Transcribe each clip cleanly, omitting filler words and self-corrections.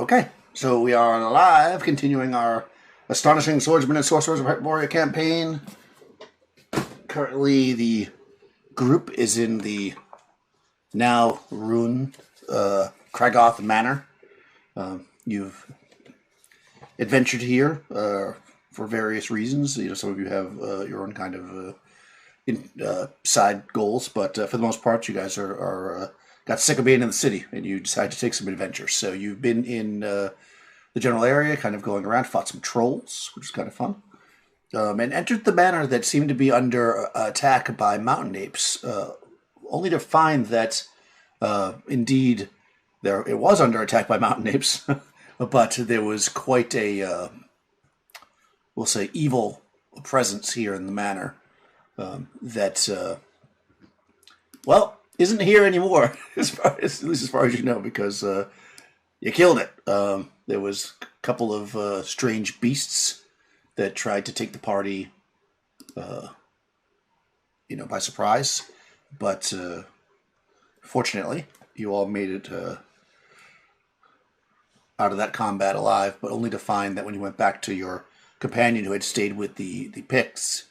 Okay, so we are live, continuing our Astonishing Swordsmen and Sorcerers of Hyperborea campaign. Currently, the group is in the now ruined Kragoth Manor. You've adventured here for various reasons. You know, some of you have your own kind of side goals, but for the most part, you guys are got sick of being in the city, and you decided to take some adventures. So you've been in the general area, kind of going around, fought some trolls, which is kind of fun, and entered the manor that seemed to be under attack by mountain apes, only to find that indeed it was under attack by mountain apes, but there was quite a, we'll say, evil presence here in the manor that, isn't here anymore, at least as far as you know, because you killed it. There was a couple of strange beasts that tried to take the party, by surprise. But fortunately, you all made it out of that combat alive, but only to find that when you went back to your companion who had stayed with the Picts,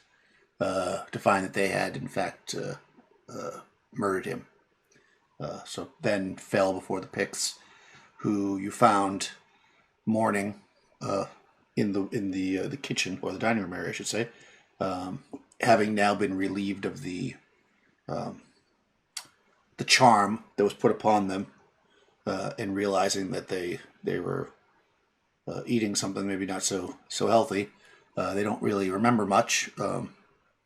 to find that they had, in fact, murdered him. So then fell before the Picts, who you found mourning in the kitchen, or the dining room area, I should say, having now been relieved of the charm that was put upon them, and realizing that they were eating something maybe not so healthy. They don't really remember much,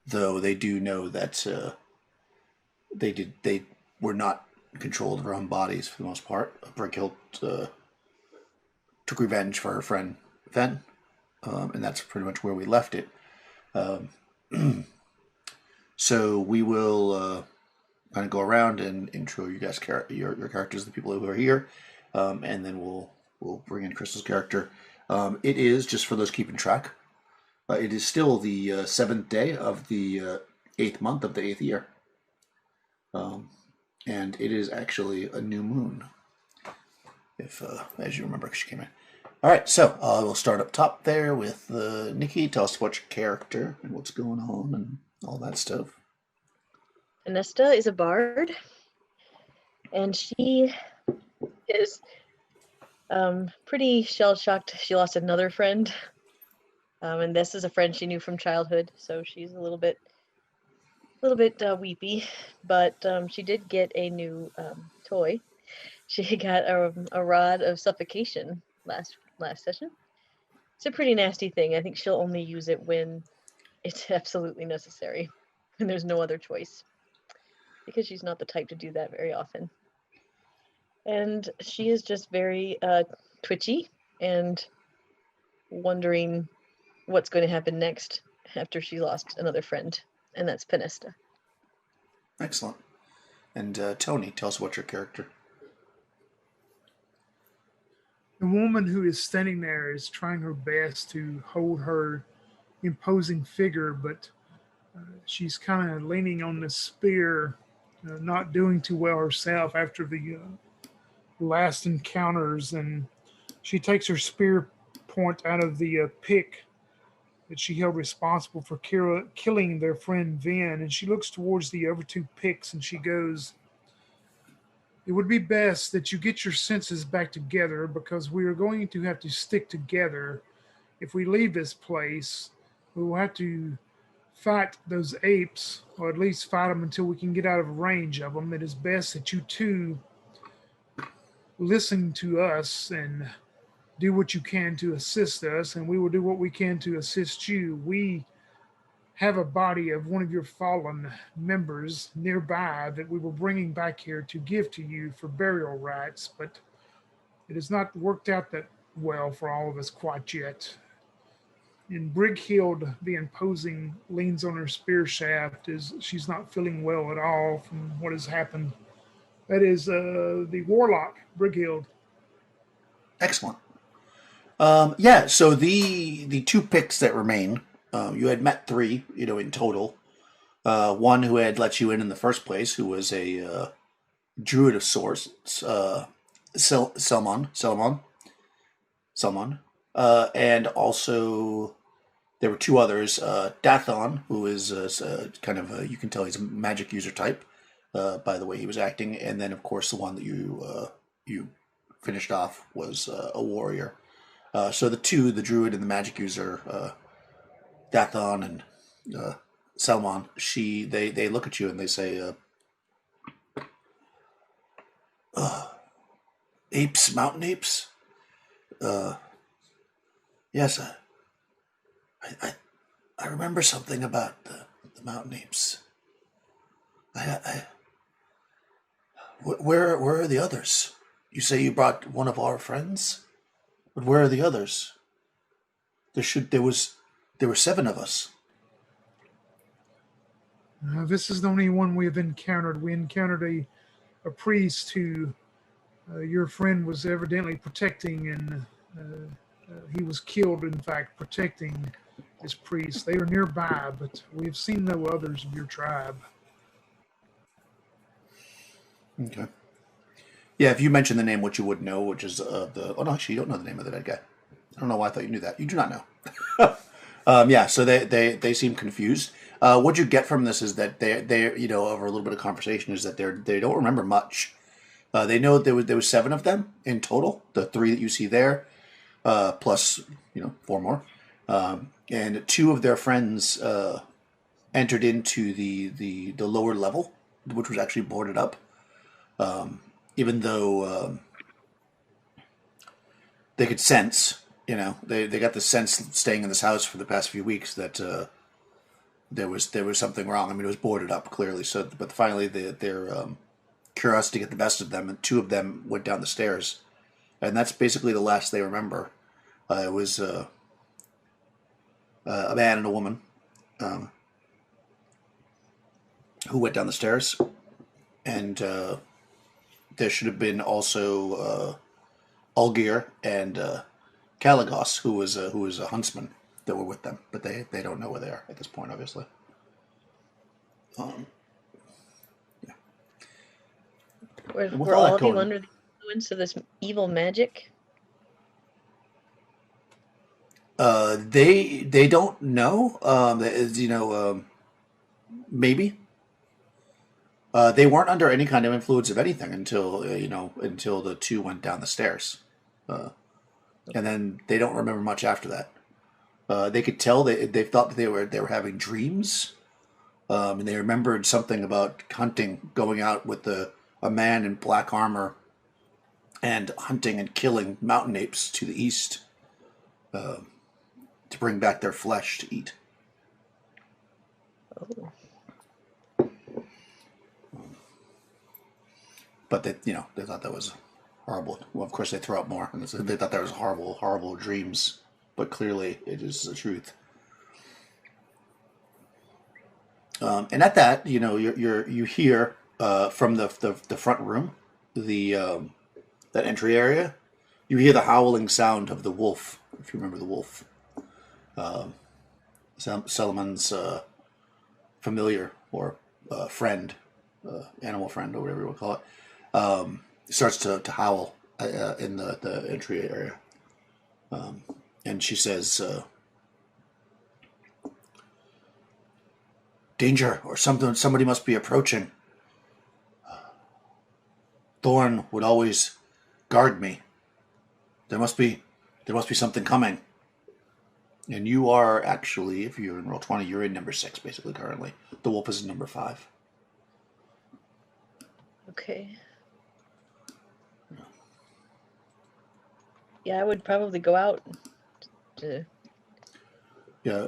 though they do know that they were not in control of their own bodies for the most part. Brighild took revenge for her friend Fen, and that's pretty much where we left it. So we will kind of go around and intro you guys, your characters, the people who are here, and then we'll bring in Crystal's character. It is, just for those keeping track, it is still the 7th day of the 8th month of the 8th year. And it is actually a new moon, if as you remember, because she came in. All right, so we'll start up top there with Nikki. Tell us about your character and what's going on and all that stuff. Anesta is a bard, and she is pretty shell-shocked. She lost another friend, and this is a friend she knew from childhood, so she's a little bit weepy, but she did get a new toy. She got a rod of suffocation last session. It's a pretty nasty thing. I think she'll only use it when it's absolutely necessary, and there's no other choice, because she's not the type to do that very often. And she is just very twitchy and wondering what's going to happen next after she lost another friend. And that's Panesta. Excellent. And Tony, tell us about your character. The woman who is standing there is trying her best to hold her imposing figure, but she's kind of leaning on the spear, not doing too well herself after the last encounters. And she takes her spear point out of the pick that she held responsible for killing their friend Vin, and she looks towards the other two Picts and she goes, "It would be best that you get your senses back together, because we are going to have to stick together. If we leave this place, we will have to fight those apes, or at least fight them until we can get out of range of them. It is best that you two listen to us and do what you can to assist us, and we will do what we can to assist you. We have a body of one of your fallen members nearby that we were bringing back here to give to you for burial rites, but it has not worked out that well for all of us quite yet." And Brighild, the imposing, leans on her spear shaft as she's not feeling well at all from what has happened. That is the warlock, Brighild. Excellent. So the two Picts that remain, you had met 3, in total. One who had let you in the first place, who was a druid of sorts, Selmon. someone, and also there were two others. Dathon, who is kind of you can tell he's a magic user type by the way he was acting, and then of course the one that you finished off was a warrior. So the two, the druid and the magic user, Dathon and Salmon, they look at you and they say, "Apes, mountain apes." Yes, I remember something about the mountain apes. Where are the others? You say you brought one of our friends, but where are the others? There were seven of us. This is the only one we have encountered. We encountered a priest who your friend was evidently protecting, and he was killed, in fact, protecting this priest. They are nearby, but we've seen no others of your tribe. Okay. Yeah, if you mention the name, what you would know, which is the... Oh, no, actually, you don't know the name of the dead guy. I don't know why I thought you knew that. You do not know. Yeah, so they seem confused. What you get from this is that they over a little bit of conversation, is that they don't remember much. They know there was seven of them in total. The three that you see there, plus four more, and two of their friends entered into the lower level, which was actually boarded up. Even though they could sense, they got the sense staying in this house for the past few weeks that there was something wrong. I mean, it was boarded up clearly. So, but finally, their curiosity got the best of them, and two of them went down the stairs, and that's basically the last they remember. It was a man and a woman who went down the stairs, and there should have been also Ulgir and Caligos, who was a huntsman, that were with them, but they don't know where they are at this point, obviously. Yeah. Were all of you under the influence of this evil magic? They don't know. Maybe. They weren't under any kind of influence of anything until until the two went down the stairs, and then they don't remember much after that. They could tell they thought that they were having dreams, and they remembered something about hunting, going out with a man in black armor, and hunting and killing mountain apes to the east, to bring back their flesh to eat. Oh. But they thought that was horrible. Well, of course they throw out more, and they thought that was horrible, horrible dreams. But clearly, it is the truth. And at that, you hear from the front room, that entry area, you hear the howling sound of the wolf. If you remember the wolf, Solomon's familiar or friend, animal friend, or whatever you want to call it. Starts to howl in the entry area. And she says, "Danger, or something. Somebody must be approaching. Thorn would always guard me. There must be something coming." And you are actually, if you're in roll 20, you're in number 6, basically, currently. The wolf is in number 5. Okay. Yeah, I would probably go out to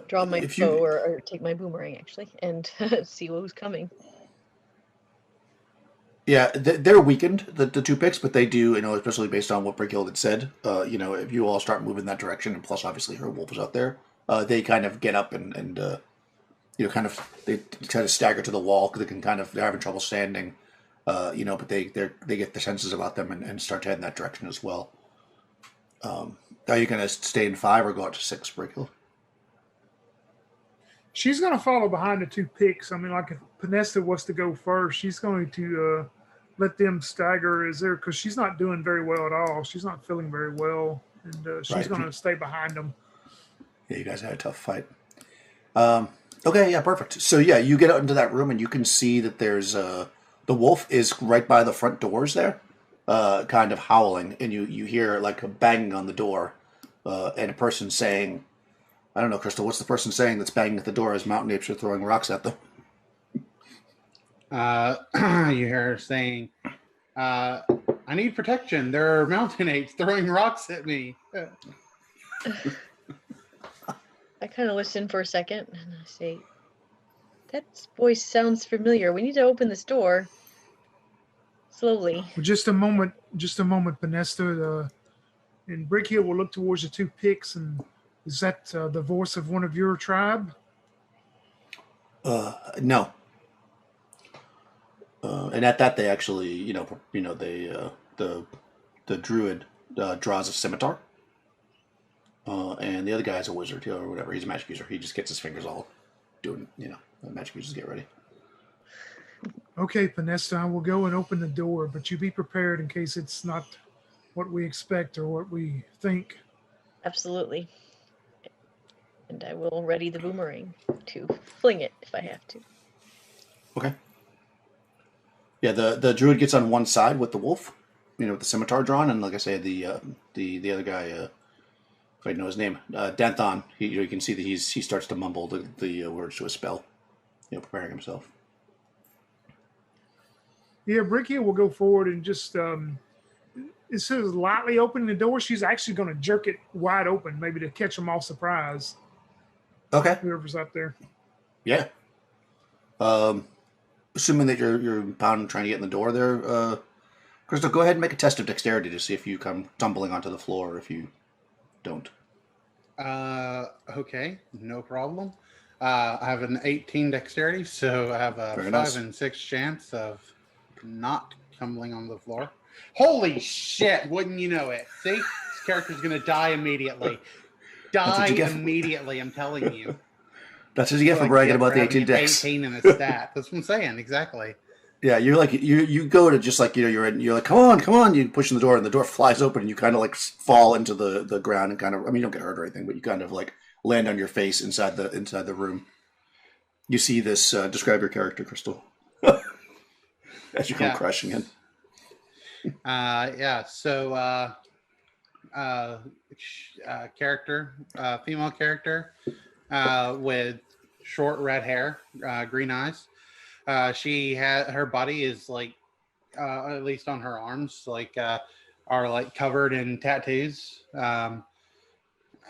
draw my bow or take my boomerang, actually, and see what was coming. Yeah, they're weakened, the two picks, but they do, especially based on what Brickhill had said, if you all start moving that direction, and plus obviously her wolf is out there, they kind of get up and they kind of stagger to the wall because they're having trouble standing, but they get the senses about them and start to head in that direction as well. Are you going to stay in 5 or go out to 6, Brickhill? She's going to follow behind the two picks. I mean, like if Panessa was to go first, she's going to let them stagger because she's not doing very well at all. She's not feeling very well. and she's Right. going to stay behind them. Yeah, you guys had a tough fight. Okay, yeah, perfect. So yeah, you get out into that room and you can see that there's the wolf is right by the front doors there, kind of howling, and you hear like a banging on the door, and a person saying, "I don't know, Crystal. What's the person saying that's banging at the door as mountain apes are throwing rocks at them?" You hear her saying, "I need protection. There are mountain apes throwing rocks at me." I kind of listen for a second and I say, that voice sounds familiar. We need to open this door. Slowly. Well, just a moment, Panesta. And Brickhill will look towards the two picks, and is that the voice of one of your tribe? No. And at that, they actually, they the druid draws a scimitar, and the other guy's a wizard or whatever. He's a magic user. He just gets his fingers all doing, magic users get ready. Okay, Panesta, I will go and open the door, but you be prepared in case it's not what we expect or what we think. Absolutely. And I will ready the boomerang to fling it if I have to. Okay. Yeah, the druid gets on one side with the wolf, with the scimitar drawn, and like I say, the other guy, if I know his name, Danthon. You can see that he starts to mumble the words to a spell, preparing himself. Yeah, Brickhill will go forward and just instead of lightly opening the door, she's actually going to jerk it wide open, maybe to catch them all surprise. Okay. Whoever's up there. Yeah. Assuming that you're trying to get in the door there, Crystal, go ahead and make a test of dexterity to see if you come tumbling onto the floor or if you don't. Okay, no problem. I have an 18 dexterity, so I have a Very 5 nice. and 6 chance of not tumbling on the floor. Holy shit, wouldn't you know it? See? This character's going to die immediately. Immediately, I'm telling you. That's what you get for bragging about the 18 dex. 18 in a stat. That's what I'm saying, exactly. Yeah, you're like you go to just like you're like come on, you push in the door and the door flies open and you kind of like fall into the ground and kind of you don't get hurt or anything, but you kind of like land on your face inside the room. You see this. Describe your character, Crystal, as you come crashing in. So character, female character, with short red hair, green eyes. Her body is like, at least on her arms, like are like covered in tattoos.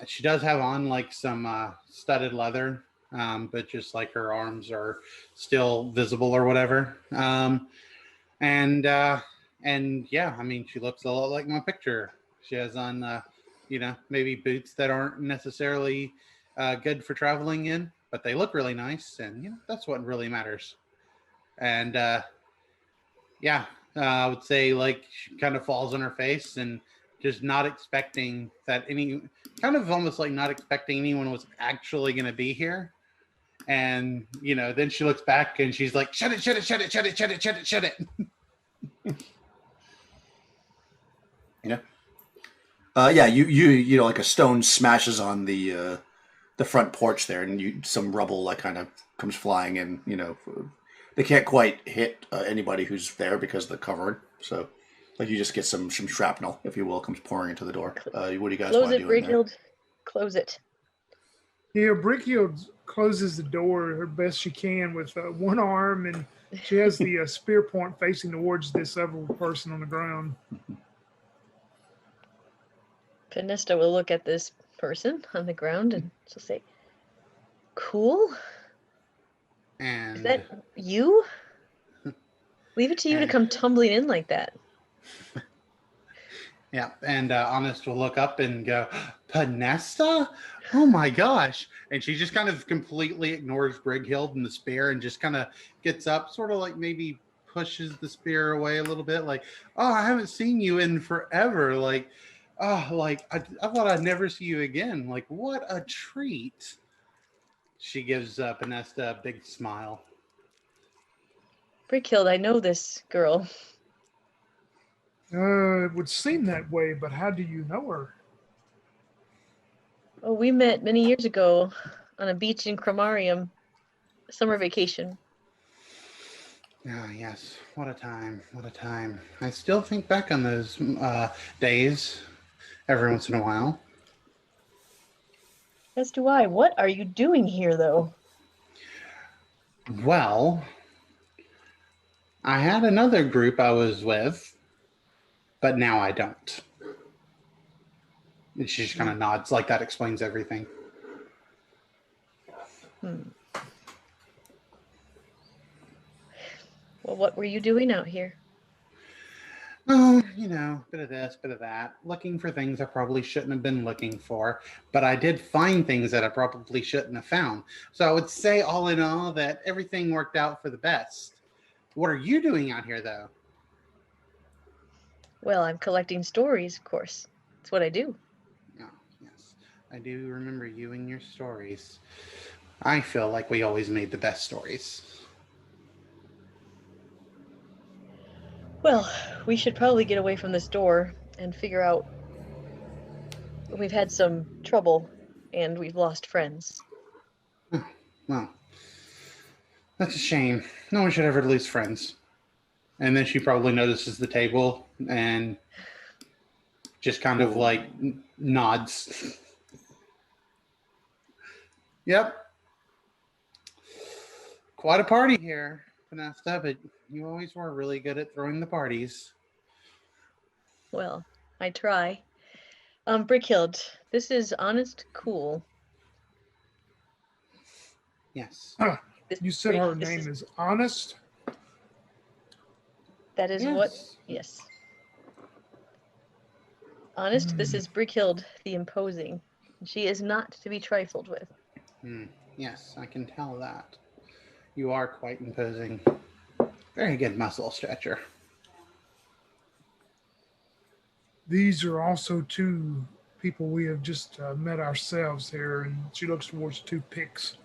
She does have on like some studded leather, but just like her arms are still visible or whatever. And yeah, I mean, she looks a lot like my picture. She has on, maybe boots that aren't necessarily good for traveling in, but they look really nice, and that's what really matters. And I would say like she kind of falls on her face and just not expecting that almost like not expecting anyone was actually going to be here. And then she looks back and she's like, shut it. Yeah. Yeah, you like a stone smashes on the front porch there, and some rubble like kind of comes flying in. They can't quite hit anybody who's there because of the covering. So, like you just get some shrapnel, if you will, comes pouring into the door. What do you guys want to do in there? Close it. Yeah, Brickhill closes the door her best she can with one arm, and she has the spear point facing towards this other person on the ground. Panesta will look at this person on the ground and she'll say, "Cool? And is that you? Leave it to you to come tumbling in like that." Yeah, and Honest will look up and go, "Panesta? Oh my gosh!" And she just kind of completely ignores Brighild and the spear and just kind of gets up, sort of like maybe pushes the spear away a little bit, like, "Oh, I haven't seen you in forever. Like, oh, like I thought I'd never see you again. Like, what a treat." She gives Panesta a big smile. Brickhild, I know this girl. It would seem that way, but how do you know her? Oh, we met many years ago on a beach in Cromarium, summer vacation. Ah, yes. What a time. What a time. I still think back on those days every once in a while. As do I. What are you doing here, though? Well, I had another group I was with, but now I don't. And she just kind of nods like that explains everything. Hmm. Well, what were you doing out here? Oh, bit of this, bit of that. Looking for things I probably shouldn't have been looking for, but I did find things that I probably shouldn't have found. So I would say, all in all, that everything worked out for the best. What are you doing out here, though? Well, I'm collecting stories, of course. That's what I do. Oh, yes. I do remember you and your stories. I feel like we always made the best stories. Well, we should probably get away from this door and figure out. We've had some trouble, and we've lost friends. Oh, well, that's a shame. No one should ever lose friends. And then she probably notices the table and just kind of like nods. Yep. Quite a party here, Vanessa, but you always were really good at throwing the parties. Well, I try. Brickhild, this is Honest Cool. Yes. You said her This name is Honest? That is Yes. what. Yes. Honest, this is Brickhild the Imposing. She is not to be trifled with. Yes, I can tell that. You are quite imposing. Very good muscle stretcher. These are also two people we have just met ourselves here, and she looks towards two pics.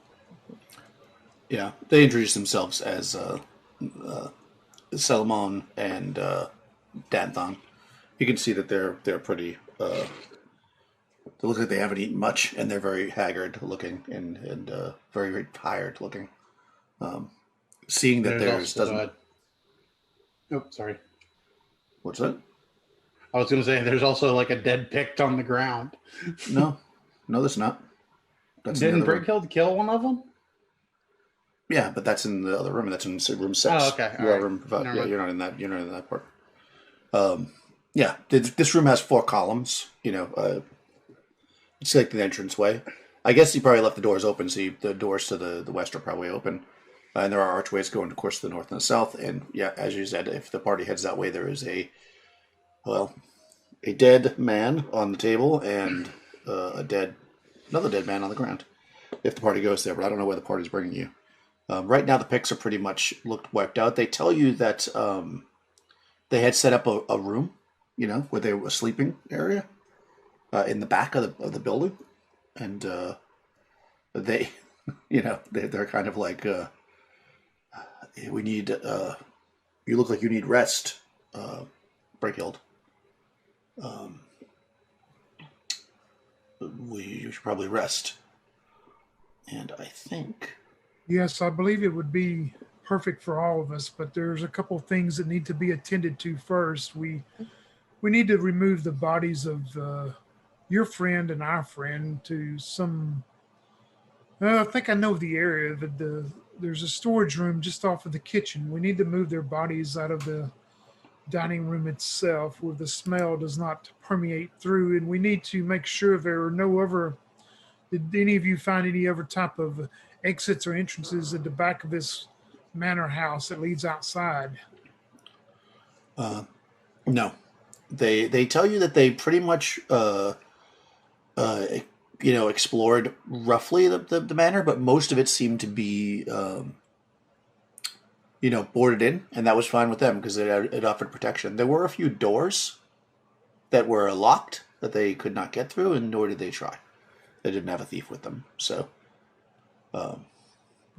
Yeah, they introduce themselves as Salomon and Danthon. You can see that they're pretty. They look like they haven't eaten much, and they're very haggard looking and very, very tired looking. Seeing that theirs doesn't. Oh, sorry. What's that? I was going to say there's also like a dead pict on the ground. No, that's not. That's in Didn't the other room. Brickhild kill one of them? Yeah, but that's in the other room. That's in room 6. Oh, okay. You are All right. room 5. Never Yeah, mind. you're not in that. You're not in that part. Yeah, this room has 4 columns. It's like the entranceway. I guess you probably left the doors open, so the doors to the west are probably open. And there are archways going, of course, to the north and the south. And yeah, as you said, if the party heads that way, there is a dead man on the table and another dead man on the ground. If the party goes there, but I don't know where the party's bringing you. Right now, the pics are pretty much looked wiped out. They tell you that they had set up a room, where they were a sleeping area in the back of the building, and they, they're kind of like, we need. You look like you need rest, Breakhild. You should probably rest. And I think. Yes, I believe it would be perfect for all of us, but there's a couple of things that need to be attended to first. We need to remove the bodies of your friend and our friend to some. I think I know the area. There's a storage room just off of the kitchen. We need to move their bodies out of the dining room itself, where the smell does not permeate through, and we need to make sure there are no other. Did any of you find any other type of exits or entrances at the back of this manor house that leads outside? No, they tell you that they pretty much explored roughly the manor, but most of it seemed to be boarded in, and that was fine with them because it offered protection. There were a few doors that were locked that they could not get through, and nor did they try. They didn't have a thief with them, so. Well,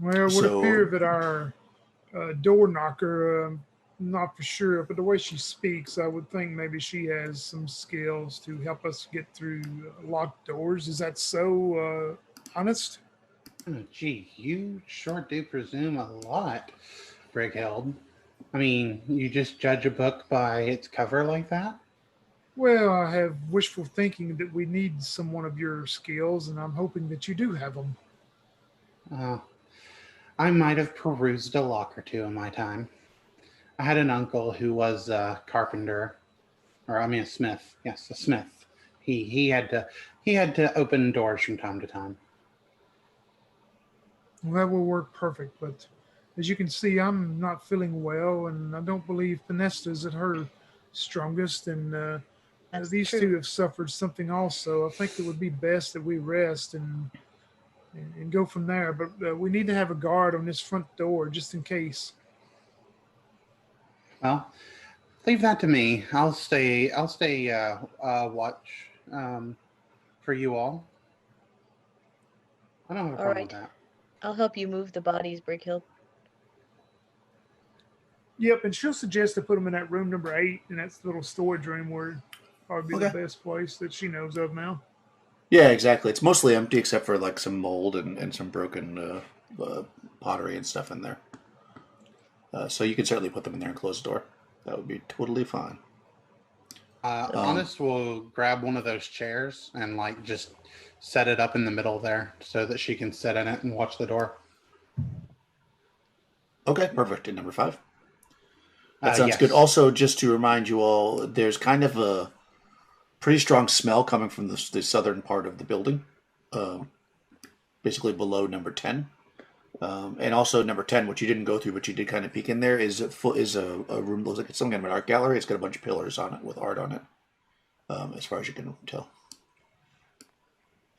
it would appear that our door knocker not for sure, but the way she speaks, I would think maybe she has some skills to help us get through locked doors. Is that so honest? Oh, gee, you sure do presume a lot, Brighild. I mean, you just judge a book by its cover like that? Well, I have wishful thinking that we need someone of your skills, and I'm hoping that you do have them. Uh, I might have perused a lock or two in my time. I had an uncle who was a carpenter, or I mean a smith. Yes, a smith. He had to open doors from time to time. Well, that will work perfect, but as you can see, I'm not feeling well, and I don't believe Pinesta's at her strongest, and That's these two true. have suffered something also. I think it would be best that we rest and go from there. But we need to have a guard on this front door just in case. Well, leave that to me. I'll stay. I'll stay. Watch for you all. I don't have a All problem with right. that. I'll help you move the bodies, Brickhill. Yep, and she'll suggest to put them in that room number 8, and that's the little storage room where probably be the Okay. best place that she knows of now. Yeah, exactly. It's mostly empty except for like some mold and some broken pottery and stuff in there. So you can certainly put them in there and close the door. That would be totally fine. Honest will grab one of those chairs and like just set it up in the middle there so that she can sit in it and watch the door. Okay, perfect. And number 5. That sounds good. Yes. Also, just to remind you all, there's kind of a pretty strong smell coming from the southern part of the building, basically below number 10. And also number 10, which you didn't go through, but you did kind of peek in there, is a room that looks like it's some kind of an art gallery. It's got a bunch of pillars on it with art on it, as far as you can tell.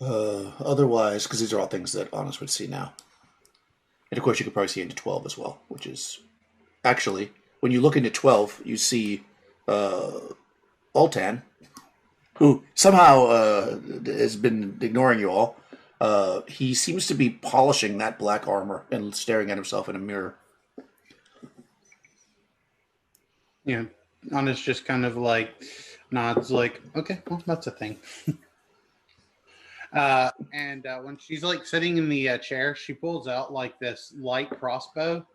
Otherwise, because these are all things that Honest would see now. And of course, you could probably see into 12 as well, which is actually, when you look into 12, you see Altan, who somehow has been ignoring you all. He seems to be polishing that black armor and staring at himself in a mirror. Yeah. Honest just kind of like nods, like, okay, well, that's a thing. And when she's like sitting in the chair, she pulls out like this light crossbow,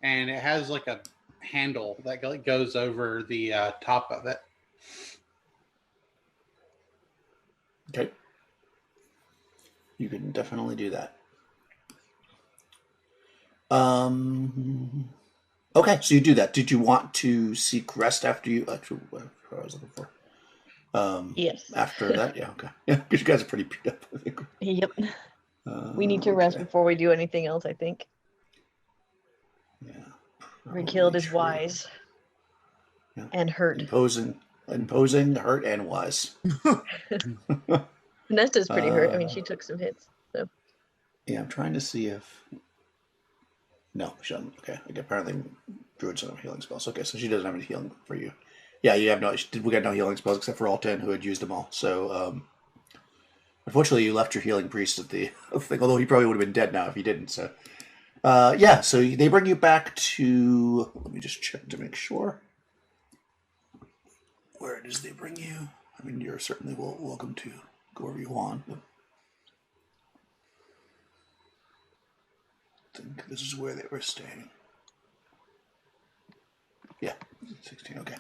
and it has like a handle that goes over the top of it. Okay. You can definitely do that. Okay, so you do that. Did you want to seek rest after you? Actually, what I was looking for. Yes. After that, yeah, okay, yeah, because you guys are pretty beat up, I think. Yep. We need to rest Okay. before we do anything else, I think. Yeah, Brickhill is true. wise. Yeah. And hurt. Imposing, hurt, and wise. Nesta's pretty hurt. I mean, she took some hits. So Yeah, I'm trying to see if. No, she doesn't. Okay, apparently druids don't have healing spells. Okay, so she doesn't have any healing for you. Yeah, you have no. We got no healing spells except for Altan, who had used them all. So, unfortunately, you left your healing priest at the thing. Although he probably would have been dead now if he didn't. So, yeah. So they bring you back to. Let me just check to make sure. Where does they bring you? I mean, you're certainly welcome to go wherever you want. But I think this is where they were staying. Yeah, 16. Okay.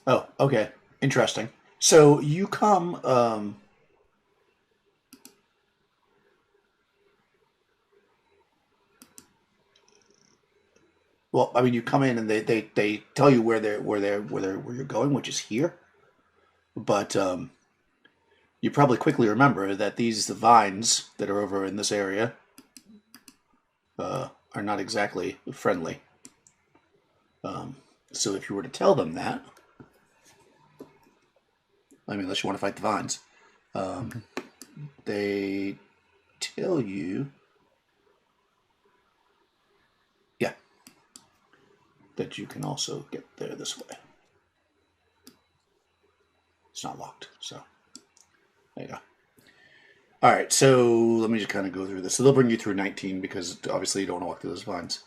Oh, okay. Interesting. So you come. Well, I mean, you come in and they tell you where you're going, which is here. But you probably quickly remember that the vines that are over in this area are not exactly friendly. So if you were to tell them that, I mean, unless you want to fight the vines, they tell you, yeah, that you can also get there this way. It's not locked, so there you go. All right, so let me just kind of go through this. So they'll bring you through 19 because obviously you don't want to walk through those vines.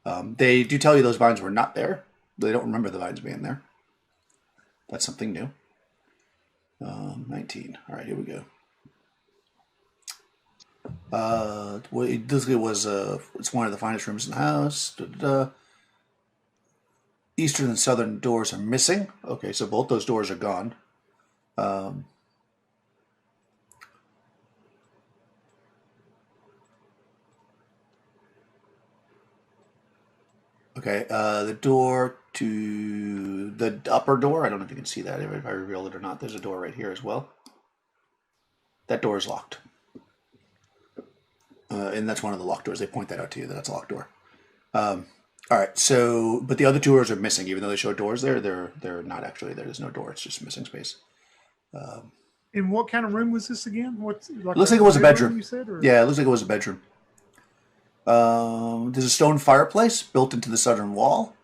They do tell you those vines were not there. They don't remember the vines being there. That's something new. 19. All right, here we go. It's one of the finest rooms in the house. Eastern and southern doors are missing. Okay, so both those doors are gone. Okay, the door to the upper door, I don't know if you can see that, if I reveal it or not. There's a door right here as well. That door is locked. And that's one of the locked doors. They point that out to you, that that's a locked door. All right, so, but the other two doors are missing. Even though they show doors there, they're not actually there. There's no door. It's just missing space. And what kind of room was this again? It looks like it was a bedroom. You said, or? Yeah, it looks like it was a bedroom. There's a stone fireplace built into the southern wall.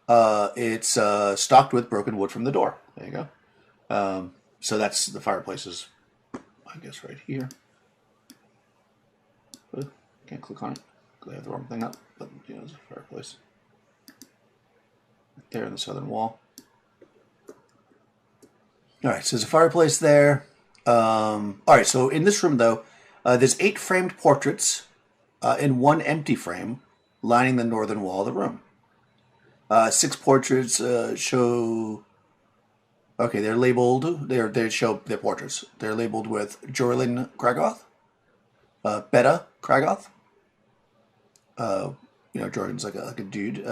It's stocked with broken wood from the door. There you go. So that's the fireplace is, I guess, right here. Can't click on it because I have the wrong thing up. But yeah, there's a fireplace right there in the southern wall. All right, so there's a fireplace there. All right, so in this room though, there's 8 framed portraits and 1 empty frame lining the northern wall of the room. 6 portraits show. Okay, they're labeled. They show their portraits. They're labeled with Jorlin Kragoth, Beta Kragoth. Jordan's like a dude.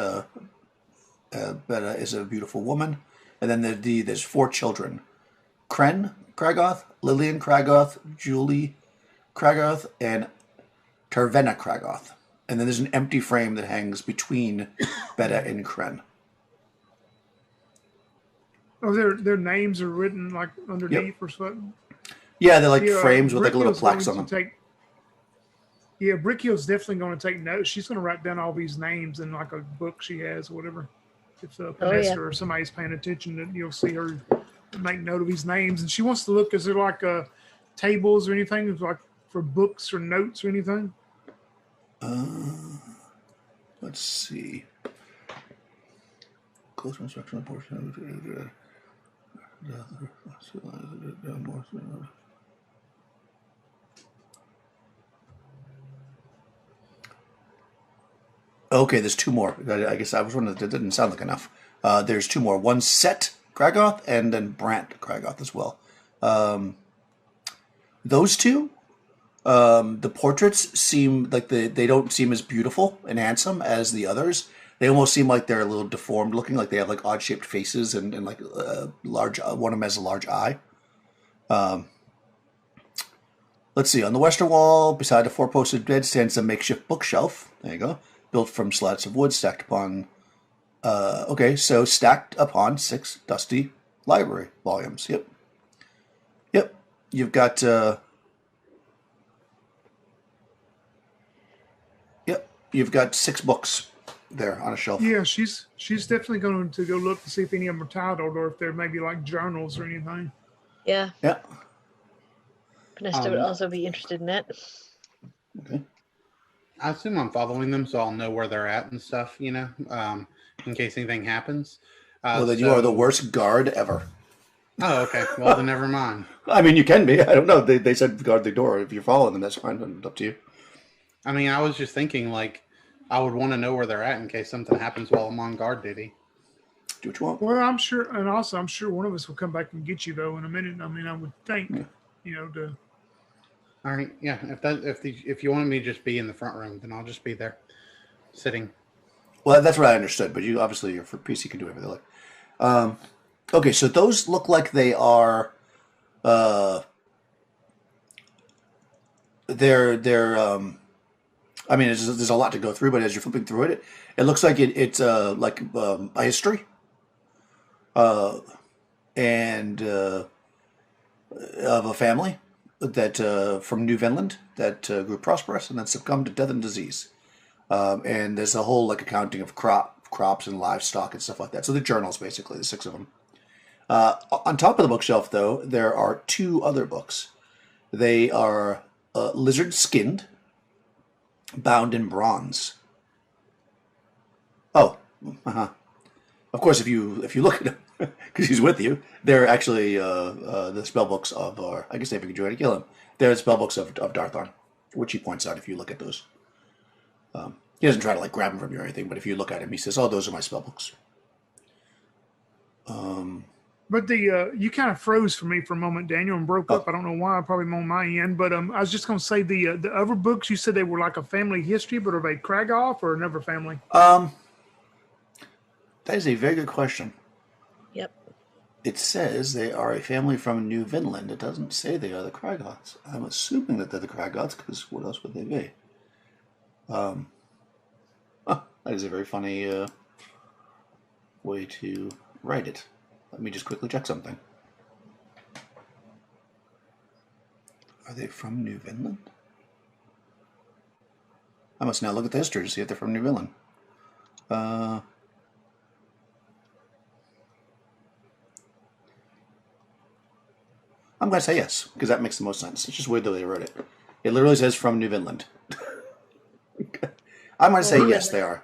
Beta is a beautiful woman, and then there's 4 children: Kren Kragoth, Lillian Kragoth, Julie Kragoth, and Tarvena Kragoth. And then there's an empty frame that hangs between Beta and Kren. Oh, their names are written like underneath or something? Yeah, they're like frames with like little plaques on them. Brickyle's definitely going to take notes. She's going to write down all these names in like a book she has or whatever. If Vanessa or somebody's paying attention, that you'll see her make note of these names. And she wants to look, is there like tables or anything, like for books or notes or anything? Let's see. Close instructional portion. Okay, there's 2 more. I guess I was wondering, that didn't sound like enough. There's 2 more. One Set Kragoth and then Brant Kragoth as well. Those 2, the portraits seem like they don't seem as beautiful and handsome as the others. They almost seem like they're a little deformed looking, like they have like odd shaped faces and like large. One of them has a large eye. Let's see. On the western wall, beside a 4-posted bed, stands a makeshift bookshelf. There you go. Built from slats of wood stacked upon. Stacked upon 6 dusty library volumes. Yep. You've got. You've got 6 books there on a shelf. Yeah, she's definitely going to go look to see if any of them are titled or if they're maybe like journals or anything. Yeah. Yeah. Vanessa would also be interested in that. Okay. I assume I'm following them, so I'll know where they're at and stuff, in case anything happens. Then you are the worst guard ever. Oh, okay. Well, then never mind. I mean, you can be. I don't know. They said guard the door. If you're following them, that's fine. It's up to you. I mean, I was just thinking, like, I would want to know where they're at in case something happens while I'm on guard duty. Do what you want. Well, I'm sure, and also I'm sure one of us will come back and get you though in a minute. I mean, I would think, All right, yeah. If you want me to just be in the front room, then I'll just be there, sitting. Well, that's what I understood. But you obviously, your PC can do whatever they like. Okay, so those look like they are. They're. I mean, there's a lot to go through, but as you're flipping through it, it looks like it's like a history, and of a family that from New Vinland that grew prosperous and then succumbed to death and disease. And there's a whole like accounting of crops and livestock and stuff like that. So the journals, basically, the 6 of them. On top of the bookshelf, though, there are 2 other books. They are lizard skinned, bound in bronze. Oh, of course, if you look at him, because he's with you, they're actually the spell books of, or I guess if you try to kill him, they're the spell books of Darthon, which he points out if you look at those. He doesn't try to like grab them from you or anything, but if you look at him, he says, "Oh, those are my spell books." But the you kind of froze for me for a moment, Daniel, and broke up. I don't know why. Probably on my end. But I was just going to say the other books. You said they were like a family history, but are they Kragoff or another family? That is a very good question. Yep. It says they are a family from New Vinland. It doesn't say they are the Kragoths. I'm assuming that they're the Kragoths, because what else would they be? That is a very funny way to write it. Let me just quickly check something. Are they from New Vinland? I must now look at the history to see if they're from New Vinland. I'm going to say yes, because that makes the most sense. It's just weird the way they wrote it. It literally says from New Vinland. I'm going to say yes, they are.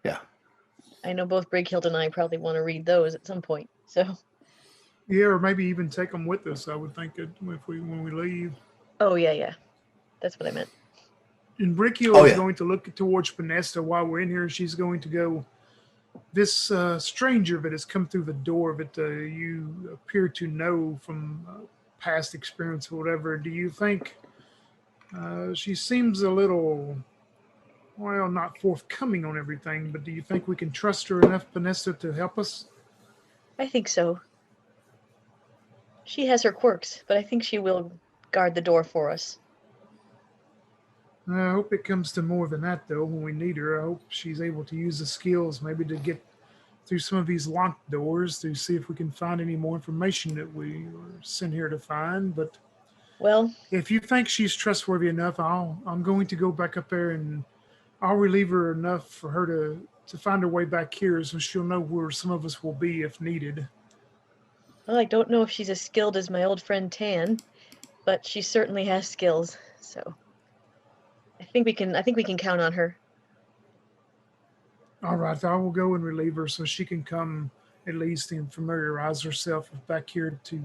Yeah. I know both Brighild and I probably want to read those at some point. So. Yeah, or maybe even take them with us. I would think when we leave. Oh yeah, that's what I meant. And Brighild is going to look towards Panesta while we're in here. She's going to go. This stranger that has come through the door that you appear to know from past experience or whatever, do you think she seems a little, well, not forthcoming on everything, but do you think we can trust her enough, Panesta, to help us? I think so. She has her quirks, but I think she will guard the door for us. I hope it comes to more than that, though, when we need her. I hope she's able to use the skills maybe to get through some of these locked doors to see if we can find any more information that we were sent here to find. But well, if you think she's trustworthy enough, I'm going to go back up there and I'll relieve her enough for her to find her way back here so she'll know where some of us will be if needed. Well, I don't know if she's as skilled as my old friend Tan, but she certainly has skills, so I think we can count on her. All right, I will go and relieve her so she can come at least and familiarize herself back here to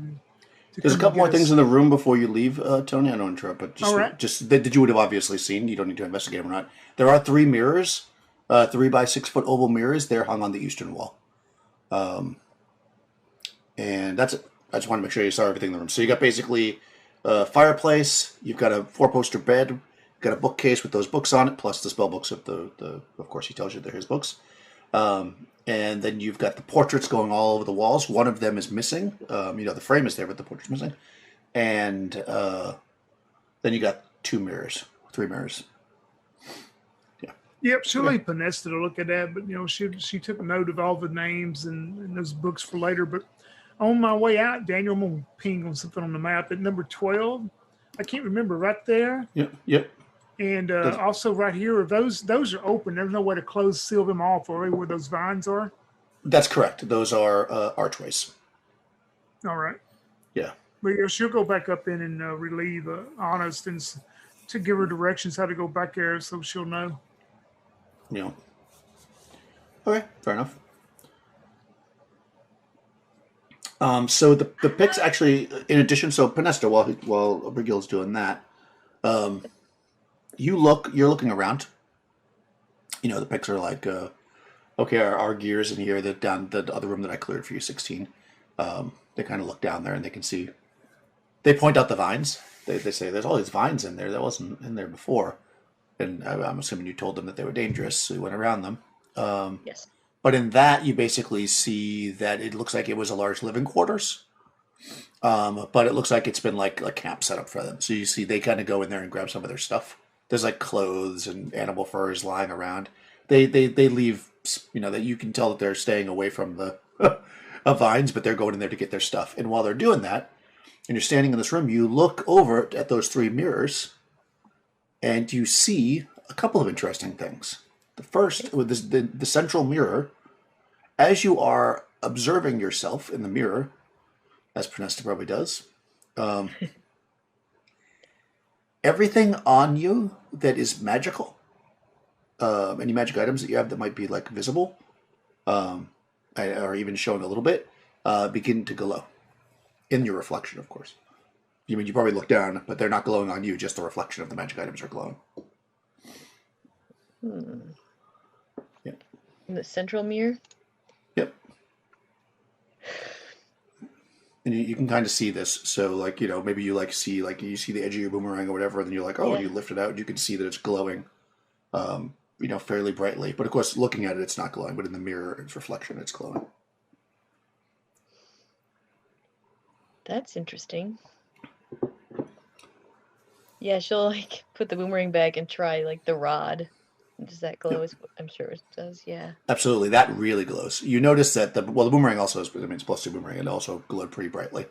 There's a couple more things in the room before you leave, Tony. I don't interrupt, but just that you would have obviously seen. You don't need to investigate them or not. There are 3 mirrors, 3 by 6 foot oval mirrors. They're hung on the eastern wall, and that's it. I just want to make sure you saw everything in the room. So you got basically a fireplace. You've got a 4-poster bed. You've got a bookcase with those books on it, plus the spell books of the. Of course, he tells you they're his books. And then you've got the portraits going all over the walls. One of them is missing. The frame is there, but the portrait's missing. And then you got 3 mirrors. Yeah. Yep, she'll leave Panesta to look at that, but she took note of all the names and those books for later. But on my way out, Daniel, I'm gonna ping on something on the map at number 12. I can't remember right there. Yep. And also right here, those are open. There's no way to seal them off, or where those vines are. That's correct. Those are archways. All right. Yeah. But she'll go back up in and relieve Honest and to give her directions how to go back there, so she'll know. Yeah. Okay, fair enough. So the picks actually, in addition, so Panesta, while Brigill's doing that, you're looking around. The picks are like, okay, our gear's in here. They're down the other room that I cleared for you, 16. They kind of look down there and they can see. They point out the vines. They say there's all these vines in there that wasn't in there before, and I'm assuming you told them that they were dangerous, so you went around them. Yes. But in that, you basically see that it looks like it was a large living quarters. But it looks like it's been like a camp set up for them. So you see they kind of go in there and grab some of their stuff. There's like clothes and animal furs lying around. They leave, that you can tell that they're staying away from the vines, but they're going in there to get their stuff. And while they're doing that, and you're standing in this room, you look over at those 3 mirrors, and you see a couple of interesting things. The first, with the central mirror, as you are observing yourself in the mirror, as Panesta probably does, everything on you that is magical any magic items that you have that might be like visible, or even showing a little bit, begin to glow in your reflection, of course. You probably look down, but they're not glowing on you. Just the reflection of the magic items are glowing. Yeah. In the central mirror? Yep. And you can kind of see this. So, like, maybe you see the edge of your boomerang or whatever, and then you're like, oh, and you lift it out, and you can see that it's glowing, fairly brightly. But of course, looking at it, it's not glowing. But in the mirror, its reflection, it's glowing. That's interesting. Yeah, she'll like put the boomerang back and try like the rod. Does that glow? Yep. I'm sure it does. Yeah. Absolutely, that really glows. You notice that the boomerang also is. I mean, it's +2 boomerang. It also glowed pretty brightly.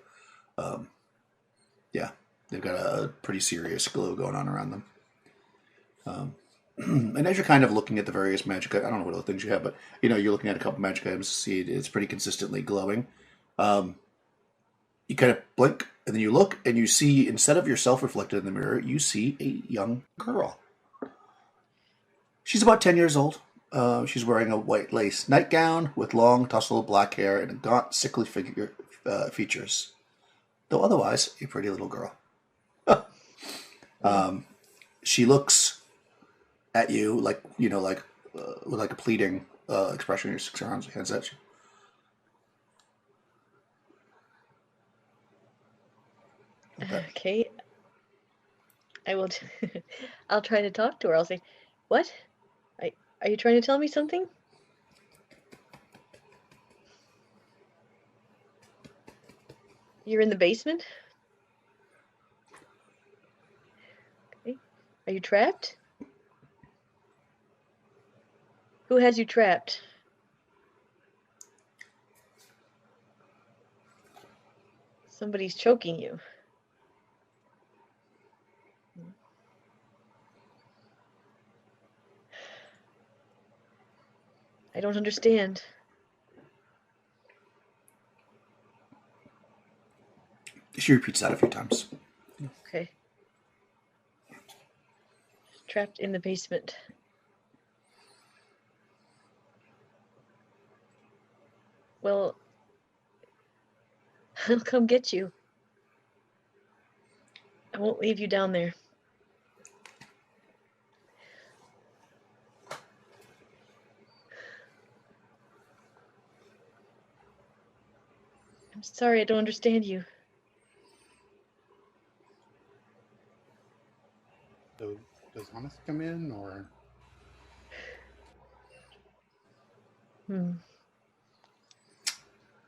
Yeah, they've got a pretty serious glow going on around them. And as you're kind of looking at the various magic, I don't know what other things you have, but you're looking at a couple magic items to see it's pretty consistently glowing. You kind of blink, and then you look, and you see, instead of yourself reflected in the mirror, you see a young girl. She's about 10 years old. She's wearing a white lace nightgown with long, tousled black hair and gaunt, sickly features, though otherwise a pretty little girl. She looks at you with like a pleading expression. She sticks her hands at you. Okay. I will. I'll try to talk to her. I'll say, "What? Are you trying to tell me something?" You're in the basement? Okay. Are you trapped? Who has you trapped? Somebody's choking you. I don't understand. She repeats that a few times. Okay. Trapped in the basement. Well, I'll come get you. I won't leave you down there. I'm sorry, I don't understand you. So, does Honest come in, or?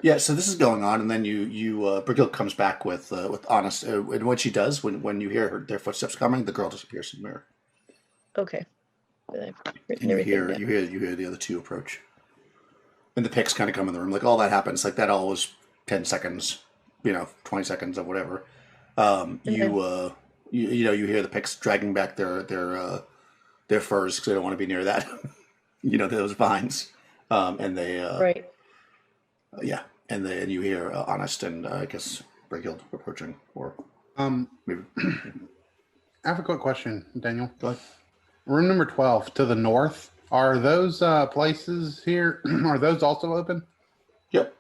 Yeah, so this is going on, and then Brigil comes back with Honest, and what she does when you hear their footsteps coming, the girl disappears in the mirror. Okay. And you hear the other two approach, and the pics kind of come in the room. Like all that happens, like that all was 10 seconds, 20 seconds of whatever. You hear the pics dragging back their furs because they don't want to be near that, those vines, and they right. Yeah, and then you hear Honest and I guess Brigil approaching, or maybe. I have a quick question, Daniel. Go ahead. Room number 12 to the north. Are those places here? Are those also open? Yep.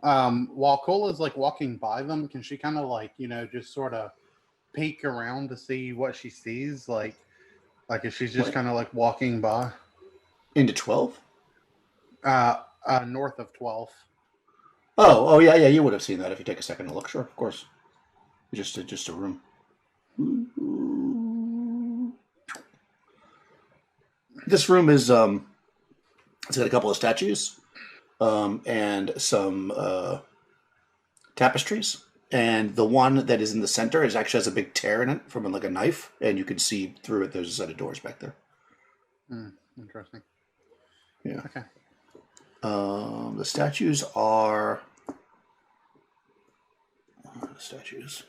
While Cola's like walking by them, can she kind of just sort of peek around to see what she sees? Like if she's just kind of like walking by into 12. North of 12. Oh yeah. You would have seen that if you take a second to look. Sure, of course. Just a room. This room is it's got a couple of statues, and some tapestries, and the one that is in the center actually has a big tear in it from like a knife, and you can see through it. There's a set of doors back there. Interesting. Yeah. Okay. The statues are statues.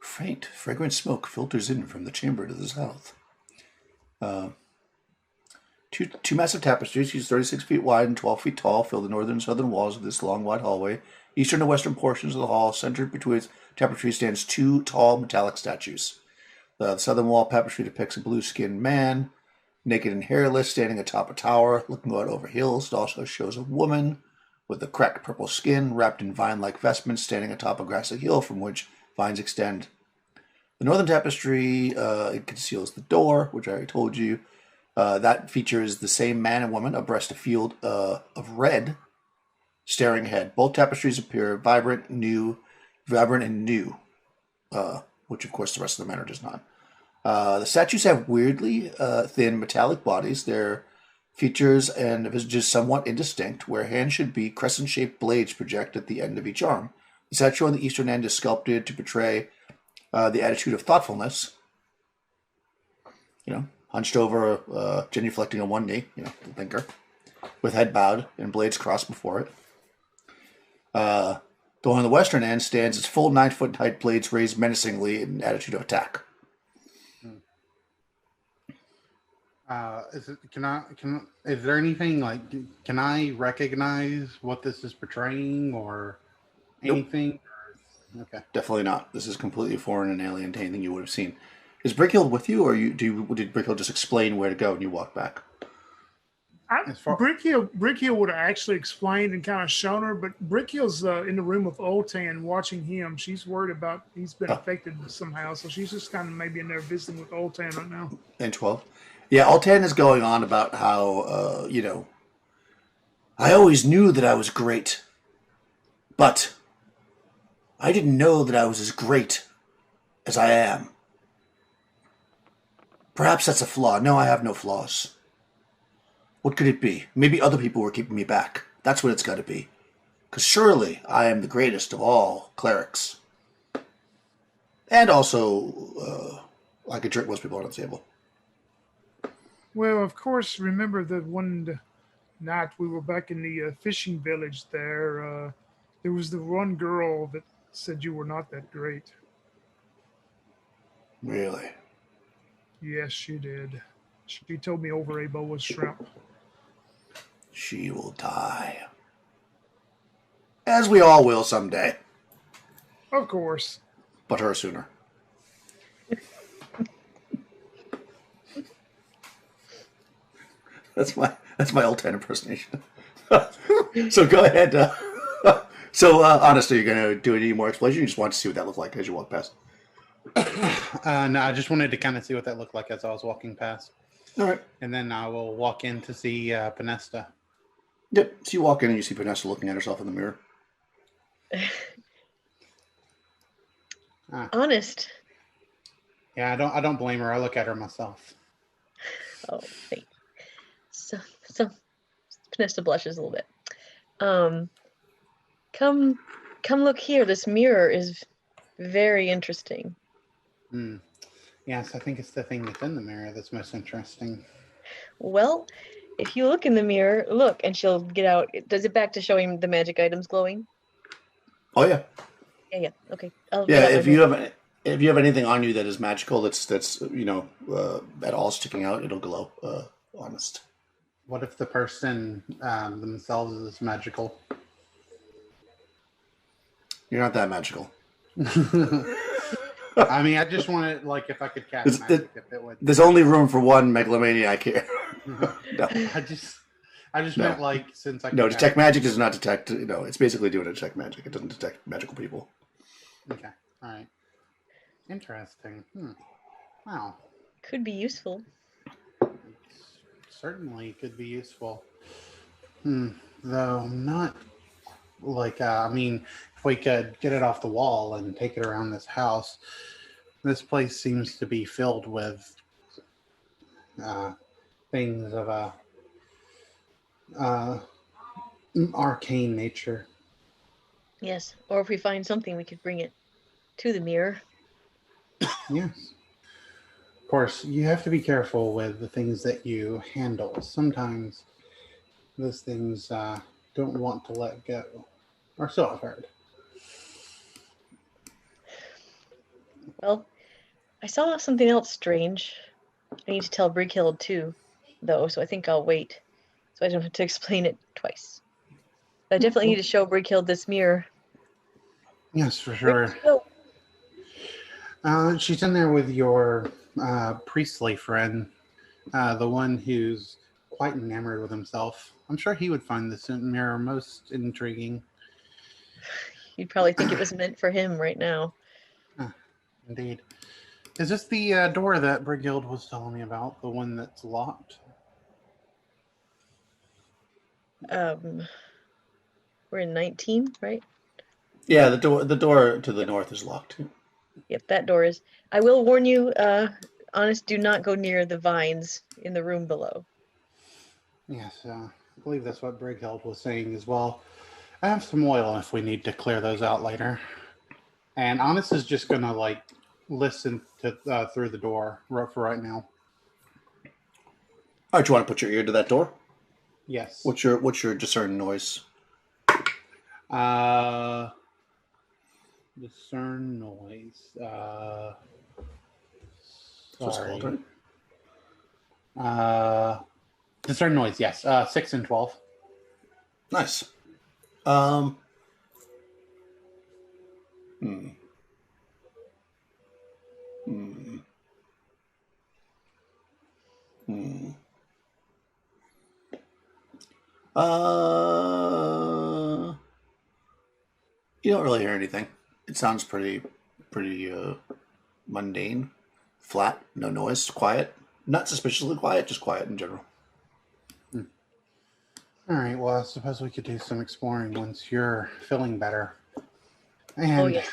Faint, fragrant smoke filters in from the chamber to the south. Two massive tapestries, each 36 feet wide and 12 feet tall, fill the northern and southern walls of this long, wide hallway. Eastern and western portions of the hall, centered between its tapestry, stands two tall metallic statues. The southern wall tapestry depicts a blue-skinned man, naked and hairless, standing atop a tower, looking out over hills. It also shows a woman with a cracked purple skin, wrapped in vine-like vestments, standing atop a grassy hill from which vines extend. The northern tapestry, it conceals the door, which I already told you. That features the same man and woman abreast a field of red, staring ahead. Both tapestries appear vibrant and new, which of course the rest of the manor does not. The statues have weirdly thin metallic bodies. Their features and visages somewhat indistinct, where hands should be crescent-shaped blades project at the end of each arm. The statue on the eastern end is sculpted to portray the attitude of thoughtfulness. Hunched over, genuflecting on one knee, the thinker, with head bowed and blades crossed before it. The one on the western end stands its full 9-foot height, blades raised menacingly in an attitude of attack. Is there anything like? Can I recognize what this is portraying or anything? Nope. Okay, definitely not. This is completely foreign and alien to anything you would have seen. Is Brickhill with you, or did Brickhill just explain where to go and you walk back? Brickhill would have actually explained and kind of shown her, but Brickhill's in the room with Oltan watching him. She's worried about he's been affected somehow, so she's just kind of maybe in there visiting with Oltan right now. And 12. Yeah, Oltan is going on about how, I always knew that I was great, but I didn't know that I was as great as I am. Perhaps that's a flaw. No, I have no flaws. What could it be? Maybe other people were keeping me back. That's what it's got to be. Because surely I am the greatest of all clerics. And also, I could trick most people on the table. Well, of course, remember that one night we were back in the fishing village there. There was the one girl that said you were not that great. Really? Yes, she did. She told me over a bowl of shrimp. She will die. As we all will someday. Of course. But her sooner. That's my old time impersonation. So go ahead. Honestly, you're going to do any more explanation? You just want to see what that looked like as you walk past? No, I just wanted to kind of see what that looked like as I was walking past. All right. And then I will walk in to see Pinesta. Yep. So you walk in and you see Pinesta looking at herself in the mirror. Honest. Yeah, I don't blame her. I look at her myself. Oh, thank you. So Pinesta blushes a little bit. Come look here. This mirror is very interesting. Yes, I think it's the thing that's in the mirror that's most interesting. Well, if you look in the mirror, look, and she'll get out. Does it back to showing the magic items glowing? Oh yeah. Yeah. Okay. If you have anything on you that is magical, that's at all sticking out, it'll glow. Honest. What if the person themselves is magical? You're not that magical. I mean, I just wanted, if I could cast magic, if it would. There's only room for one megalomaniac here. No. I just meant since I. No, detect magic does not detect. It's basically doing a detect magic. It doesn't detect magical people. Okay. All right. Interesting. Wow. Could be useful. Certainly could be useful. Though not if we could get it off the wall and take it around this house, this place seems to be filled with things of a arcane nature. Yes, or if we find something, we could bring it to the mirror. Yes. Of course, you have to be careful with the things that you handle. Sometimes those things don't want to let go, or so I've heard. Well, I saw something else strange. I need to tell Brighild too. though, so I think I'll wait, so I don't have to explain it twice. But I definitely need to show Brighild this mirror. Yes, for Where did sure. she go? She's in there with your priestly friend, the one who's quite enamored with himself. I'm sure he would find this mirror most intriguing. You'd probably think it was meant for him right now. Indeed. Is this the door that Brighild was telling me about? The one that's locked? We're in 19, right? Yeah, the door to the north is locked. Yep, that door is. I will warn you, Honest, do not go near the vines in the room below. Yes, I believe that's what Brighild was saying as well. I have some oil if we need to clear those out later. And Honest is just gonna like listen to through the door for right now. All right, you want to put your ear to that door? Yes. What's your discern noise? Discern noise. That's what it's called, right? Discern noise. Yes. 6 and 12. Nice. You don't really hear anything. It sounds pretty mundane, flat, no noise, quiet. Not suspiciously quiet, just quiet in general. All right. Well, I suppose we could do some exploring once you're feeling better. And, Oh, yes.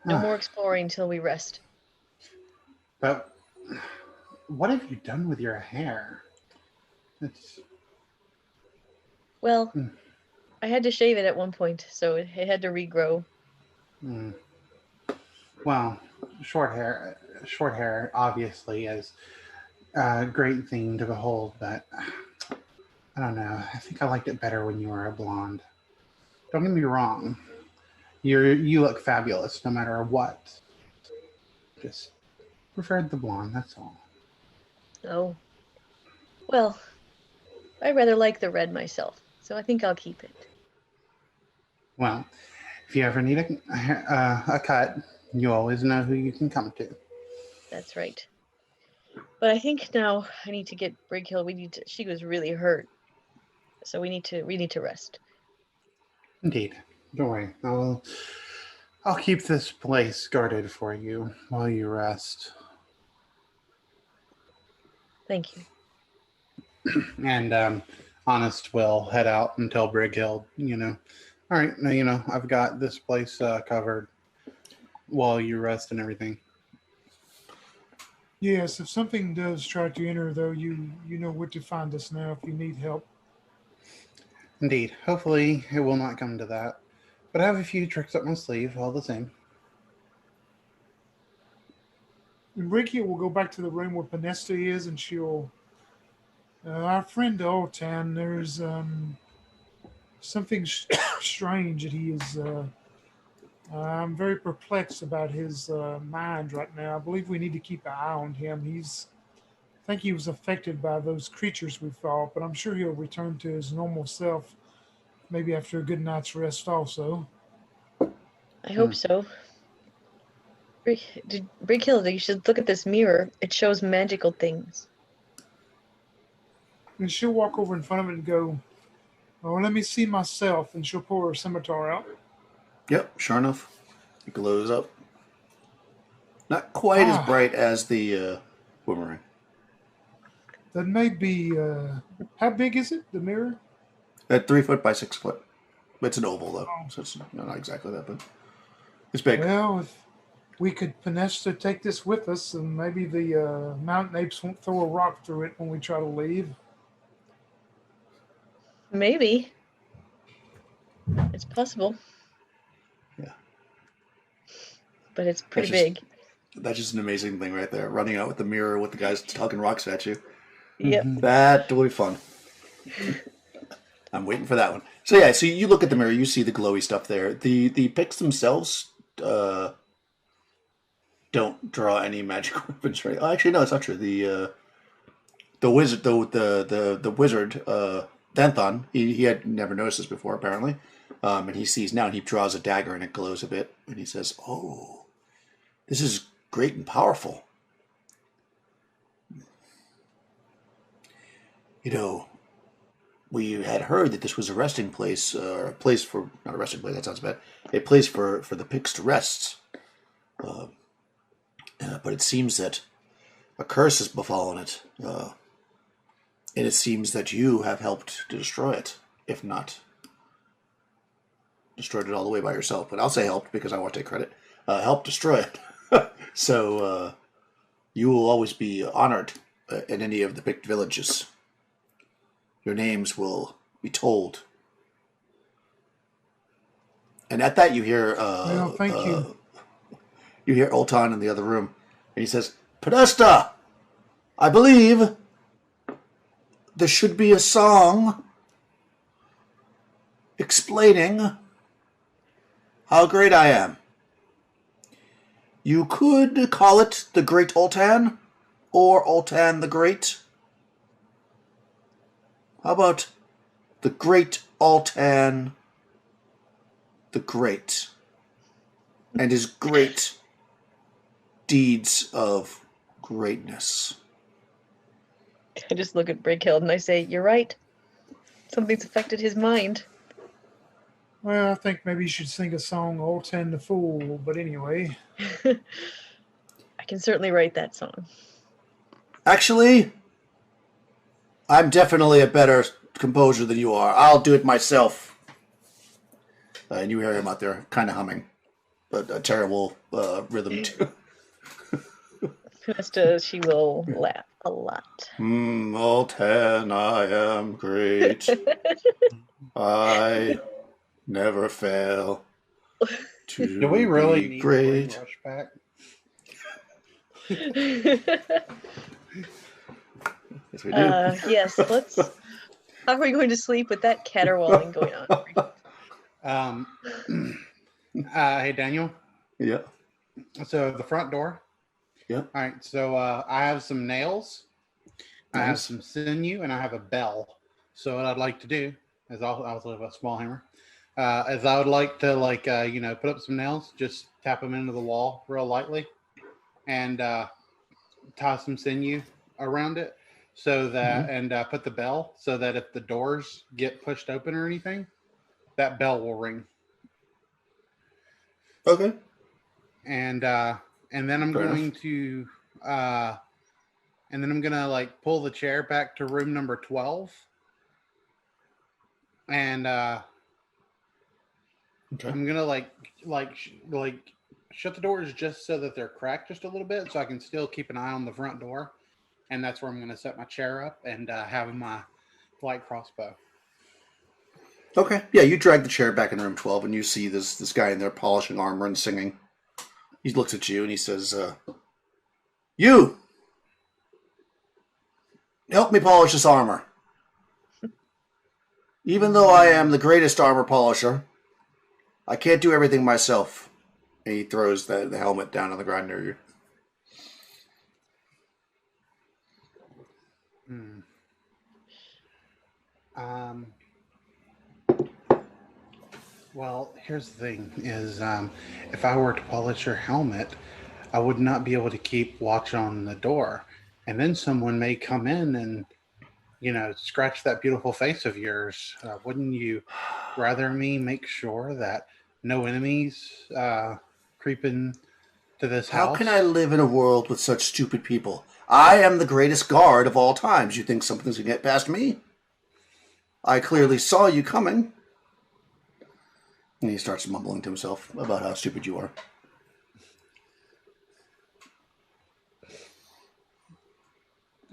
No more exploring till we rest. But what have you done with your hair? Well, I had to shave it at one point, so it had to regrow. Well, short hair obviously is a great thing to behold, but I don't know. I think I liked it better when you were a blonde. Don't get me wrong. You look fabulous no matter what. Just preferred the blonde, that's all. Oh. Well, I rather like the red myself, so I think I'll keep it. Well, if you ever need a cut, you always know who you can come to. That's right. But I think now I need to get Brighild. She was really hurt, so we need to rest. Indeed. Don't worry. I'll keep this place guarded for you while you rest. Thank you. And Honest will head out and tell Brighild, all right, now, I've got this place covered while you rest and everything. Yes, if something does try to enter, though, you know where to find us now if you need help. Indeed. Hopefully it will not come to that. But I have a few tricks up my sleeve all the same. And Ricky will go back to the room where Panesta is, and she'll. Our friend Altan, there's something strange that he is. I'm very perplexed about his mind right now. I believe we need to keep an eye on him. I think he was affected by those creatures we fought, but I'm sure he'll return to his normal self, maybe after a good night's rest also. I hope so. Brighild, you should look at this mirror. It shows magical things. And she'll walk over in front of it and go, "Oh, let me see myself," and she'll pull her scimitar out. Yep, sure enough. It glows up. Not quite as bright as the boomerang. That may be. How big is it? The mirror? At 3 foot by 6 foot. It's an oval though, so it's not exactly that big. It's big. Well, if we could Panesta take this with us, and maybe the mountain apes won't throw a rock through it when we try to leave. Maybe. It's possible. Yeah. But it's pretty big. That's just an amazing thing right there. Running out with the mirror with the guys talking rocks at you. Yep. That will be fun. I'm waiting for that one. So yeah, so you look at the mirror, you see the glowy stuff there. The pics themselves don't draw any magical weapons, right? Oh, actually, no, it's not true. the wizard, the wizard, Denthon, he had never noticed this before apparently, and he sees now, and he draws a dagger, and it glows a bit, and he says, "Oh, this is great and powerful. You know, we had heard that this was a resting place, or a place for not a resting place. That sounds bad. A place for the pigs to rest. But it seems that a curse has befallen it, and it seems that you have helped to destroy it, if not destroyed it all the way by yourself. But I'll say helped because I want to take credit. Helped destroy it. So you will always be honored in any of the picked villages. Your names will be told." And at that, you hear Well, thank you. You hear Oltan in the other room, and he says, "Podesta, I believe there should be a song explaining how great I am. You could call it the Great Oltan, or Oltan the Great. How about the Great Oltan the Great, and his great deeds of greatness?" I just look at Brickhill and I say, "You're right. Something's affected his mind." Well, I think maybe you should sing a song, Old Ten the Fool. But anyway, I can certainly write that song. Actually, I'm definitely a better composer than you are. I'll do it myself. And you hear him out there kind of humming, but a terrible rhythm too. She will laugh a lot. Oltan, I am great. I never fail to Do we really be need to bring great. Rush back? Yes, we do. Yes, let's. How are we going to sleep with that caterwauling going on? Hey, Daniel. Yeah. So the front door. Yeah. All right. So I have some nails. I have Nice. some sinew, and I have a bell. So what I'd like to do is I also have a small hammer. Is I would like to put up some nails, just tap them into the wall real lightly, and tie some sinew around it, so that and put the bell so that if the doors get pushed open or anything, that bell will ring. Okay. And then I'm Fair enough. going to like pull the chair back to room number 12, and Okay. I'm gonna like shut the doors just so that they're cracked just a little bit, so I can still keep an eye on the front door. And that's where I'm gonna set my chair up and have my light crossbow. Okay. Yeah, you drag the chair back in room 12, and you see this guy in there polishing armor and singing. He looks at you and he says, "You! Help me polish this armor. Even though I am the greatest armor polisher, I can't do everything myself." And he throws the helmet down on the ground near you. Well, here's the thing: is if I were to polish your helmet, I would not be able to keep watch on the door, and then someone may come in and scratch that beautiful face of yours. Wouldn't you rather me make sure that no enemies creep in to this house? How can I live in a world with such stupid people? I am the greatest guard of all times. You think something's going to get past me? I clearly saw you coming. And he starts mumbling to himself about how stupid you are.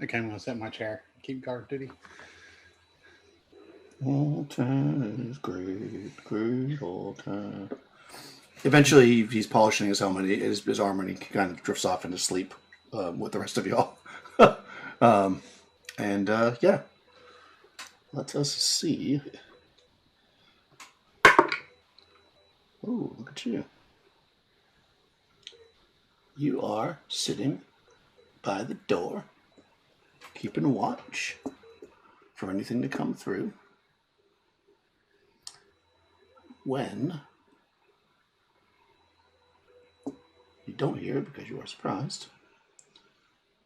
Okay, I'm going to set my chair. Keep guard duty. All time is great, great all time. Eventually, he's polishing his helmet, his armor, and he kind of drifts off into sleep with the rest of y'all. Yeah, let us see. Oh, look at you. You are sitting by the door keeping watch for anything to come through. When you don't hear it because you are surprised,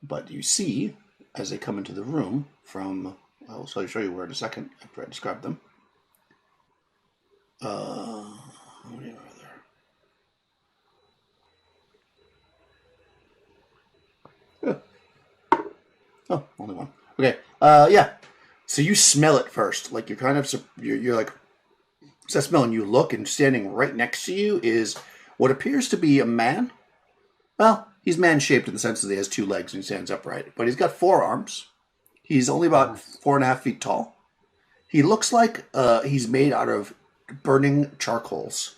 but you see as they come into the room from, I'll show you where in a second after I describe them. What are there? Oh, only one. Okay. Yeah. So you smell it first. Like you're kind of, you're like, what's that smell? And you look, and standing right next to you is what appears to be a man. Well, he's man-shaped in the sense that he has 2 legs and he stands upright. But he's got 4 arms. He's only about 4.5 feet tall. He looks like he's made out of burning charcoals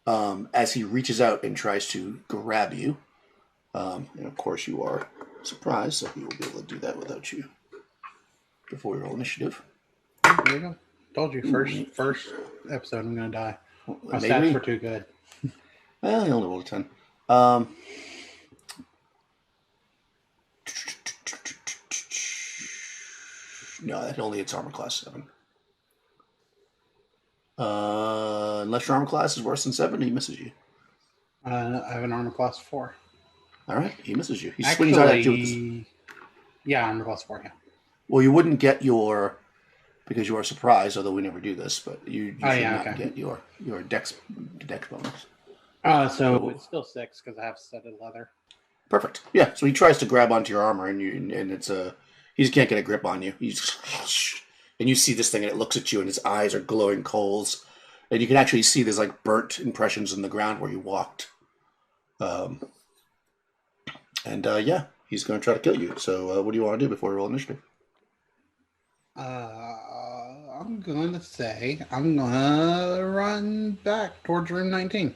as he reaches out and tries to grab you. And of course you are surprised, so he will be able to do that without you before your roll initiative. There you go. Told you, first episode I'm going to die. My Maybe. stats were too good. Well, he only rolled a 10. No, that only hits armor class 7. Unless your armor class is worse than 7, he misses you. I have an armor class 4. All right, he misses you. He swings out at you with his... Yeah, armor class 4, yeah. Well, you wouldn't get your... Because you are surprised, although we never do this, but you should not get your dex bonus. So it's still 6 because I have studded leather. Perfect. Yeah, so he tries to grab onto your armor, and it's he just can't get a grip on you. And you see this thing, and it looks at you, and its eyes are glowing coals, and you can actually see there's like burnt impressions in the ground where you walked. Yeah, he's going to try to kill you. So what do you want to do before we roll initiative? I'm going to say I'm going to run back towards room 19.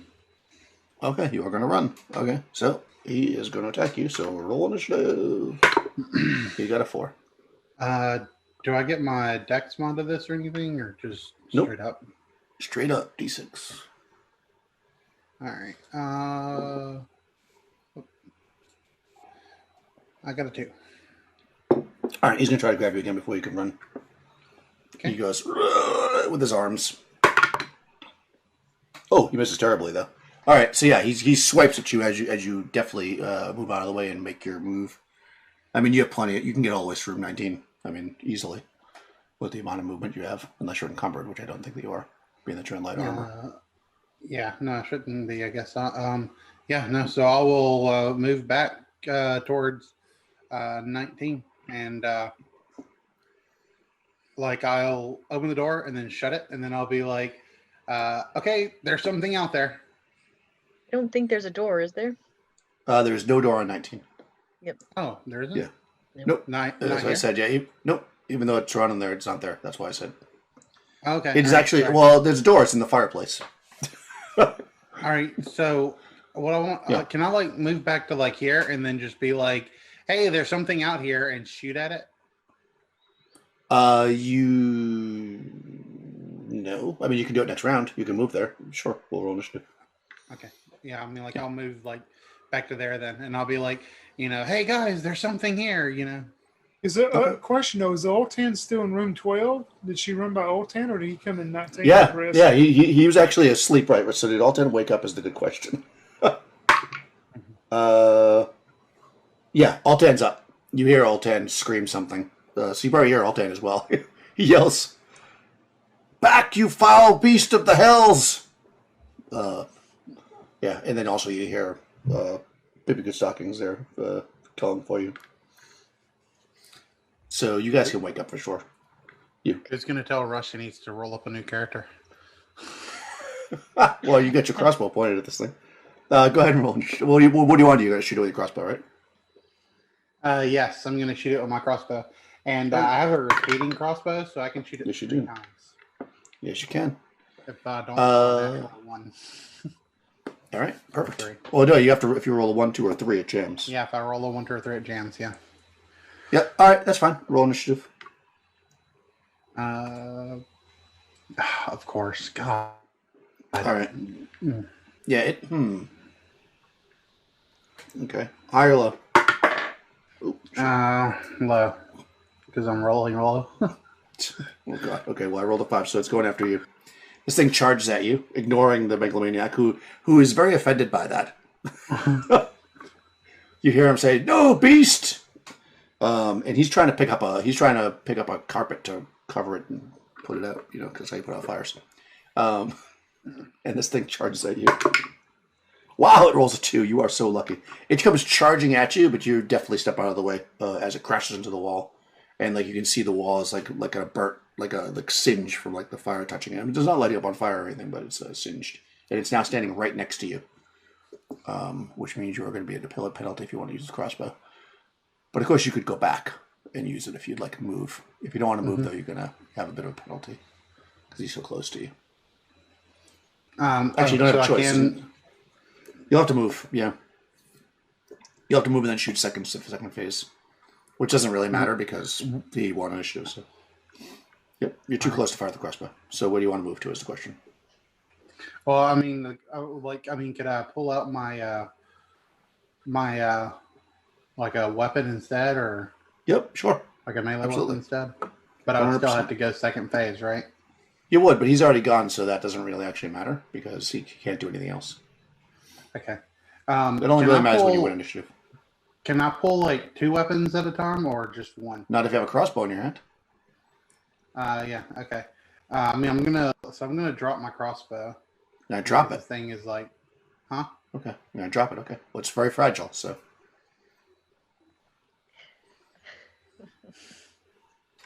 Okay, you are going to run. Okay, so he is going to attack you. So roll initiative. You got a 4. Do I get my dex mod of this or anything, or just straight up? Straight up, D6. All right. I got a 2. All right, he's going to try to grab you again before you can run. Okay. He goes with his arms. Oh, he misses terribly, though. All right, so yeah, he swipes at you as you definitely move out of the way and make your move. I mean, you have plenty. You can get all the way through 19. I mean, easily with the amount of movement you have, unless you're encumbered, which I don't think that you are, being that you're in light armor. Yeah, no, I shouldn't be, I guess. Yeah, no, so I will move back towards 19, and I'll open the door and then shut it, and then I'll be like, okay, there's something out there. I don't think there's a door, is there? There's no door on 19. Yep. Oh, there isn't? Yeah. Nope. That's what I said, yeah. Nope. Even though it's running there, it's not there. That's why I said. Okay. It's actually, well, there's a door. It's in the fireplace. All right, so what I want, can I move back to here and then just be like, hey, there's something out here, and shoot at it? No. I mean, you can do it next round. You can move there. Sure. We'll roll initiative. Okay. Yeah, I mean, I'll move back to there then, and I'll be like, hey guys, there's something here, Is there a question though? Is Oltan still in room 12? Did she run by Oltan, or did he come in 19? Yeah. He was actually asleep, right? So did Oltan wake up? Is the good question. Yeah, Oltan's up. You hear Oltan scream something. So you probably hear Oltan as well. He yells, "Back, you foul beast of the hells!" Yeah, and then also you hear Baby Good Stockings there calling for you. So you guys can wake up for sure. Who's going to tell Rush he needs to roll up a new character? Well, you got your crossbow pointed at this thing. Go ahead and roll. What do you want to do? You're going to shoot it with your crossbow, right? Yes, I'm going to shoot it with my crossbow. And I have a repeating crossbow, so I can shoot it 3 times. Yes, you can. If I don't roll one. All right, perfect. Well, no, you have to. If you roll a 1, 2, or 3, it jams. Yeah, if I roll a 1, 2, or 3, it jams. Yeah. Yep. All right, that's fine. Roll initiative. Of course. God. All right. Yeah. Okay. High or low? Low. because I'm rolling low. Oh god. Okay, well I rolled a 5, so it's going after you. This thing charges at you, ignoring the megalomaniac, who is very offended by that. You hear him say, "No, beast!" And he's trying to pick up a carpet to cover it and put it out. You know, because how you put out fires. And this thing charges at you. Wow! It rolls a 2. You are so lucky. It comes charging at you, but you definitely step out of the way as it crashes into the wall, and like you can see the wall is like a burnt, like singe from like the fire touching it. I mean, it does not light you up on fire or anything, but it's singed, and it's now standing right next to you. Which means you are going to be at a pillar penalty if you want to use the crossbow. But of course, you could go back and use it if you'd like to move. If you don't want to move, though, you're going to have a bit of a penalty because he's so close to you. Actually, you don't have a choice. You'll have to move, yeah. You'll have to move and then shoot second phase, which doesn't really matter because he won initiative. So, yep, you're too close to fire the crossbow. So, where do you want to move to? Is the question. Well, I mean, could I pull out my like a weapon instead, or Yep, sure, like a melee weapon instead? But I would still have to go second phase, right? You would, but he's already gone, so that doesn't really actually matter because he can't do anything else. Okay. It only really matters when you win initiative. Can I pull like 2 weapons at a time or just one? Not if you have a crossbow in your hand. Yeah. Okay. I mean, I'm gonna drop my crossbow. Now drop it. The thing is like, huh? Okay. You're gonna drop it. Okay. Well, it's very fragile, so.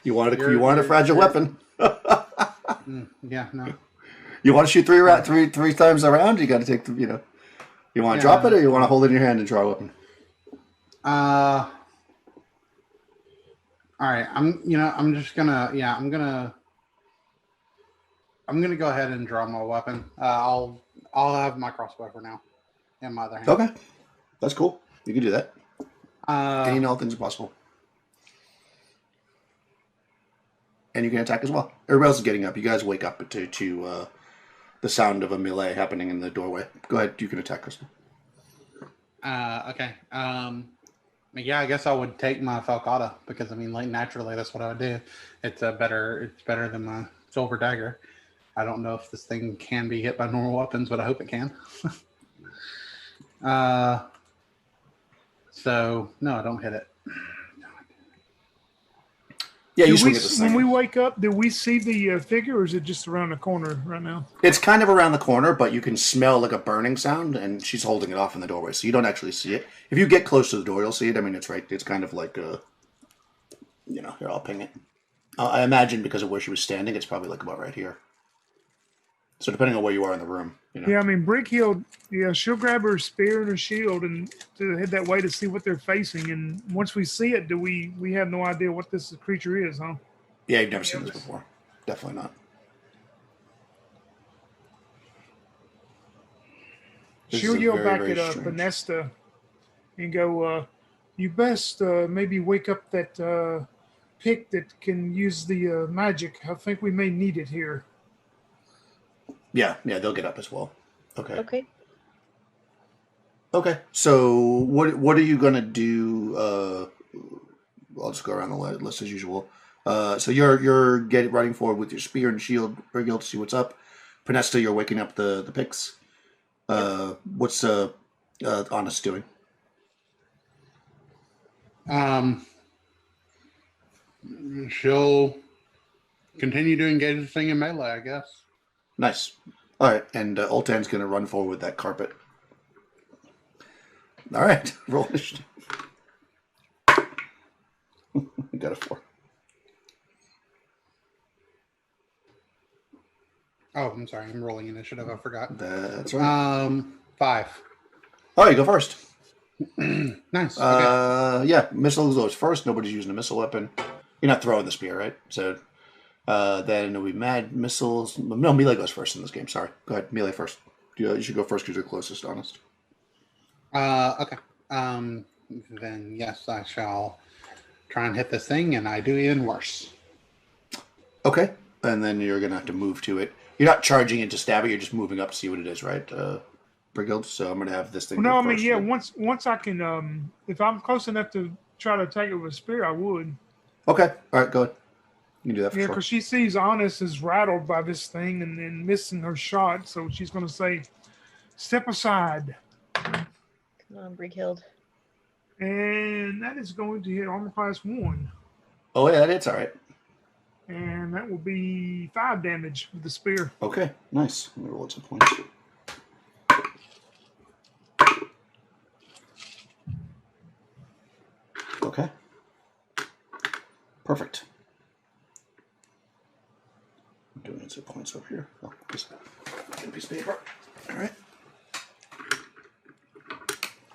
You wanted a fragile weapon. Yeah. No. You want to shoot three times around? You got to take the You want to drop it, or you want to hold it in your hand and draw a weapon? All right. I'm gonna go ahead and draw my weapon. I'll have my crossbow for now in my other hand. Okay, that's cool. You can do that. Any all things are possible, and you can attack as well. Everybody else is getting up. You guys wake up to the sound of a melee happening in the doorway. Go ahead. You can attack, Crystal. Okay. Yeah, I guess I would take my falcata because I mean, like naturally, that's what I would do. It's better than my silver dagger. I don't know if this thing can be hit by normal weapons, but I hope it can. So no, I don't hit it. Yeah, you swing at this thing. When we wake up, do we see the figure, or is it just around the corner right now? It's kind of around the corner, but you can smell like a burning sound, and she's holding it off in the doorway, so you don't actually see it. If you get close to the door, you'll see it. I mean, it's right. It's kind of like here, I'll ping it. I imagine because of where she was standing, it's probably like about right here. So depending on where you are in the room, Yeah, I mean, Brickhill, she'll grab her spear and her shield and to head that way to see what they're facing. And once we see it, we have no idea what this creature is, huh? Yeah, you've never seen this before. Definitely not. She'll yell back at Benesta and go, you best maybe wake up that pick that can use the magic. I think we may need it here. Yeah, they'll get up as well. Okay. So what are you gonna do? I'll just go around the list as usual. So you're running forward with your spear and shield, Brigil, to see what's up. Penesta, you're waking up the picks. What's Honest doing? She'll continue to engage the thing in melee, I guess. Nice. All right, and Ultan's going to run forward with that carpet. All right, roll initiative. Got a 4. Oh, I'm sorry. I'm rolling initiative. I forgot. That's right. 5. Oh, you go first. Nice. Okay. Yeah, missile goes first. Nobody's using a missile weapon. You're not throwing the spear, right? So then it'll be mad missiles. No, melee goes first in this game. Sorry. Go ahead. Melee first. You should go first because you're closest, Honest. Okay. Then yes, I shall try and hit this thing, and I do even worse. Okay. And then you're gonna have to move to it. You're not charging it to stab it. You're just moving up to see what it is, right, Brigil? So I'm gonna have this thing. Well, no, I mean, yeah. Once I can, if I'm close enough to try to attack it with a spear, I would. Okay. All right. Go ahead. You can do that for Yeah, sure. because she sees Honest is rattled by this thing and then missing her shot, so she's going to say, "Step aside," Come on, Brighild. and that is going to hit armor class 1, Oh, yeah, it's all right. and that will be 5 damage with the spear. Okay. Nice. Let me roll some points. Okay. Perfect. I'm doing some points over here. Oh, just get a piece of paper. All right.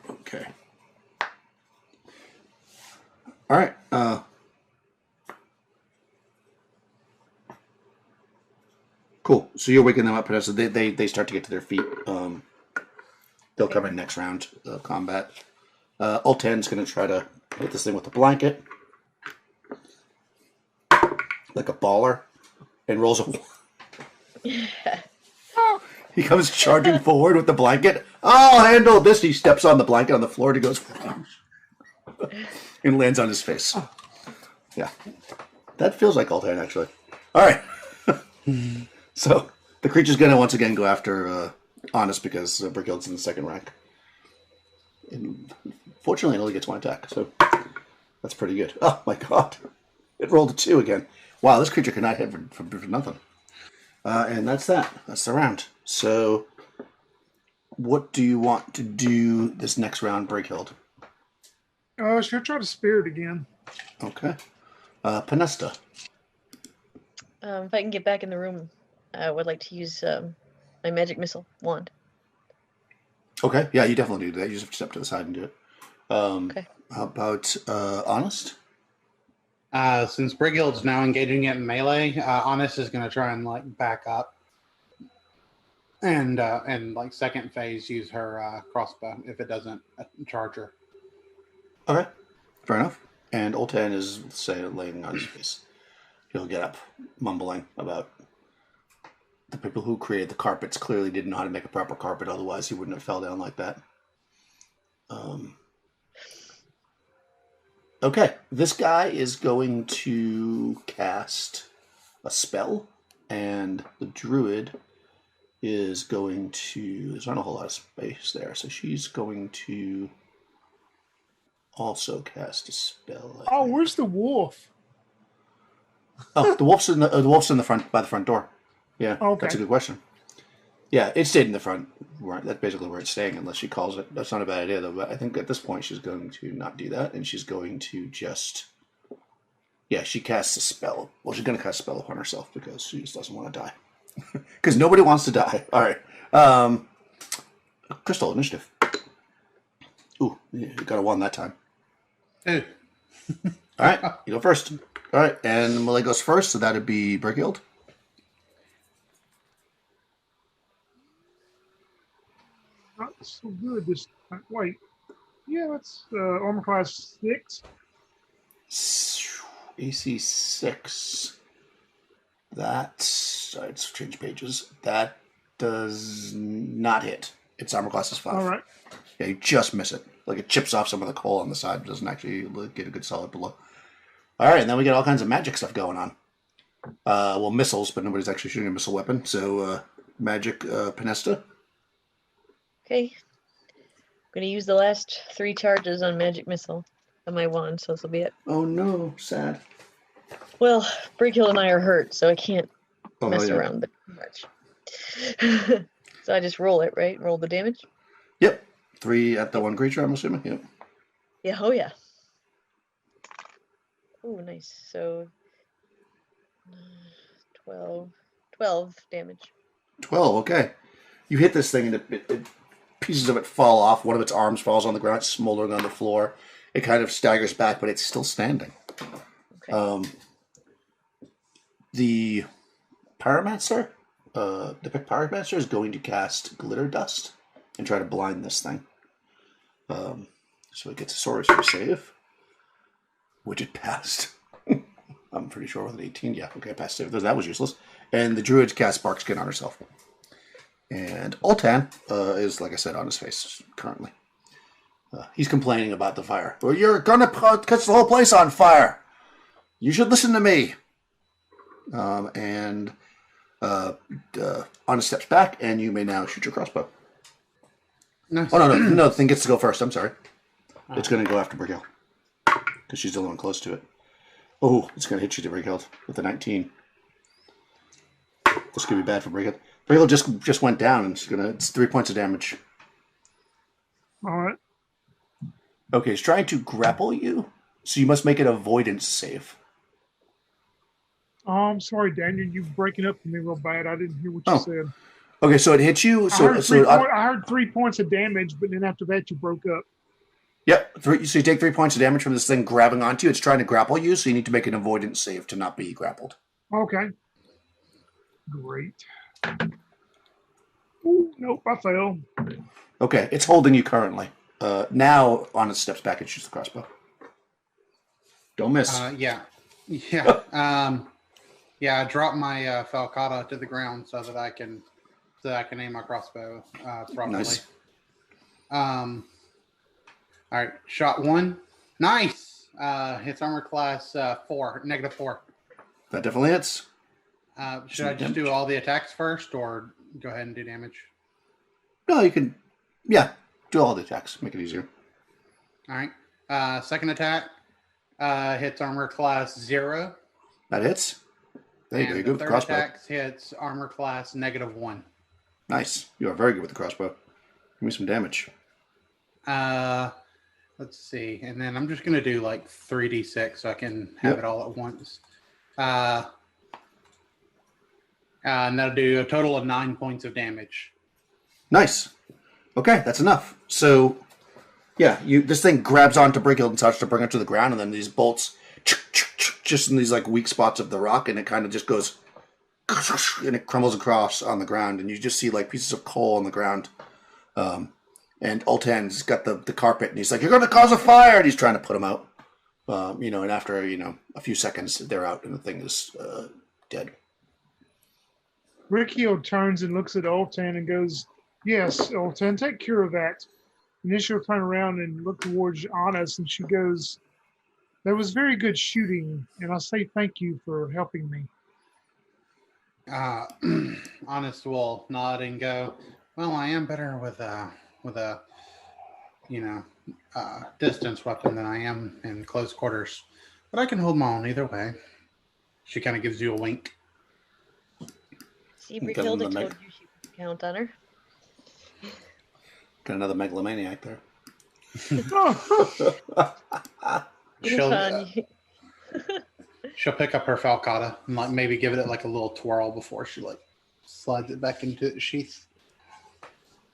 Okay. All right. Cool. So you're waking them up, Vanessa. They start to get to their feet. They'll come in next round combat. Ultan's going to try to hit this thing with a blanket, like a baller, and rolls a. He comes charging forward with the blanket. I'll handle this. He steps on the blanket on the floor and he goes and lands on his face. Yeah. That feels like Ultan, actually. All right. So the creature's going to once again go after Honest because Brighild's in the second rank. And fortunately, it only gets 1 attack, so that's pretty good. Oh my god. It rolled a 2 again. Wow, this creature cannot hit for nothing. And that's that. That's the round. So, what do you want to do this next round, Brickhild? She'll try to spear it again. Okay. Panesta. If I can get back in the room, I would like to use my magic missile wand. Okay, yeah, you definitely do that. You just have to step to the side and do it. Okay. How about Honest? Since Brighild's now engaging it in melee, Honest is going to try and like back up, and like second phase use her crossbow if it doesn't charge her. Okay, fair enough. And Ultan is, say, laying on his face. He'll get up, mumbling about the people who created the carpets clearly didn't know how to make a proper carpet, otherwise he wouldn't have fell down like that. Okay, this guy is going to cast a spell, and the druid is going to... There's not a whole lot of space there, so she's going to also cast a spell. Oh, where's the wolf? Oh, the wolf's in the front by the front door. Yeah, Okay. That's a good question. Yeah, it stayed in the front. Right, that's basically where it's staying, unless she calls it. That's not a bad idea, though. But I think at this point she's going to not do that, and she's going to just... Yeah, she casts a spell. Well, she's going to cast a spell upon herself because she just doesn't want to die. Because nobody wants to die. All right. Crystal, initiative. Ooh, you got a 1 that time. Ooh. All right, you go first. All right, and Malay goes first, so that'd be Brickhild. Not so good this time. Wait. Yeah, that's armor class 6. AC 6. That's... let's change pages. That does not hit. Its armor class is 5. All right. Yeah, you just miss it. Like it chips off some of the coal on the side. It doesn't actually get a good solid blow. All right, and then we get all kinds of magic stuff going on. Well, missiles, but nobody's actually shooting a missile weapon. So, magic Panesta. Okay. I'm going to use the last 3 charges on magic missile on my wand, so this will be it. Oh no, sad. Well, Brighild and I are hurt, so I can't mess yeah. around much. So I just roll it, right? Roll the damage? Yep. 3 at the one creature, I'm assuming. Yep. Yeah, oh yeah. Oh, nice. So 12 damage. 12, okay. You hit this thing and pieces of it fall off. One of its arms falls on the ground, smoldering on the floor. It kind of staggers back, but it's still standing. Okay. The Pyromancer, the Pyromancer is going to cast Glitter Dust and try to blind this thing. So it gets a sorcery save, which it passed. I'm pretty sure with an 18. Yeah, okay, I passed save. That was useless. And the Druid casts Bark Skin on herself. And Ultan is, like I said, on his face currently. He's complaining about the fire. Well, you're going to catch the whole place on fire. You should listen to me. And Anna steps back, and you may now shoot your crossbow. Nice. Oh, no, the thing gets to go first. I'm sorry. It's going to go after Brighild. Because she's the only one close to it. Oh, it's going to hit you to Brighild with a 19. This could be bad for Brighild. Brighild just went down, and it's 3 points of damage. All right. Okay, he's trying to grapple you, so you must make an avoidance save. Oh, I'm sorry, Daniel. You're breaking up for me real bad. I didn't hear what you said. Okay, so it hits you. I heard 3 points of damage, but then after that, you broke up. Yep. So you take 3 points of damage from this thing grabbing onto you. It's trying to grapple you, so you need to make an avoidance save to not be grappled. Okay. Great. Ooh, nope, I fell. Okay, it's holding you currently. Now, Anna steps back and shoots the crossbow. Don't miss. Yeah. I dropped my falcata to the ground so that I can aim my crossbow properly. Nice. All right, shot 1. Nice. Hits armor class 4, -4. That definitely hits. Should I just do all the attacks first, or go ahead and do damage? No, you can. Yeah, do all the attacks. Make it easier. All right. Second attack hits armor class 0. That hits. There you go. You're good with the third crossbow. attack hits armor class -1. Nice. You are very good with the crossbow. Give me some damage. Let's see. And then I'm just going to do like 3d6 so I can have it all at once. And that'll do a total of 9 points of damage. Nice. Okay, that's enough. So, yeah, this thing grabs onto Brighild and starts to bring it to the ground, and then these bolts just in these like weak spots of the rock, and it kind of just goes and it crumbles across on the ground, and you just see like pieces of coal on the ground. And Ultan's got the carpet, and he's like, "You're going to cause a fire!" And he's trying to put them out. And after a few seconds, they're out, and the thing is dead. Riccio turns and looks at Ultan and goes, "Yes, Ultan, take care of that." And then she'll turn around and look towards Honest, and she goes, "That was very good shooting, and I say thank you for helping me." Honest will nod and go, "Well, I am better with a distance weapon than I am in close quarters, but I can hold my own either way." She kind of gives you a wink. See, Brighild told you she could count on her. Got another megalomaniac there. She'll pick up her falcata and like maybe give it like a little twirl before she like slides it back into the sheath.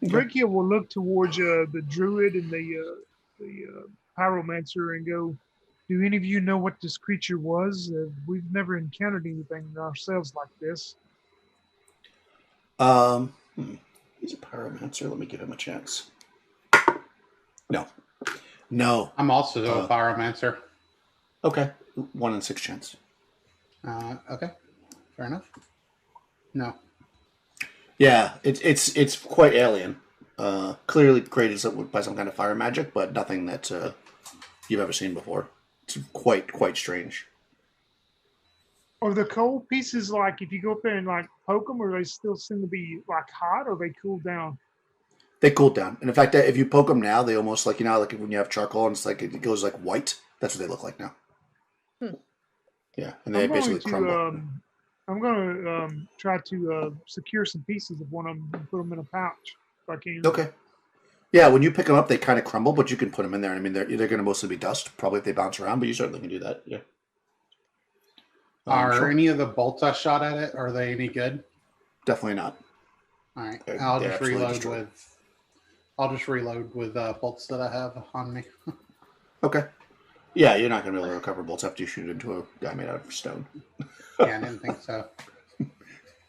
Riccio will look towards the druid and the pyromancer and go, "Do any of you know what this creature was? We've never encountered anything ourselves like this." He's a pyromancer. Let me give him a chance. No. I'm also a pyromancer. Okay. 1 in 6 chance. Okay. Fair enough. No. Yeah, it's quite alien. Clearly created by some kind of fire magic, but nothing that you've ever seen before. It's quite strange. Are the cold pieces like if you go up there and like poke them, or they still seem to be like hot, or they cool down? They cool down, and in fact, if you poke them now, they almost like like when you have charcoal and it's like it goes like white. That's what they look like now. Yeah, and they basically crumble. I'm going to try to secure some pieces of one of them and put them in a pouch if I can. Okay. Yeah, when you pick them up, they kind of crumble, but you can put them in there. I mean, they're going to mostly be dust, probably if they bounce around, but you certainly can do that. Yeah. Are any of the bolts I shot at it, are they any good? Definitely not. All right. I'll just reload with bolts that I have on me. Okay. Yeah, you're not going to be able to recover bolts after you shoot into a guy made out of stone. Yeah, I didn't think so.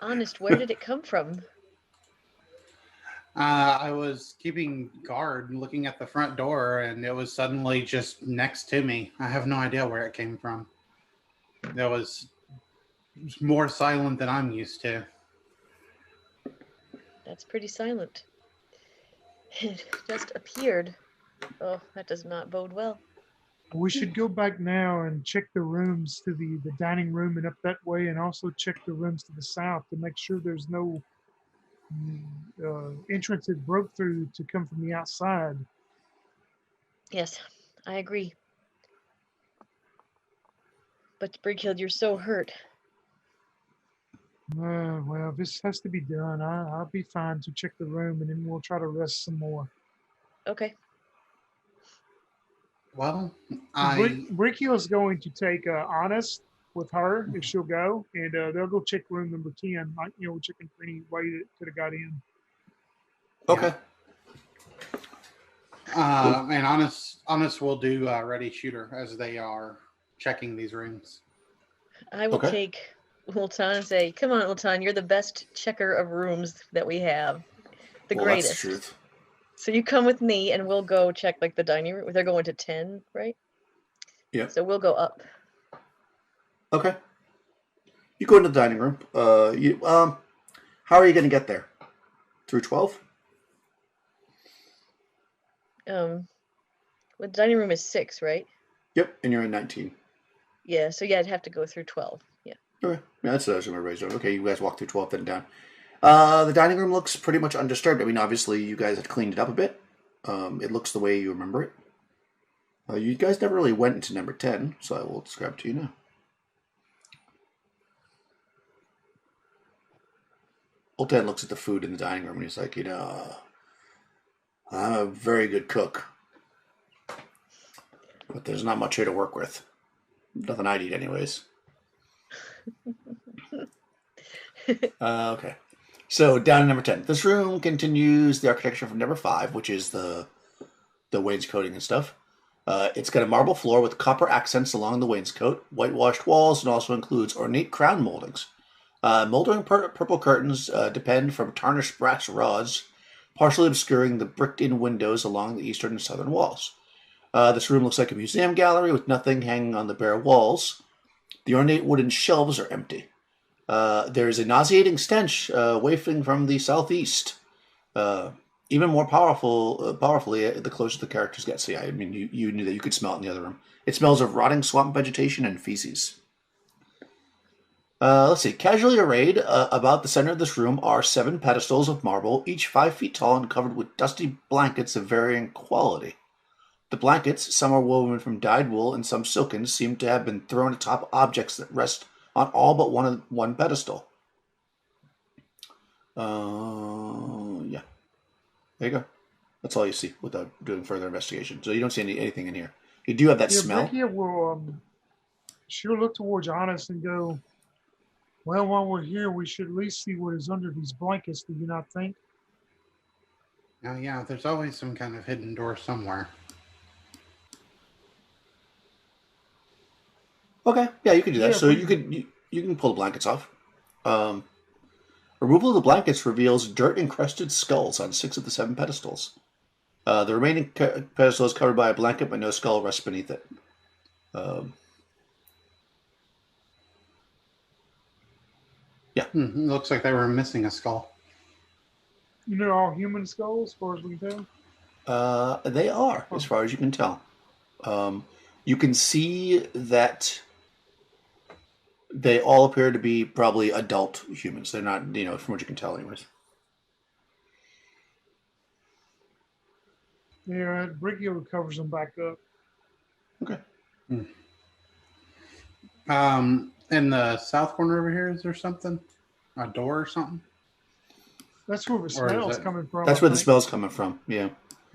Honest, where did it come from? I was keeping guard and looking at the front door, and it was suddenly just next to me. I have no idea where it came from. It was more silent than I'm used to. That's pretty silent. It just appeared. Oh, that does not bode well. We should go back now and check the rooms to the dining room and up that way, and also check the rooms to the south to make sure there's no entrance that broke through to come from the outside. Yes, I agree. But Brighild, you're so hurt. Well, this has to be done. I'll be fine to check the room, and then we'll try to rest some more. Okay. Well, I Bricky's going to take Honest with her if she'll go, and they'll go check room number 10. Like, checking for any way that could have got in. Okay. and honest will do ready shooter as they are checking these rooms. I will Okay. take Ultan and say, "Come on, Ultan, you're the best checker of rooms that we have. The Well, greatest. that's the truth. So you come with me and we'll go check like the dining room. They're going to 10, right? Yeah. So we'll go up. Okay. You go into the dining room. How are you going to get there? Through 12? Well, the dining room is 6, right? Yep, and you're in 19. Yeah, so yeah, I'd have to go through 12. Yeah. Okay. Yeah, that's what I was going to raise. Okay, you guys walk through 12, then down. The dining room looks pretty much undisturbed. I mean, obviously, you guys had cleaned it up a bit. It looks the way you remember it. You guys never really went into number 10, so I will describe it to you now. Old Ted looks at the food in the dining room and he's like, I'm a very good cook. But there's not much here to work with. Nothing I'd eat anyways. Okay. So down in number 10. This room continues the architecture from number 5, which is the wainscoting and stuff. It's got a marble floor with copper accents along the wainscot, whitewashed walls, and also includes ornate crown moldings. Moldering purple curtains depend from tarnished brass rods, partially obscuring the bricked-in windows along the eastern and southern walls. This room looks like a museum gallery with nothing hanging on the bare walls. The ornate wooden shelves are empty. There is a nauseating stench wafting from the southeast. Even more powerfully, the closer the characters get. So yeah, I mean, you knew that you could smell it in the other room. It smells of rotting swamp vegetation and feces. Let's see. Casually arrayed about the center of this room are 7 pedestals of marble, each 5 feet tall and covered with dusty blankets of varying quality. The blankets, some are woven from dyed wool and some silken, seem to have been thrown atop objects that rest on all but one pedestal. Yeah. There you go. That's all you see without doing further investigation. So you don't see anything in here. You do have that smell. Brickia will she'll look towards Honest and go, well, while we're here, we should at least see what is under these blankets, do you not think? Now, yeah, there's always some kind of hidden door somewhere. Okay, yeah, you can do that. Yeah, so you can pull the blankets off. Removal of the blankets reveals dirt-encrusted skulls on 6 of the 7 pedestals. The remaining pedestal is covered by a blanket, but no skull rests beneath it. Yeah. Looks like they were missing a skull. They're all human skulls, as far as we can tell? They are, as far as you can tell. You can see that they all appear to be probably adult humans. They're not, from what you can tell anyways. Yeah, Brickia covers them back up. Okay. In the south corner over here, is there something? A door or something? That's where the smell's coming from. That's where the smell's coming from, yeah.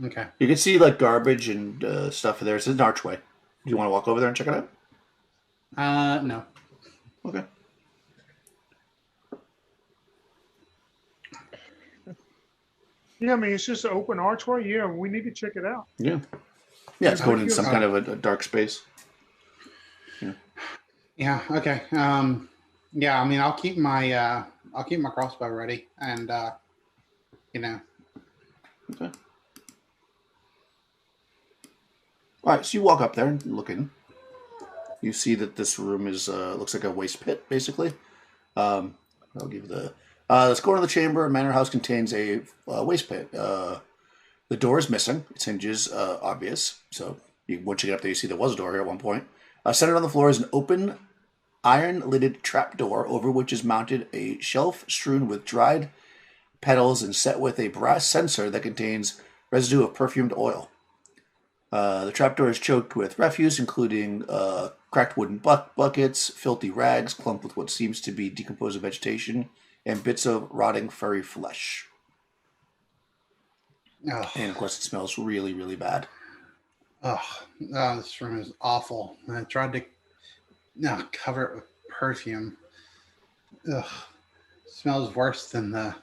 Okay. You can see, garbage and stuff there. It's an archway. Do you want to walk over there and check it out? No. Okay. Yeah, I mean, it's just an open archway. Yeah, we need to check it out. Yeah. Yeah, it's going in some kind of a dark space. Yeah. Yeah, okay. Yeah, I mean, I'll keep my crossbow ready and, Okay. All right, so you walk up there and look in. You see that this room is looks like a waste pit, basically. I'll give you let's go into the chamber. A manor house contains a waste pit. The door is missing. Its hinges obvious, so Once you get up there, you see there was a door here at one point. Centered on the floor is an open, iron-lidded trapdoor over which is mounted a shelf strewn with dried petals and set with a brass censer that contains residue of perfumed oil. The trapdoor is choked with refuse, including cracked wooden buckets, filthy rags clumped with what seems to be decomposing vegetation, and bits of rotting furry flesh. Oh, And of course, it smells really, really bad. This room is awful. I tried to cover it with perfume. Ugh, smells worse than the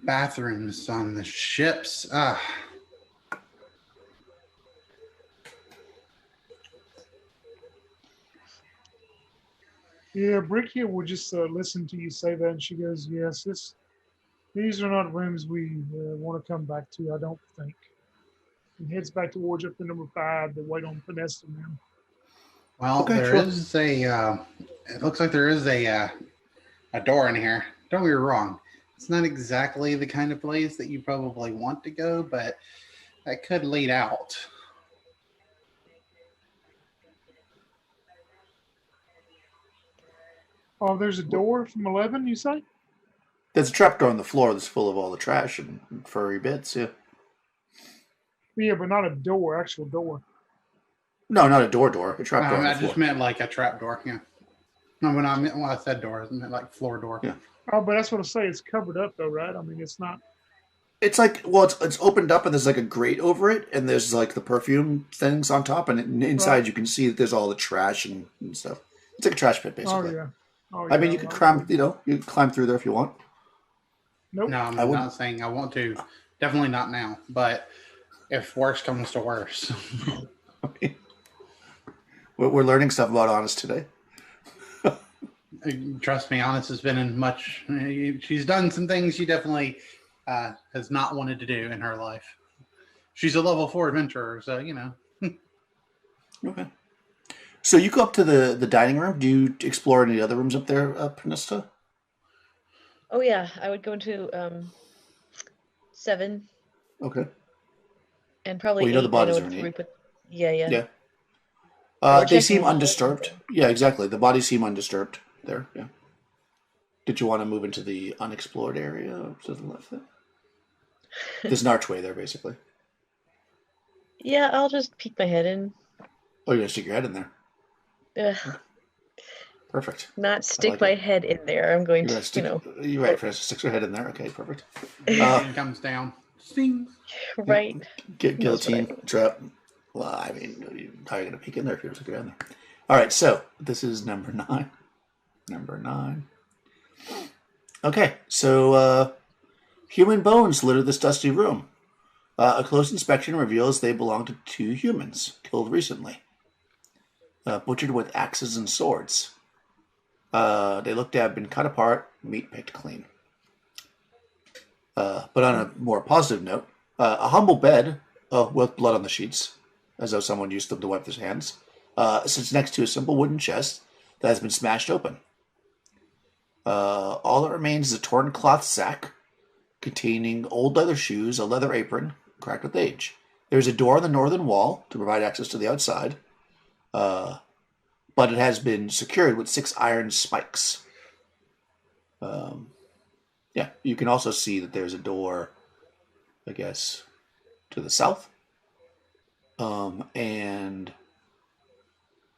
bathrooms on the ships. Yeah, Brick here will just listen to you say that, and she goes, "Yes, these are not rooms we want to come back to. I don't think." And heads back towards up to number 5 to wait on Vanessa now. Well, Okay, there sure. is a. It looks like there is a door in here. Don't get me wrong. It's not exactly the kind of place that you probably want to go, but that could lead out. Oh, there's a door from 11, you say? There's a trapdoor on the floor that's full of all the trash and furry bits, yeah. Yeah, but not a door, actual door. No, not a door. A trapdoor on the I floor. just meant like a trap door. Yeah. No, when I said door, I meant like floor door. Yeah. Oh, but that's what I say. It's covered up, though, right? I mean, it's not. It's like, well, it's opened up and there's like a grate over it, and there's like the perfume things on top, and inside Right. you can see that there's all the trash and stuff. It's like a trash pit, Oh, basically. yeah. Oh, I mean, yeah, you could right. you can climb through there if you want. Nope. No, I'm I wouldn't. not saying I want to. Definitely not now. But if worse comes to worse. Okay. We're learning stuff about Honest today. Trust me, Honest has been in much. She's done some things she definitely has not wanted to do in her life. She's a level 4 adventurer, so you know. Okay. So you go up to the dining room. Do you explore any other rooms up there, Panista? Oh yeah, I would go into 7 Okay. and probably Well, you know 8. the I bodies know are in it's 8. three, but yeah. Yeah. We're They checking seem the whole undisturbed. thing. Yeah, exactly. The bodies seem undisturbed there. Yeah. Did you want to move into the unexplored area to the left there? There's an archway there, basically. Yeah, I'll just peek my head in. Oh, you're going to stick your head in there. Ugh, Perfect. not stick like my it. head in there. I'm going You're going to, to stick... You're right, Francis. Sticks her head in there. Okay, perfect. Anything comes down. Sting. right. Guillotine, trap. Well, I mean, how are you going to peek in there if you stick your head in there? All right, so this is number 9. Number 9. Okay, so human bones litter this dusty room. A close inspection reveals they belong to 2 humans killed recently, butchered with axes and swords. They look to have been cut apart, meat picked clean. But on a more positive note, a humble bed with blood on the sheets, as though someone used them to wipe their hands, sits next to a simple wooden chest that has been smashed open. All that remains is a torn cloth sack containing old leather shoes, a leather apron, cracked with age. There's a door on the northern wall to provide access to the outside, but it has been secured with 6 iron spikes. Yeah, you can also see that there's a door, I guess, to the south. And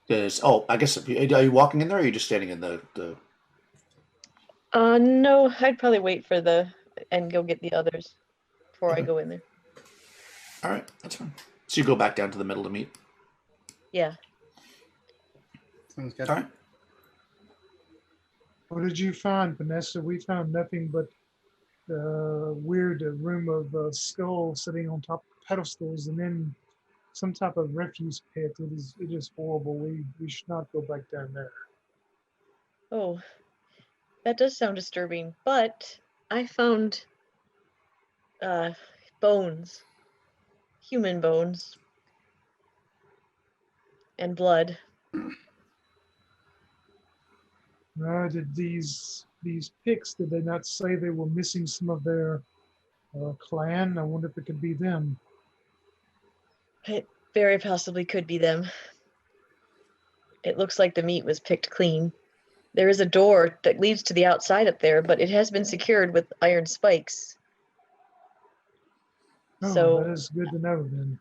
there's, I guess, are you walking in there or are you just standing in the... No, I'd probably wait for and go get the others before I Okay. go in there. All right, that's fine. So you go back down to the middle to meet. Yeah. Sounds good. All right. What did you find, Vanessa? We found nothing but weird room of skulls sitting on top of pedestals, and then some type of refuse pit. It is horrible. We should not go back down there. Oh, that does sound disturbing, but I found bones, human bones, and blood. Did these pics? Did they not say they were missing some of their clan? I wonder if it could be them. Very possibly could be them. It looks like the meat was picked clean. There is a door that leads to the outside up there, but it has been secured with iron spikes. Oh, So that is good to know then.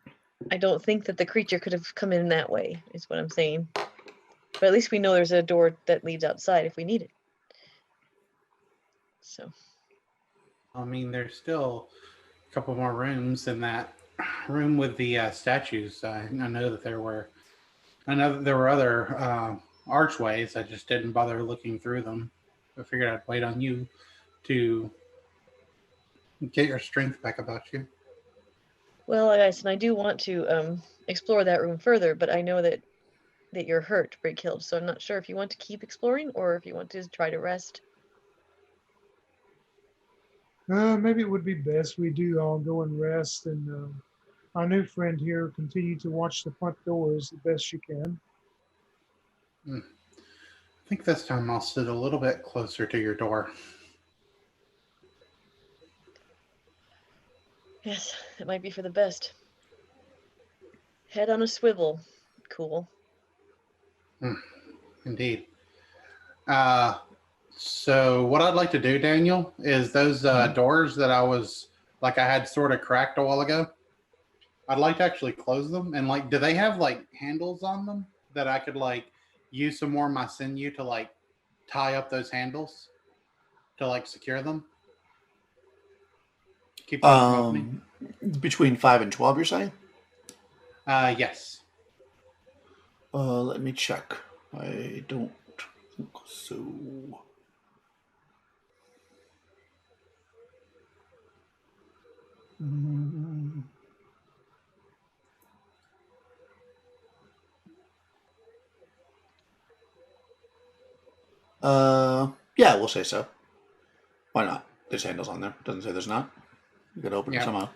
I don't think that the creature could have come in that way, is what I'm saying. But at least we know there's a door that leads outside if we need it. So. I mean, there's still a couple more rooms in that room with the statues. I know that there were. I know that there were other archways. I just didn't bother looking through them. I figured I'd wait on you to get your strength back about you. Well, like I said, I do want to explore that room further, but I know that you're hurt, Breakhild, so I'm not sure if you want to keep exploring or if you want to try to rest. Maybe it would be best we do all go and rest, and our new friend here continue to watch the front doors the best she can. I think this time I'll sit a little bit closer to your door. Yes, it might be for the best. Head on a swivel. Cool. Indeed. So what I'd like to do, Daniel, is those doors that I had sort of cracked a while ago. I'd like to actually close them. And do they have handles on them that I could use some more of my sinew to tie up those handles to secure them? Keep them from opening. Between 5 and 12, you're saying? Yes. Let me check. I don't think so. Yeah, we'll say so. Why not? There's handles on there. Doesn't say there's not. You could open it somehow.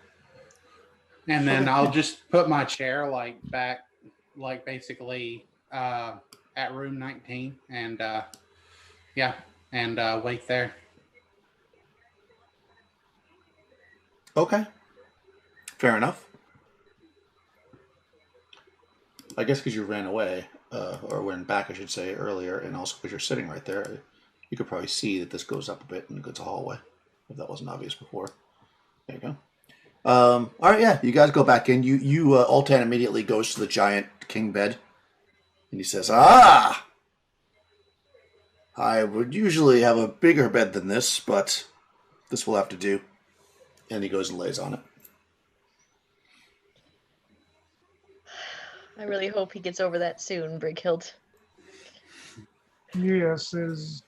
And then I'll just put my chair back, basically at room 19, and wait there. Okay. Fair enough. I guess because you ran away, or went back, I should say, earlier, and also because you're sitting right there, you could probably see that this goes up a bit and goes a hallway, if that wasn't obvious before. There you go. All right, yeah, you guys go back in. Altan immediately goes to the giant king bed, and he says, "Ah! I would usually have a bigger bed than this, but this will have to do." And he goes and lays on it. I really hope he gets over that soon, Brighild. Yes, his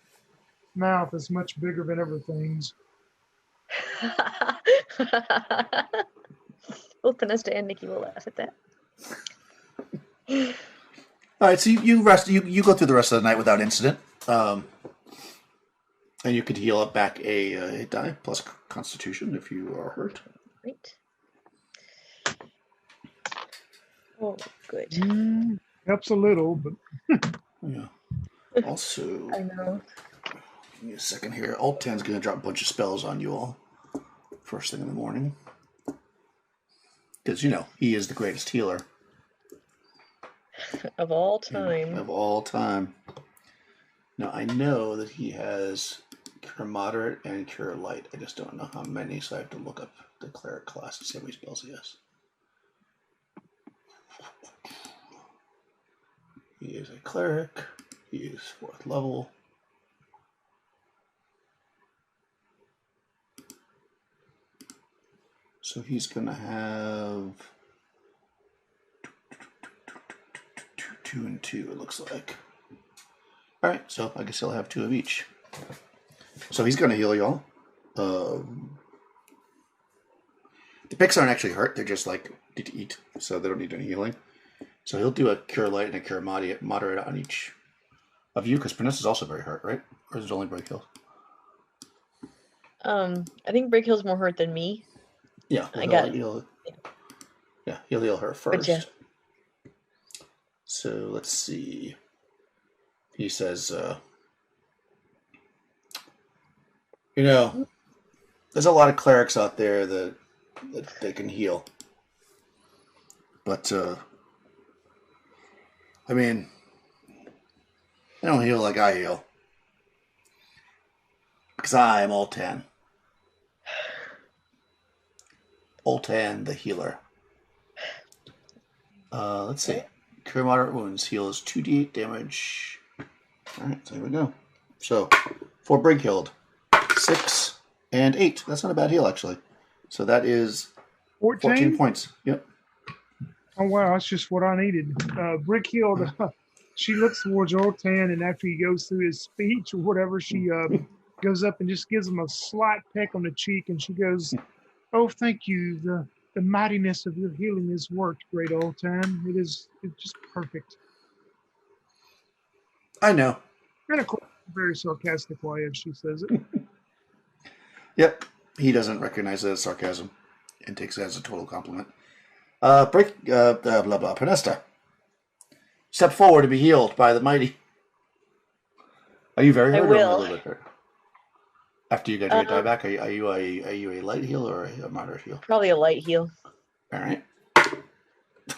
mouth is much bigger than everything's. Both Panesta and Nikki will laugh at that. All right, so you rest. You go through the rest of the night without incident, and you could heal up back a hit die plus Constitution if you are hurt. Right. Oh, good. Helps a little, but Yeah. Also, I know. give me a second here. Altan's going to drop a bunch of spells on you all first thing in the morning. Because, he is the greatest healer. Of all time. Of all time. Now, I know that he has Cure Moderate and Cure Light. I just don't know how many, so I have to look up the cleric class and see how many spells he has. He is a cleric. He is 4th level. So he's going to have 2 and 2, it looks like. All right, so I guess he'll have 2 of each. So he's going to heal y'all. The picks aren't actually hurt. They're just need to eat, so they don't need any healing. So he'll do a Cure Light and a Cure Moderate on each of you, because Pernessa's also very hurt, right? Or is it only Breakhill? I think Breakhill's more hurt than me. Yeah, he'll heal her first. Yeah. So let's see. He says, there's a lot of clerics out there that they can heal. But I mean, they don't heal like I heal. Because I am Oltan. Oltan the healer. Let's see. Cure moderate wounds. Heals 2d8 damage. Alright, so here we go. So, 4 break healed. 6 and 8. That's not a bad heal, actually. So that is 14 points. Yep. Oh, wow. That's just what I needed. Brick healed. She looks towards Ortan, and after he goes through his speech or whatever, she goes up and just gives him a slight peck on the cheek, and she goes, "Oh, thank you. The mightiness of your healing has worked, great Ortan. It's just perfect." I know. And of course, a very sarcastic way as she says it. Yep. He doesn't recognize it as sarcasm and takes it as a total compliment. Blah, blah. Panesta. Step forward to be healed by the mighty. Are you very hurt? I Or will. a little bit hurt? After you get your die back, are you a light heal or a moderate heal? Probably a light heal. All right.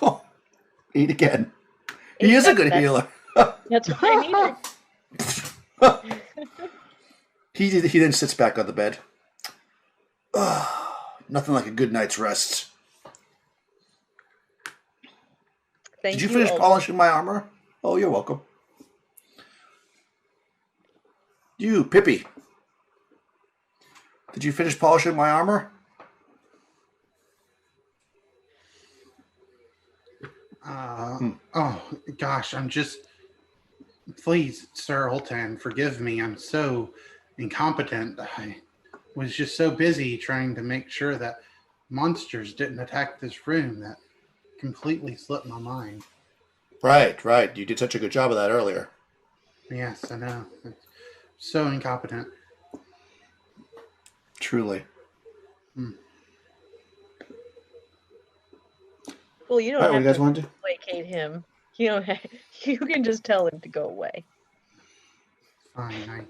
Oh, eat again. He is a good healer. That's what I needed. He then sits back on the bed. Nothing like a good night's rest. Did you finish polishing my armor? Oh, you're welcome. You, Pippi. Did you finish polishing my armor? Oh, gosh, I'm just... Please, Sir Oltan, forgive me. I'm so incompetent. I was just so busy trying to make sure that monsters didn't attack this room that completely slipped my mind. Right. You did such a good job of that earlier. Yes, I know. It's so incompetent. Truly. Well, you don't All right, what have do you guys to want to do? placate him. You can just tell him to go away. Fine.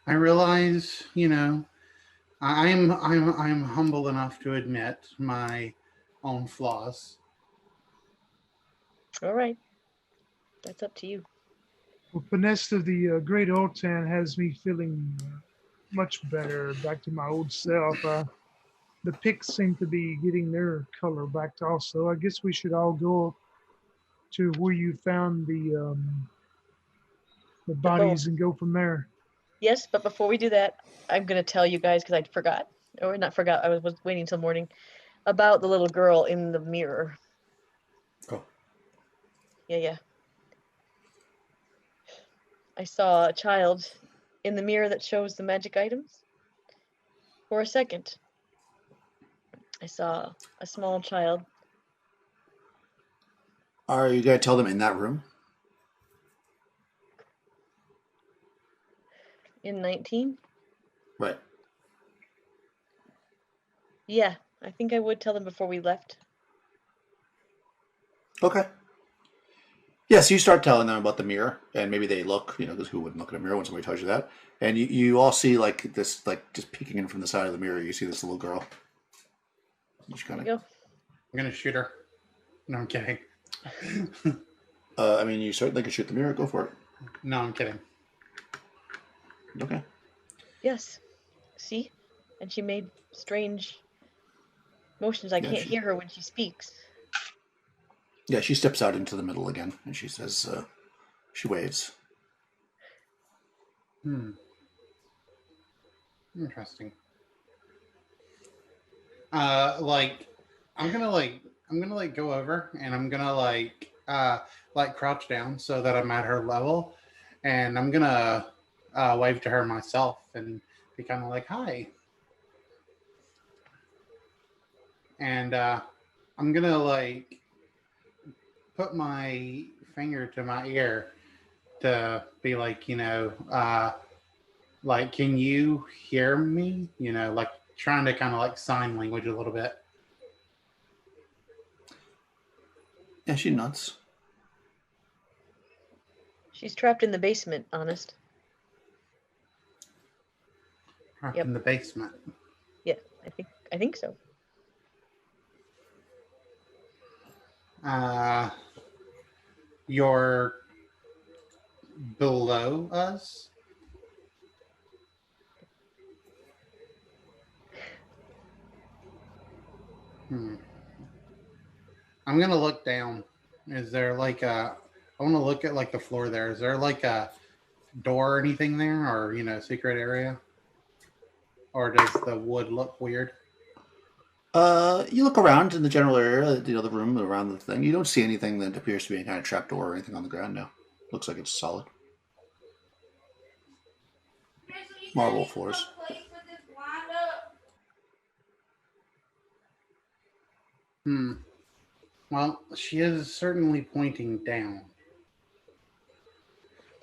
I realize, I'm humble enough to admit my own flaws. All right. That's up to you. Well, Panesta, the great Ortan, has me feeling much better, back to my old self. The pics seem to be getting their color back also. I guess we should all go to where you found the bodies and go from there. Yes, but before we do that, I'm going to tell you guys, because I forgot, or not forgot, I was waiting till morning, about the little girl in the mirror. Oh. Yeah. I saw a child in the mirror that shows the magic items. For a second, I saw a small child. Are you going to tell them in that room? In 19? Right. Yeah, I think I would tell them before we left. Okay. Yeah, so you start telling them about the mirror, and maybe they look, because who wouldn't look at a mirror when somebody tells you that? And you all see, this, just peeking in from the side of the mirror, you see this little girl. Just kind of... Go. I'm going to shoot her. No, I'm kidding. you certainly can shoot the mirror. Go for it. No, I'm kidding. Okay. Yes. See? And she made strange motions. I can't hear her when she speaks. Yeah, she steps out into the middle again, and she says, she waves. Interesting. I'm gonna go over, and I'm gonna crouch down so that I'm at her level, and I'm gonna wave to her myself and be kind of like, hi. And I'm gonna put my finger to my ear to be can you hear me? Trying to kind of sign language a little bit. Yeah, she nods. She's trapped in the basement, Honest. Trapped in the basement. Yeah, I think so. You're below us? I'm gonna look down. Is there like a? I want to look at like the floor there. Is there like a door or anything there, or secret area, or does the wood look weird? You look around in the general area, the room around the thing. You don't see anything that appears to be any kind of trapdoor or anything on the ground. No, looks like it's solid marble floors. Well, she is certainly pointing down.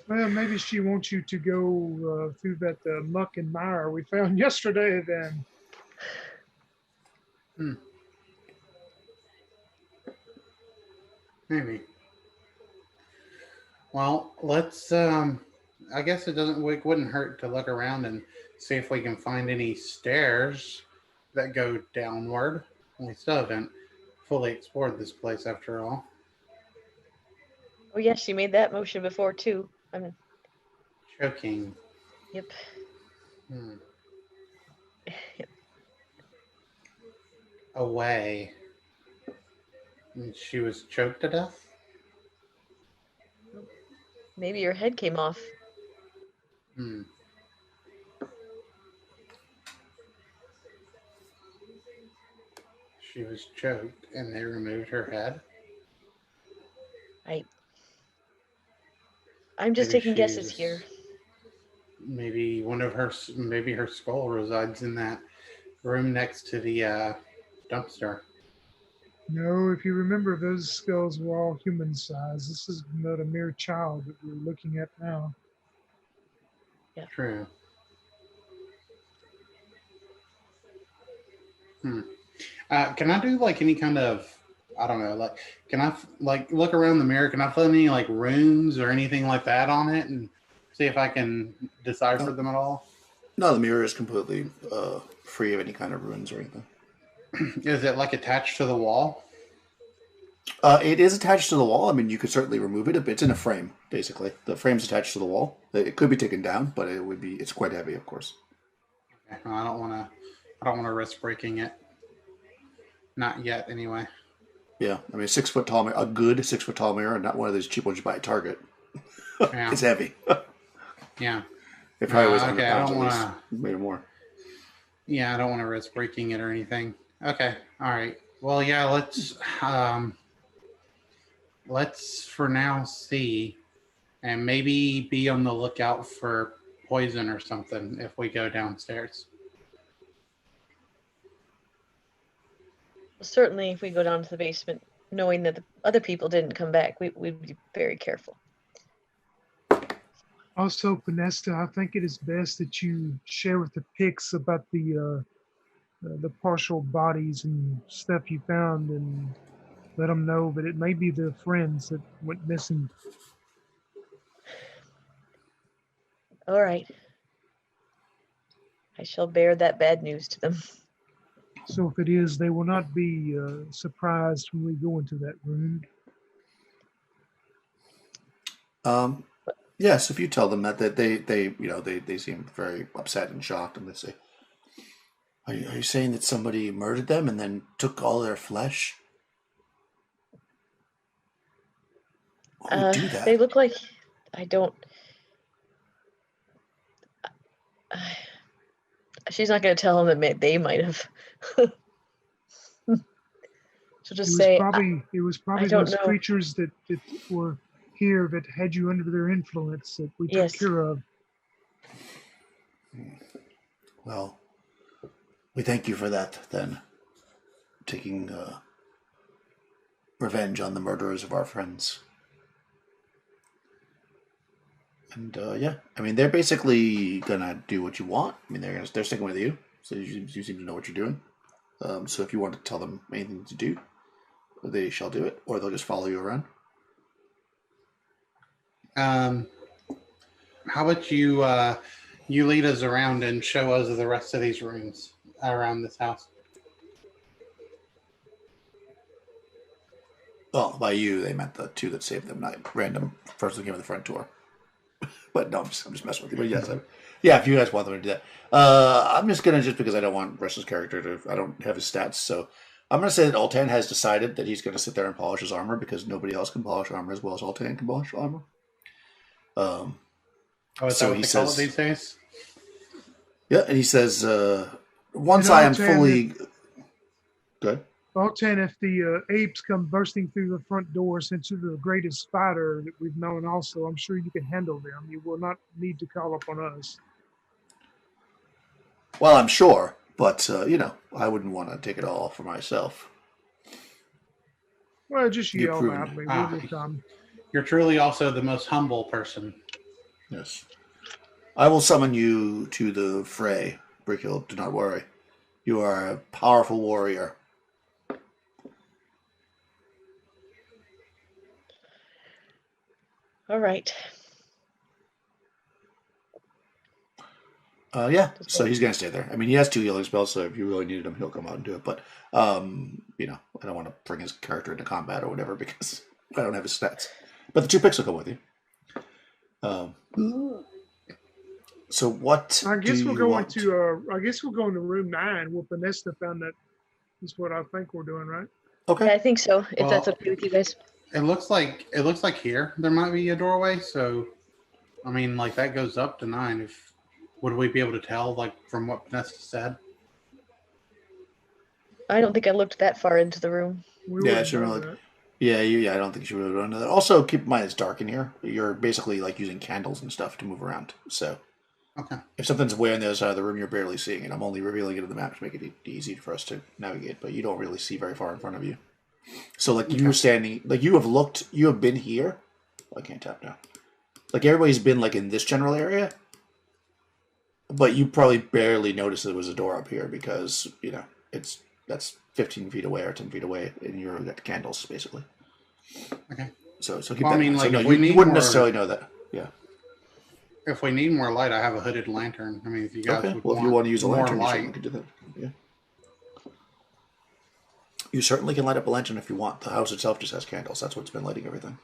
Well, maybe she wants you to go through that muck and mire we found yesterday then. Maybe. Well, let's. I guess it wouldn't hurt to look around and see if we can find any stairs that go downward. We still haven't fully explored this place after all. Oh yes, she made that motion before too. Choking. Yep. Away. And she was choked to death? Maybe your head came off. She was choked and they removed her head? I'm just taking guesses here. Maybe maybe her skull resides in that room next to the dumpster. No, if you remember, those skulls were all human size. This is not a mere child that we're looking at now. Yeah. True. Can I do like any kind of, I don't know, like, can I like look around the mirror? Can I put any like runes or anything like that on it and see if I can decipher them at all? No, the mirror is completely free of any kind of runes or anything. Is it like attached to the wall? It is attached to the wall. I mean, you could certainly remove it. It's in a frame, basically. The frame's attached to the wall. It could be taken down, but it's quite heavy, of course. Okay. Well, I don't want to risk breaking it. Not yet, anyway. Yeah, I mean, a good 6 foot tall mirror, not one of those cheap ones you buy at Target. Yeah. It's heavy. Yeah. It probably was 100 okay, pounds I don't at want least, maybe more. Yeah, I don't want to risk breaking it or anything. Okay, all right. Well, yeah, let's for now see, and maybe be on the lookout for poison or something if we go downstairs. Certainly, if we go down to the basement, knowing that the other people didn't come back, we'd be very careful. Also, Pinesta, I think it is best that you share with the Pix about the partial bodies and stuff you found, and let them know that it may be the friends that went missing. All right. I shall bear that bad news to them. So if it is, they will not be surprised when we go into that room. Yes, if you tell them that they seem very upset and shocked, and they say, "Are you saying that somebody murdered them and then took all their flesh? Who would do that?" They look like I don't. She's not going to tell them that they might have. She'll just say, it was probably those creatures that were here that had you under their influence that we took care of. Well, we thank you for that, then. Taking revenge on the murderers of our friends. And yeah, I mean, they're basically gonna do what you want. I mean, they're sticking with you, so you seem to know what you're doing. So if you want to tell them anything to do, they shall do it, or they'll just follow you around. How about you lead us around and show us the rest of these rooms around this house? Well, by you, they meant the two that saved them, not random person who came to the front door. But no, I'm just messing with you. But yes, yeah, if you guys want them to do that. I'm just going to, just because I don't want Russell's character to, I don't have his stats, so I'm going to say that Altan has decided that he's going to sit there and polish his armor because nobody else can polish armor as well as Altan can polish armor. Oh, is So that what he they call it says, these days? yeah, and he says, once And I am Altan, fully good. Altan, if the apes come bursting through the front door, since you're the greatest fighter that we've known also, I'm sure you can handle them. You will not need to call upon us. Well, I'm sure, but, I wouldn't want to take it all for myself. Well, just You've yell proven loudly. it. We will come. You're truly also the most humble person. Yes. I will summon you to the fray, Brickhill. Do not worry. You are a powerful warrior. All right. Yeah, so he's going to stay there. I mean, he has 2 healing spells, so if you really needed him, he'll come out and do it. But, I don't want to bring his character into combat or whatever because I don't have his stats. But the 2 picks will come with you. So what I guess do we'll you go want? into. I guess we'll go into room 9. Well, Vanessa found that is what I think we're doing, right? Okay. Yeah, I think so. If that's Well, okay with you guys. It looks like here there might be a doorway. So, I mean, like that goes up to 9. Would we be able to tell, like, from what Vanessa said? I don't think I looked that far into the room. We Yeah, wouldn't it's know really. that. Yeah, I don't think you really run into that. Also, keep in mind it's dark in here. You're basically like using candles and stuff to move around. So Okay. if something's way on the other side of the room, you're barely seeing it. I'm only revealing it in the map to make it easy for us to navigate, but you don't really see very far in front of you. So, like, you were standing, like, you have been here. Oh, I can't tap now. Like, everybody's been, like, in this general area, but you probably barely noticed there was a door up here because, that's 15 feet away or 10 feet away, and you're got candles, basically. Okay. So keep Well, that I mean, in mind. like, So, no, if we you need wouldn't more- necessarily know that. Yeah. If we need more light, I have a hooded lantern. I mean, if you guys Okay. would Well, if you want to use a more lantern, you light, certainly could do that. Yeah. You certainly can light up a lantern if you want. The house itself just has candles. That's what's been lighting everything.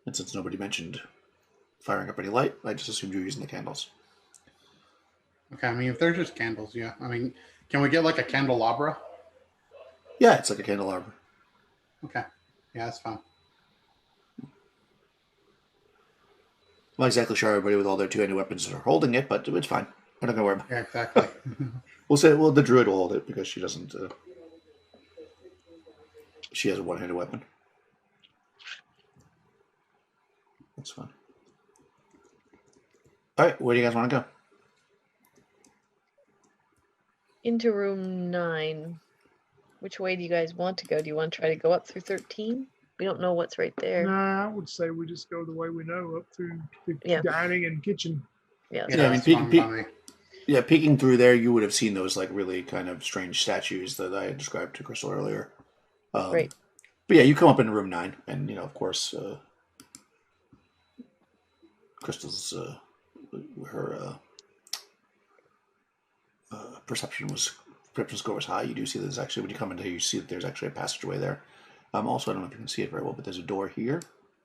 And since nobody mentioned firing up any light, I just assumed you were using the candles. okay. I mean, if they're just candles, yeah. I mean, can we get like a candelabra? Yeah, it's like a candelabra. Okay. Yeah, that's fine. I'm not exactly sure everybody with all their two-handed weapons are holding it, but it's fine. We're not going to worry about it. Yeah, exactly. We'll say, the druid will hold it because she doesn't. She has a one-handed weapon. That's fine. All right, where do you guys want to go? Into room 9. Which way do you guys want to go? Do you want to try to go up through 13? We don't know what's right there. Nah, I would say we just go the way we know, up through the Yeah. dining and kitchen. Yeah. Yeah, I mean, that's fine by me. Yeah, peeking through there, you would have seen those like really kind of strange statues that I had described to Crystal earlier. Right. But yeah, you come up in room 9, and of course, Crystal's her perception score was high. You do see that there's actually, when you come in here, you see that there's actually a passageway there. Also, I don't know if you can see it very well, but there's a door here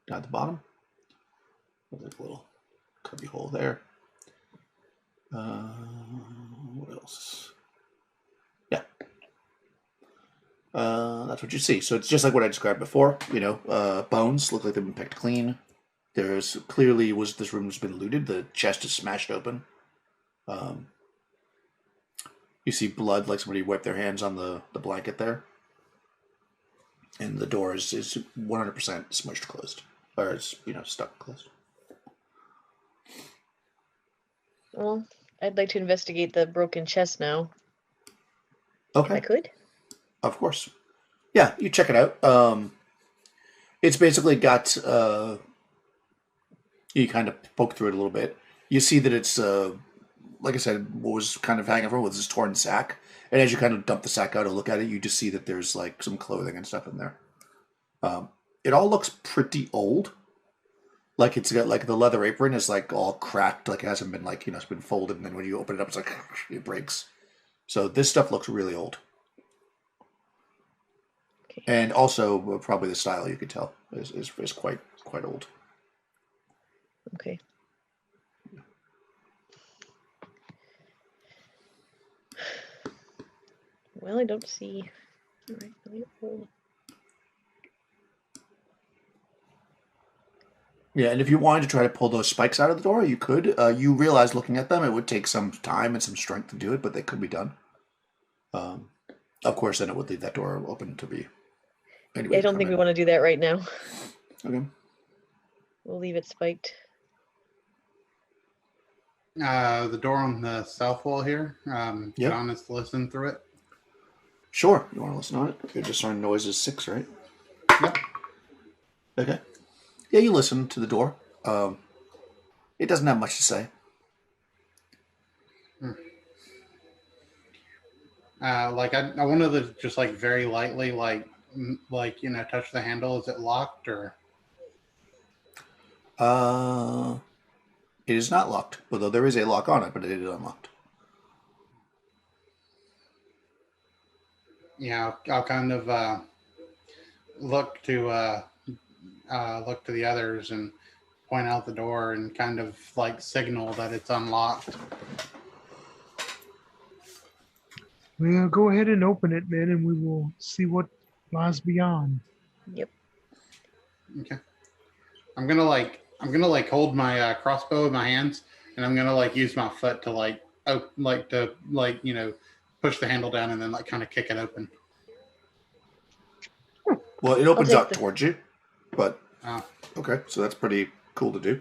down at the bottom. There's a little cubby hole there. What else? Yeah. That's what you see. So it's just like what I described before. Bones look like they've been picked clean. There's clearly this room has been looted. The chest is smashed open. You see blood, like somebody wiped their hands on the blanket there. And the door is 100% smushed closed. Or it's, stuck closed. Well, I'd like to investigate the broken chest now. If I Okay, could. of course. Yeah, you check it out. It's basically got, you kind of poke through it a little bit. You see that it's, like I said, what was kind of hanging from was this torn sack. And as you kind of dump the sack out and look at it, you just see that there's like some clothing and stuff in there. It all looks pretty old. Like it's got like the leather apron is like all cracked, like it hasn't been like, it's been folded. And then when you open it up, it's like it breaks. So this stuff looks really old. And also, probably the style, you could tell, is quite old. Okay. Well, I don't see. All right, let me roll. Yeah, and if you wanted to try to pull those spikes out of the door, you could. You realize looking at them, it would take some time and some strength to do it, but they could be done. Of course, then it would leave that door open to be. Anyway, Yeah, I don't think we want to do that right now. Okay. We'll leave it spiked. The door on the south wall here. Yep. John is to listen through it. Sure. You want to listen on it? You're just on noises 6, right? Yep. Okay. Yeah, you listen to the door. It doesn't have much to say. Like I wanted to just like very lightly, like touch the handle. Is it locked or? It is not locked, although there is a lock on it, but it is unlocked. Yeah, I'll kind of look to the others and point out the door and kind of like signal that it's unlocked. Well, go ahead and open it, then, and we will see what lies beyond. Yep. Okay. I'm gonna hold my crossbow in my hands, and I'm gonna use my foot to push the handle down and then kind of kick it open. Well, it opens up towards you, but okay, so that's pretty cool to do.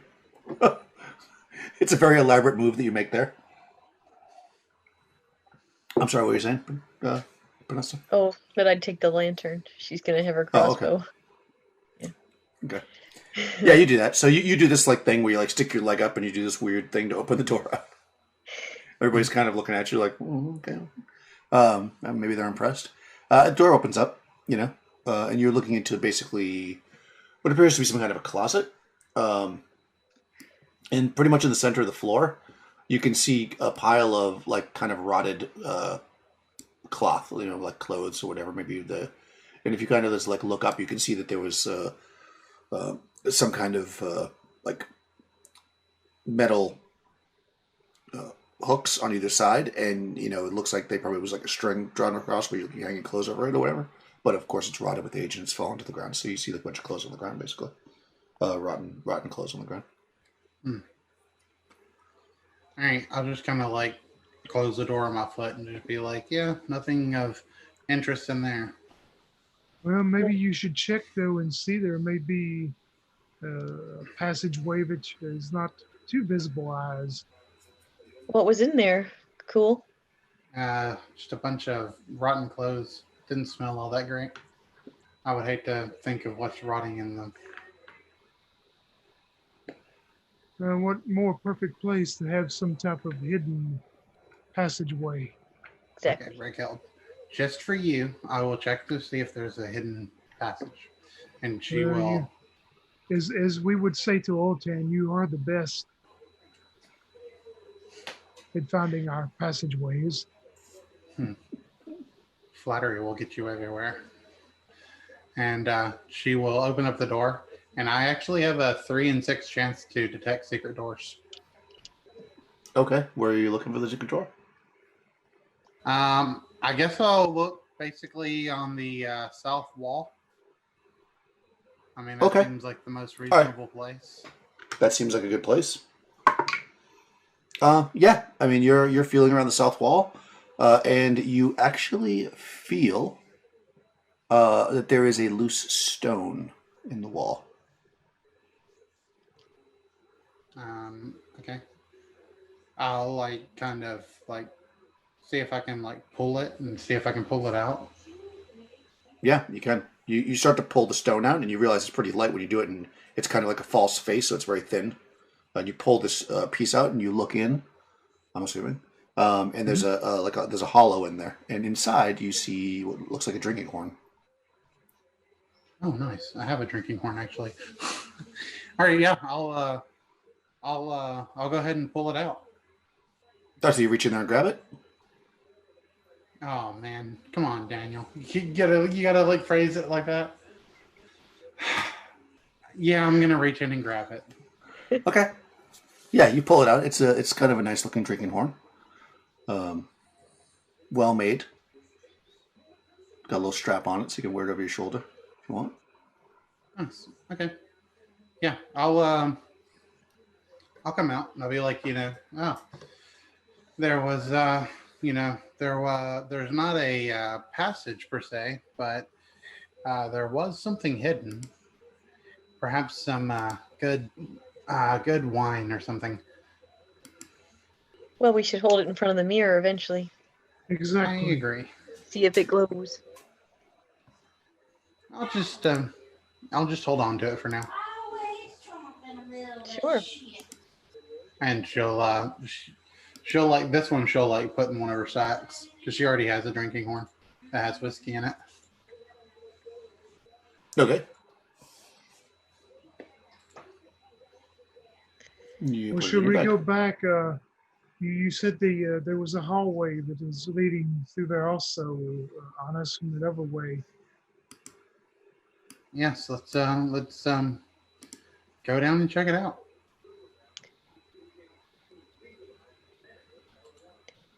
It's a very elaborate move that you make there. I'm sorry, what were you saying, Vanessa? Oh, that I'd take the lantern. She's gonna have her crossbow. Okay. Yeah, you do that. So you do this thing where you stick your leg up and you do this weird thing to open the door up. Everybody's kind of looking at you like, okay. Maybe they're impressed. The door opens up, and you're looking into basically what appears to be some kind of a closet. And pretty much in the center of the floor, you can see a pile of kind of rotted cloth, like clothes or whatever. And if you kind of just look up, you can see that there was some kind of metal hooks on either side, and it looks like they probably was a string drawn across where you can hang your clothes over it or whatever. But of course, it's rotted with age and it's fallen to the ground. So you see a bunch of clothes on the ground, basically, rotten clothes on the ground. All right, I'll just kind of close the door on my foot and just be like, yeah, nothing of interest in there. Well, maybe you should check though and see there may be a passageway which is not too visible eyes. What was in there? Cool. Just a bunch of rotten clothes. Didn't smell all that great. I would hate to think of what's rotting in them. What more perfect place to have some type of hidden passageway? Exactly. Okay, Raquel, just for you, I will check to see if there's a hidden passage, and she will. As we would say to Oltan, you are the best at finding our passageways. Flattery will get you everywhere. And she will open up the door. And I actually have a 3 in 6 chance to detect secret doors. Okay, where are you looking for the secret door? I guess I'll look basically on the south wall. I mean, that seems like the most reasonable place. That seems like a good place. Yeah, I mean, you're feeling around the south wall, and you actually feel that there is a loose stone in the wall. Okay. I'll kind of see if I can pull it and see if I can pull it out. Yeah, you can. You start to pull the stone out, and you realize it's pretty light when you do it, and it's kind of like a false face, so it's very thin. And you pull this piece out, and you look in. I'm assuming, and there's there's a hollow in there, and inside you see what looks like a drinking horn. Oh, nice! I have a drinking horn actually. All right, yeah, I'll go ahead and pull it out. So you reach in there and grab it? Oh man, come on, Daniel. You gotta like phrase it like that. Yeah, I'm gonna reach in and grab it. Okay. Yeah, you pull it out. It's kind of a nice looking drinking horn. Well made. Got a little strap on it so you can wear it over your shoulder if you want. Nice. Okay. Yeah, I'll come out and I'll be like, oh, there was there's not a passage per se, but there was something hidden. Perhaps some good wine or something. Well, we should hold it in front of the mirror eventually. I Exactly. agree. See if it glows. I'll just hold on to it for now. Sure. And she'll like this one. She'll like put in one of her sacks because she already has a drinking horn that has whiskey in it. Okay. Well, should we go back? You said there was a hallway that is leading through there also, on us from the other way. Yes, let's go down and check it out.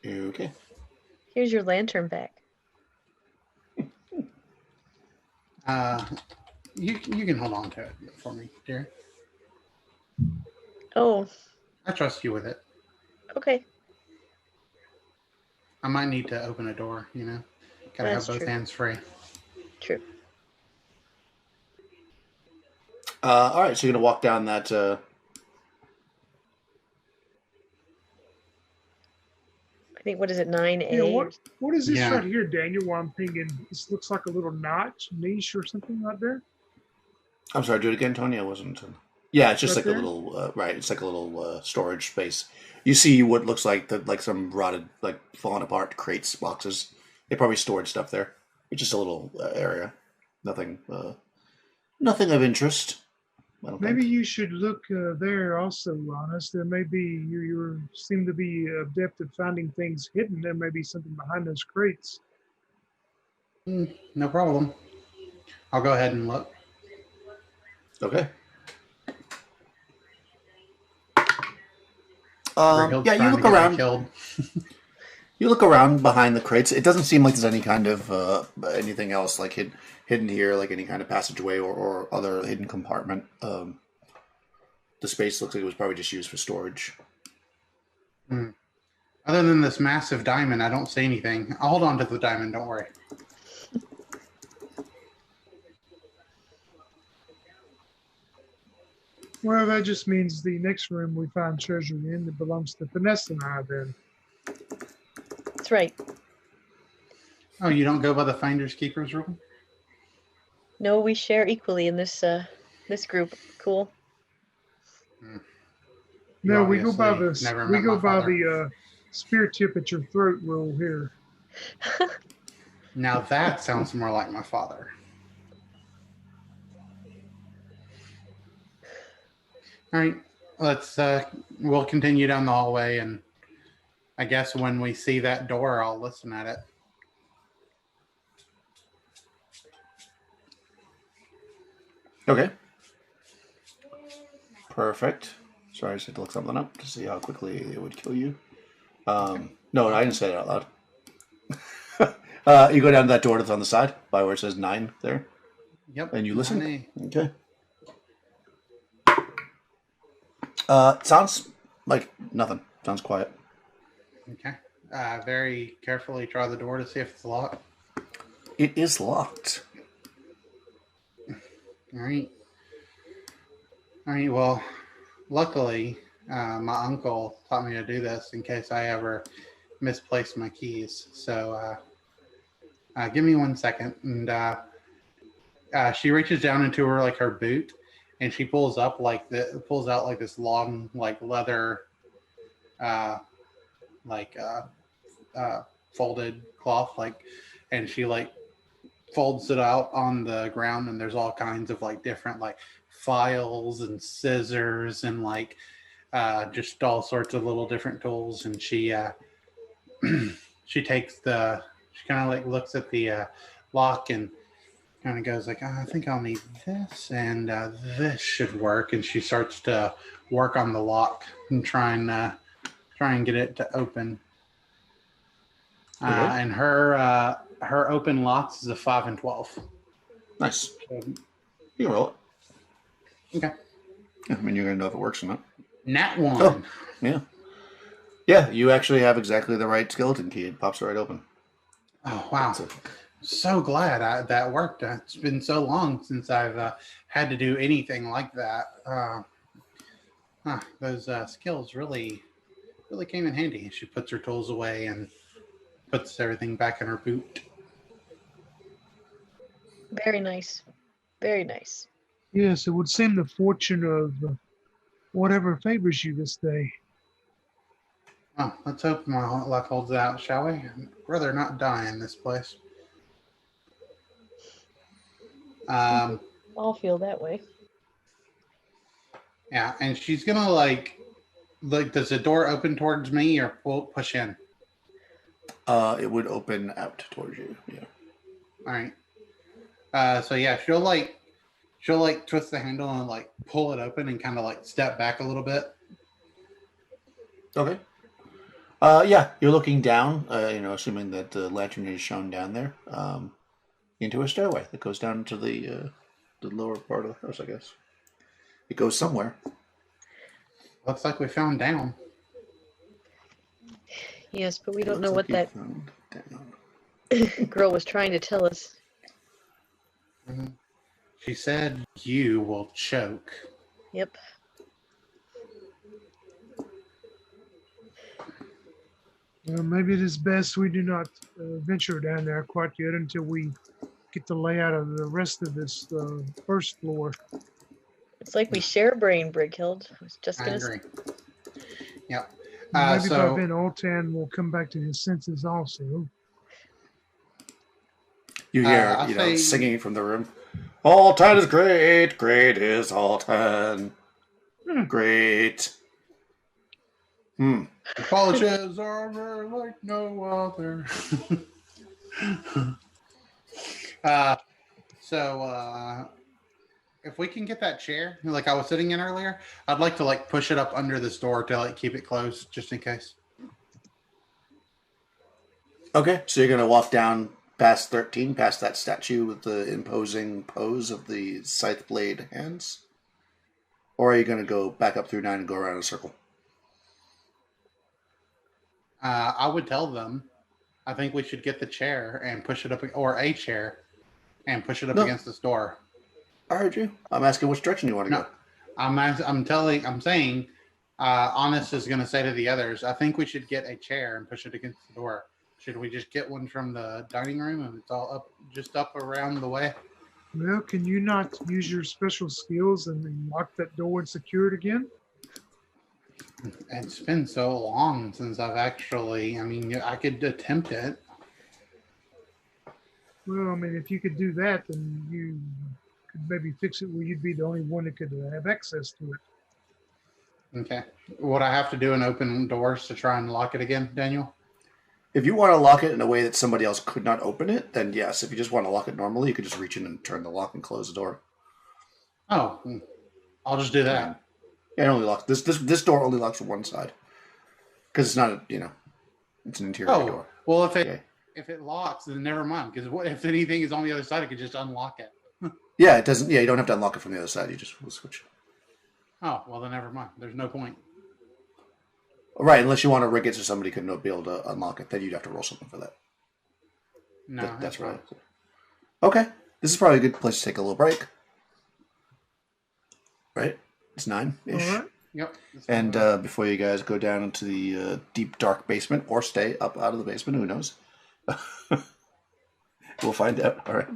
Okay. Here's your lantern back. You can hold on to it for me, dear. Oh, I trust you with it. okay. I might need to open a door, Gotta That's have both true. hands free. True. All right, so you're gonna walk down that. I think, what is it, 9A? Yeah, what is this Yeah. right here, Daniel? While I'm thinking, this looks like a little notch, niche, or something right there. I'm sorry, do it again, Tony. I wasn't. Yeah, it's just Right like a there? little. Right, it's like a little storage space. You see what looks like like some rotted, like falling apart crates, boxes. They probably stored stuff there. It's just a little area. Nothing. Nothing of interest. I don't Maybe think. you should look there also, honest. There may be you seem to be adept at finding things hidden. There may be something behind those crates. No problem. I'll go ahead and look. Okay. Brigild's Yeah, you trying look to get me around. killed. You look around behind the crates. It doesn't seem like there's any kind of anything else like hidden here, like any kind of passageway or other hidden compartment. The space looks like it was probably just used for storage. Other than this massive diamond, I don't see anything. I'll hold on to the diamond. Don't worry. Well, that just means the next room we find treasure in that belongs to Vanessa and I then. That's right. Oh, you don't go by the finders keepers rule? No, we share equally in this group. Cool. No, we go by obviously never the we met go my by father. the spear tip at your throat rule here. Now that sounds more like my father. All right, we'll continue down the hallway, and I guess when we see that door, I'll listen at it. Okay. Perfect. Sorry, I just had to look something up to see how quickly it would kill you. No, I didn't say it out loud. You go down to that door that's on the side by where it says 9 there. Yep. And you listen? 9A. Okay. Sounds like nothing. Sounds quiet. Okay. Very carefully try the door to see if it's locked. It is locked. All right. Well, luckily, my uncle taught me to do this in case I ever misplace my keys. So give me 1 second. And she reaches down into her boot, and she pulls out like this long leather folded cloth, and she folds it out on the ground, and there's all kinds of different files and scissors and just all sorts of little different tools. And she she takes the She kind of like looks at the lock and kind of goes like, "Oh, I think I'll need this, and this should work." And she starts to work on the lock and try and get it to open. Okay. And her open locks is a 5 and 12. Nice. So, You can roll it. okay. Yeah, I mean, you're going to know if it works or not. Nat 1. Oh, yeah. Yeah, you actually have exactly the right skeleton key. It pops right open. Oh, wow. So glad that worked. It's been so long since I've had to do anything like that. Those skills really came in handy. She puts her tools away and puts everything back in her boot. Very nice. Very nice. Yes, it would seem the fortune of whatever favors you this day. Well, let's hope my luck holds out, shall we? I'd rather not die in this place. All feel that way. Yeah, and she's gonna like, does the door open towards me or push in? It would open out towards you. Yeah. All right. So yeah, she'll like twist the handle and like pull it open and kind of like step back a little bit. Okay. Yeah, you're looking down. Assuming that the lantern is shown down there, into a stairway that goes down to the lower part of the house. I guess it goes somewhere. Looks like we found down. Yes, but we don't know Looks what like that you found down. girl was trying to tell us. She said you will choke. Yep. Maybe it is best we do not venture down there quite yet until we get the layout of the rest of this first floor. It's like we share a brain, Brighild. I was just I gonna agree. Yep. Maybe by So then Altan will come back to his senses also. You hear, I'll say- singing from the room. Altan is great. Great is Altan. Great. polishes armor like no other. So if we can get that chair, like I was sitting in earlier, I'd like to like push it up under this door to like keep it closed, just in case. Okay, so you're gonna walk down past 13, past that statue with the imposing pose of the scythe blade hands, or are you gonna go back up through 9 and go around in a circle? I would tell them, I think we should get the chair and push it up, or a chair, and push it up No. against this door. I heard you. I'm asking which direction you want to No, go. I'm saying, Honest is going to say to the others, I think we should get a chair and push it against the door. Should we just get one from the dining room and it's all up around the way? Well, can you not use your special skills and then lock that door and secure it again? It's been so long since I've actually, I could attempt it. Well, I mean, if you could do that, then you could maybe fix it where you'd be the only one that could have access to it. Okay. Would I have to do an open doors to try and lock it again, Daniel? If you want to lock it in a way that somebody else could not open it, then yes. If you just want to lock it normally, you could just reach in and turn the lock and close the door. Oh, I'll just do that. Yeah, it only locks this door only locks from one side because it's not it's an interior door. Well, if it locks, then never mind. Because what if anything is on the other side? I could just unlock it. Yeah, it doesn't. Yeah, you don't have to unlock it from the other side. You just will switch. Oh, well then never mind. There's no point. Right, unless you want to rig it so somebody could not be able to unlock it, then you'd have to roll something for that. No, That's right. fine. Okay, this is probably a good place to take a little break. Right, it's 9-ish. All right. Yep. And before you guys go down into the deep, dark basement, or stay up out of the basement, who knows? We'll find out. All right.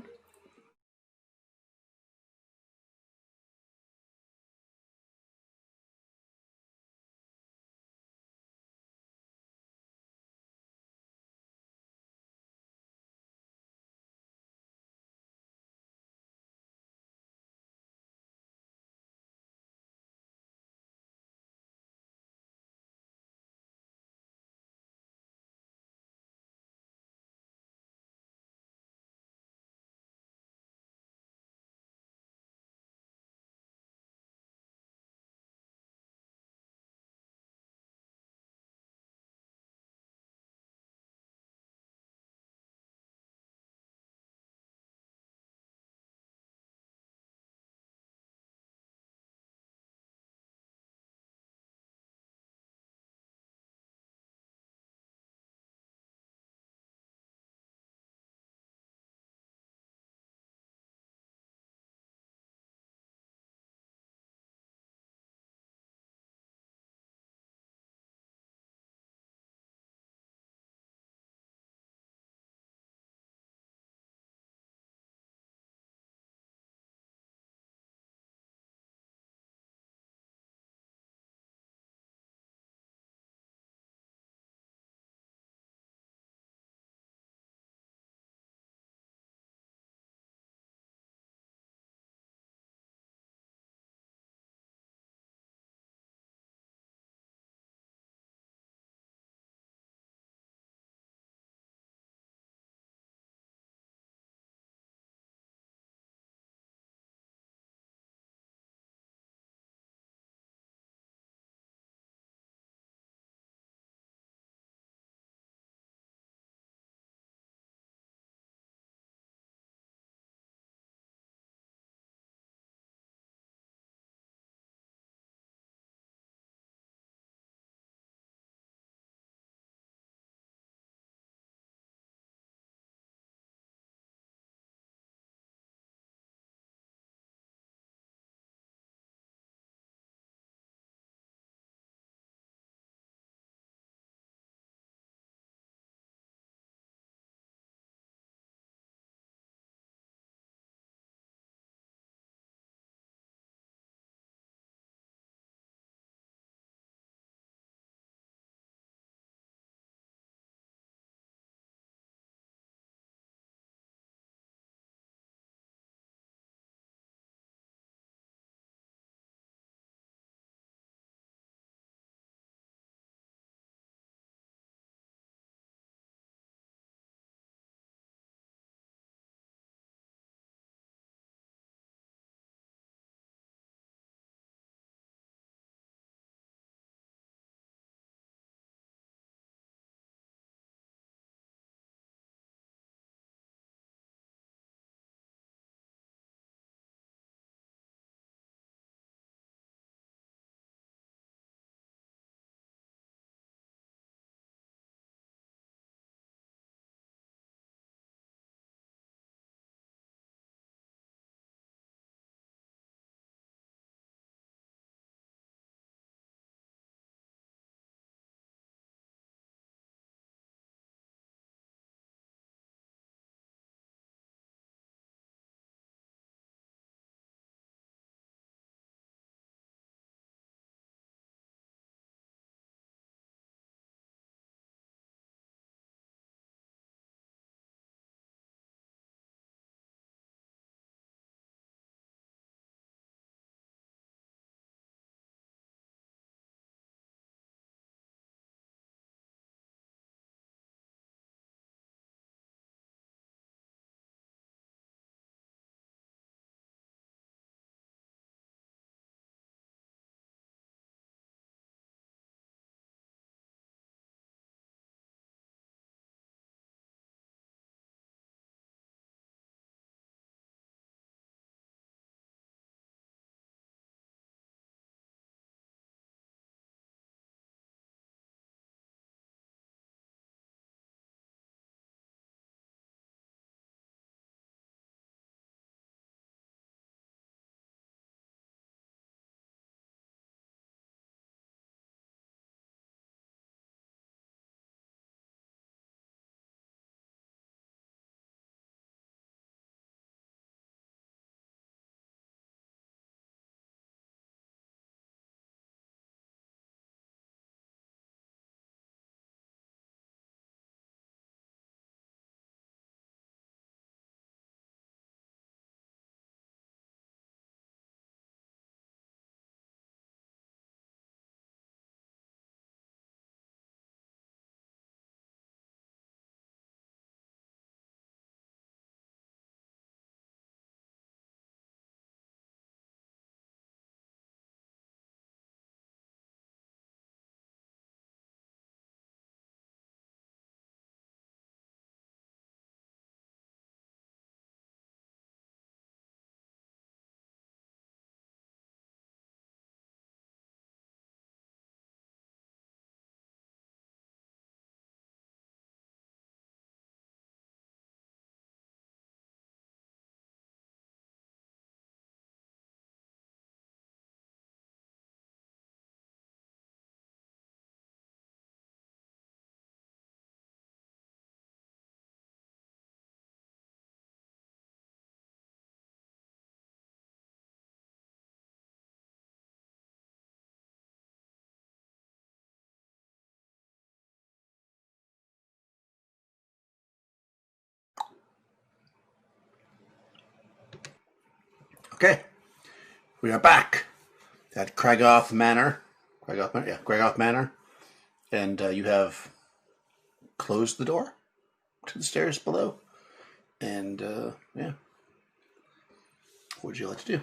Okay, we are back at Cragoth Manor. Cragoth Manor. And you have closed the door to the stairs below. And, yeah. What would you like to do?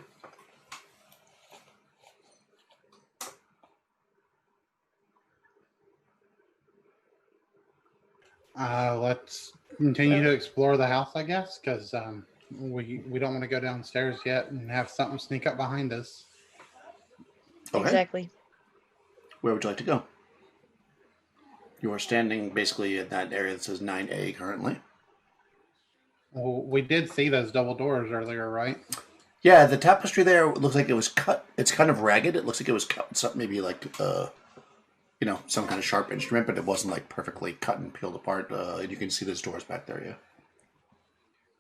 Let's continue to explore the house, I guess, because we don't want to go downstairs yet and have something sneak up behind us. Okay. Exactly. Where would you like to go? You are standing basically in that area that says 9A currently. Well, we did see those double doors earlier, right? Yeah, the tapestry there looks like it was cut. It's kind of ragged. It looks like it was cut with something, maybe like, some kind of sharp instrument, but it wasn't like perfectly cut and peeled apart. And you can see those doors back there, yeah.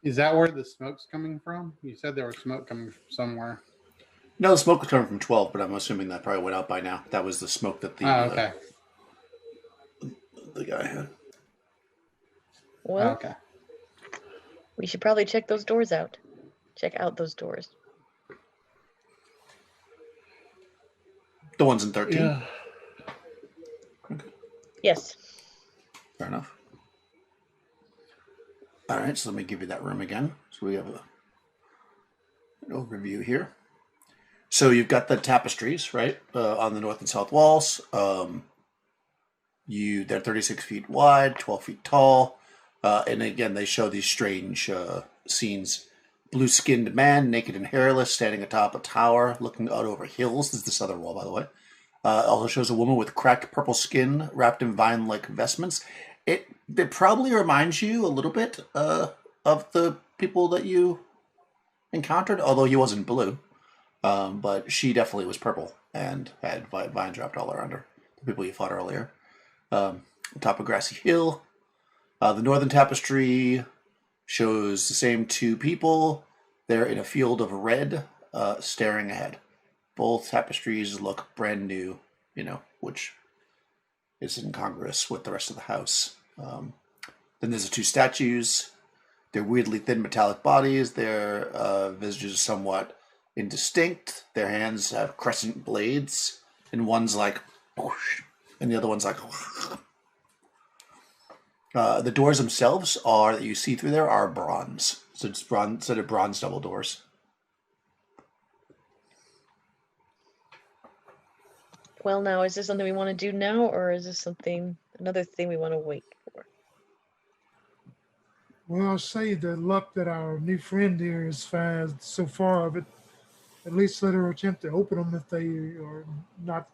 Is that where the smoke's coming from? You said there was smoke coming from somewhere. No, the smoke was coming from 12, but I'm assuming that probably went out by now. That was the smoke that Okay. The guy had. Well, Okay. we should probably check those doors out. Check out those doors. The ones in 13? Yeah. Yes. Fair enough. All right, so let me give you that room again. So we have an overview here. So you've got the tapestries, right, on the north and south walls. They're 36 feet wide, 12 feet tall. And again, they show these strange scenes. Blue-skinned man, naked and hairless, standing atop a tower, looking out over hills. This is the southern wall, by the way. Also shows a woman with cracked purple skin, wrapped in vine-like vestments. It probably reminds you a little bit of the people that you encountered, although he wasn't blue. But she definitely was purple and had vines wrapped all around her. The people you fought earlier. On top of grassy hill. The northern tapestry shows the same two people. They're in a field of red, staring ahead. Both tapestries look brand new, which is incongruous with the rest of the house. Then there's the two statues. They're weirdly thin metallic bodies. Their visages are somewhat indistinct. Their hands have crescent blades, and one's like, whoosh, and the other one's like, whoosh. The doors themselves that you see through there are bronze. So it's bronze, set of bronze double doors. Well, now, is this something we want to do now, or is this another thing we want to wait for? Well, I'll say the luck that our new friend here has found so far of it. At least let her attempt to open them if they are not.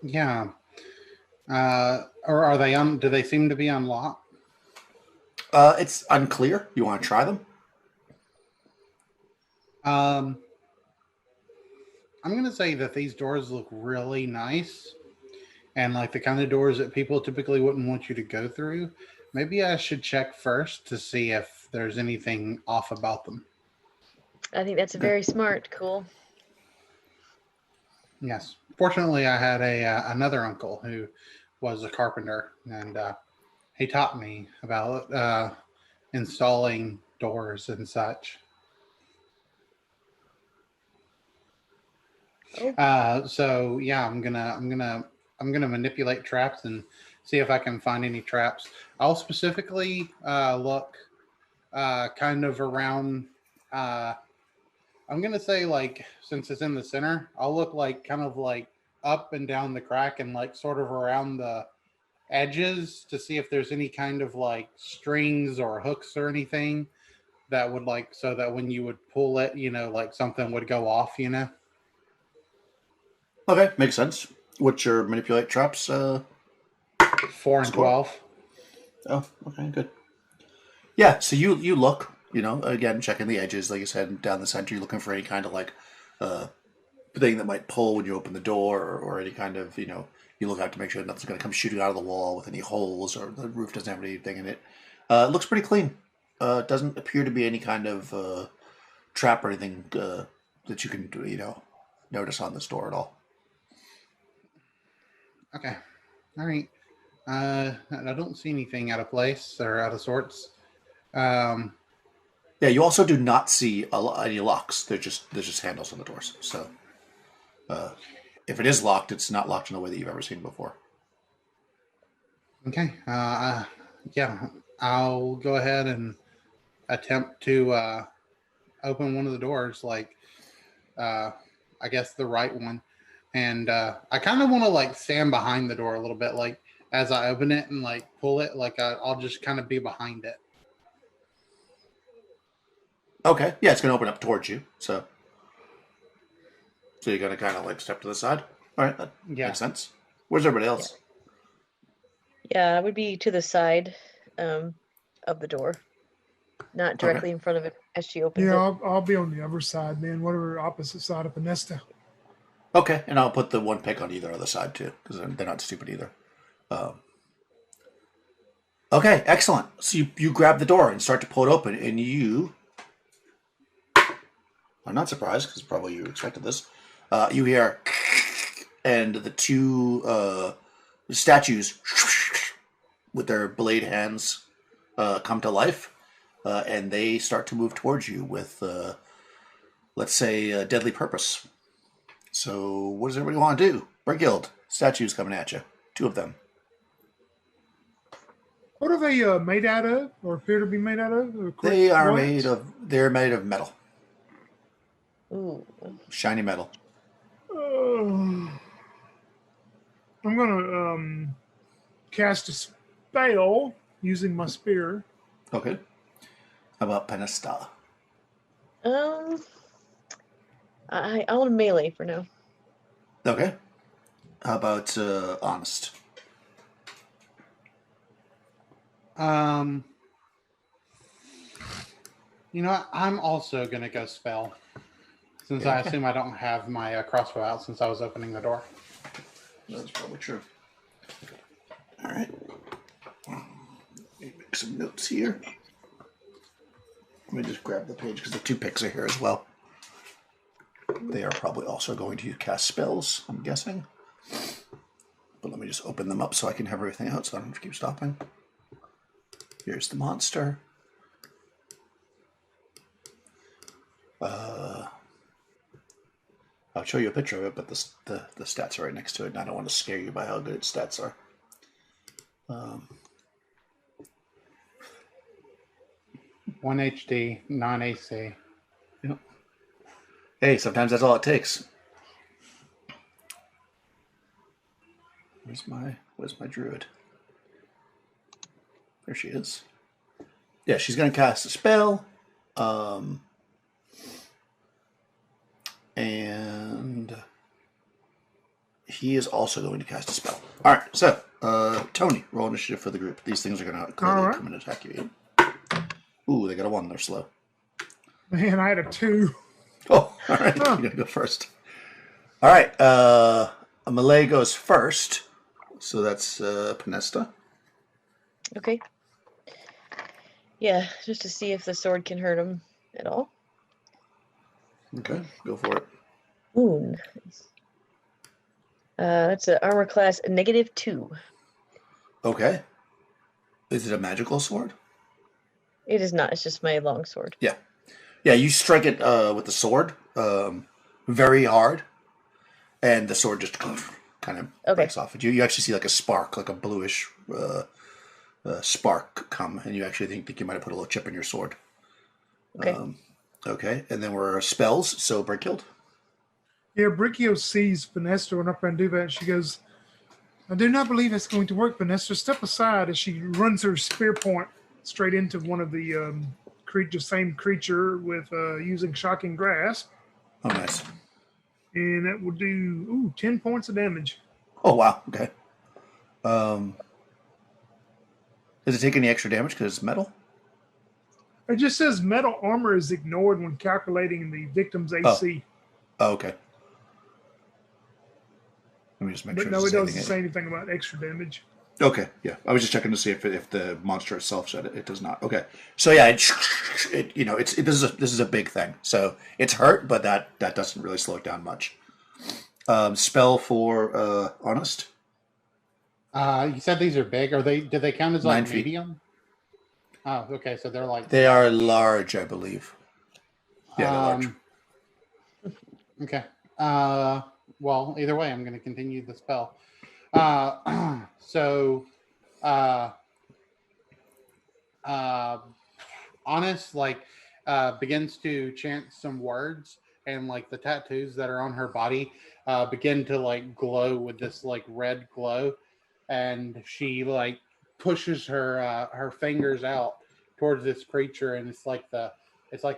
Yeah. Or are they do they seem to be unlocked? It's unclear. You want to try them? I'm going to say that these doors look really nice and like the kind of doors that people typically wouldn't want you to go through. Maybe I should check first to see if there's anything off about them. I think that's very smart. Cool. Yes. Fortunately, I had another uncle who was a carpenter, and he taught me about installing doors and such. Oh. So yeah, I'm gonna manipulate traps and see if I can find any traps. I'll specifically look kind of around. I'm gonna say, like, since it's in the center, I'll look like kind of like up and down the crack and like sort of around the edges to see if there's any kind of like strings or hooks or anything that would like, so that when you would pull it, like something would go off, Okay, makes sense. What's your manipulate traps? 4 and Score? 12. Oh, okay, good. Yeah, so you look, again, checking the edges, like you said, down the center. You're looking for any kind of like thing that might pull when you open the door, or any kind of, you look out to make sure nothing's going to come shooting out of the wall with any holes, or the roof doesn't have anything in it. It looks pretty clean. It doesn't appear to be any kind of trap or anything that you can, notice on this door at all. Okay. All right. I don't see anything out of place or out of sorts. Um, Yeah, you also do not see any locks. There's just handles on the doors. So, if it is locked, it's not locked in a way that you've ever seen before. okay. Yeah. I'll go ahead and attempt to open one of the doors, like I guess the right one, and I kind of want to like stand behind the door a little bit, like as I open it and like pull it, like I'll just kind of be behind it. Okay, yeah, it's going to open up towards you. So you're going to kind of like step to the side. All right, that Yeah. makes sense. Where's everybody else? Yeah, I would be to the side of the door, not directly in front of it as she opens Yeah, it. I'll be on the other side, man. Whatever opposite side of Panesta. Okay, and I'll put the one pick on either other side too, because they're not stupid either. Okay, excellent. So you grab the door and start to pull it open, and you... I'm not surprised, because probably you expected this. You hear... And the two statues with their blade hands come to life, and they start to move towards you with, let's say, a deadly purpose. So what does everybody want to do? Brighild, statues coming at you. Two of them. What are they made out of, or appear to be made out of? They're made of metal. Ooh. Shiny metal. I'm gonna cast a spell using my spear. Okay. How about Penesta? I want melee for now. Okay. How about Honest? You know what? I'm also gonna go spell, since I assume I don't have my crossbow out since I was opening the door. That's probably true. All right. Let me make some notes here. Let me just grab the page because the two picks are here as well. They are probably also going to cast spells, I'm guessing. But let me just open them up so I can have everything out so I don't have to keep stopping. Here's the monster. I'll show you a picture of it, but the stats are right next to it, and I don't want to scare you by how good its stats are. 1 HD, non-AC. Yep. Hey, sometimes that's all it takes. Where's my druid? There she is. Yeah, she's gonna cast a spell. And he is also going to cast a spell. All right, so Tony, roll initiative for the group. These things are going to clearly come and attack you. Ooh, they got a 1. They're slow. Man, I had a 2. Oh, all right. You're going to go first. All right. Melee goes first. So that's Panesta. Okay. Yeah, just to see if the sword can hurt him at all. Okay, go for it. Ooh, nice. That's an armor class -2. Okay. Is it a magical sword? It is not. It's just my long sword. Yeah. Yeah, you strike it with the sword very hard, and the sword just kind of breaks off at you. You actually see like a spark, like a bluish spark come, and you actually think you might have put a little chip in your sword. Okay. Okay, and then we're spells, so Brighild. Yeah, Bricchio sees Vanessa run up and do that. She goes, I do not believe it's going to work, Vanessa. Step aside as she runs her spear point straight into one of the same creature with using Shocking Grasp. Oh, nice. And that will do 10 points of damage. Oh, wow. Okay. Does it take any extra damage because it's metal? It just says metal armor is ignored when calculating the victim's AC. Oh, okay. Let me just make sure. But no, it doesn't say anything about extra damage. Okay, yeah. I was just checking to see if the monster itself said it. It does not. Okay. So yeah, this is a big thing. So it's hurt, but that doesn't really slow it down much. Spell for Honest. You said these are big. Are they? Do they count as 9 like feet. medium? Oh, okay. So they're like They are large, I believe. Yeah, they're large. Okay. Well, either way, I'm going to continue the spell. So, uh, uh, Honest begins to chant some words, and like the tattoos that are on her body begin to like glow with this like red glow, and she like pushes her fingers out towards this creature, and it's like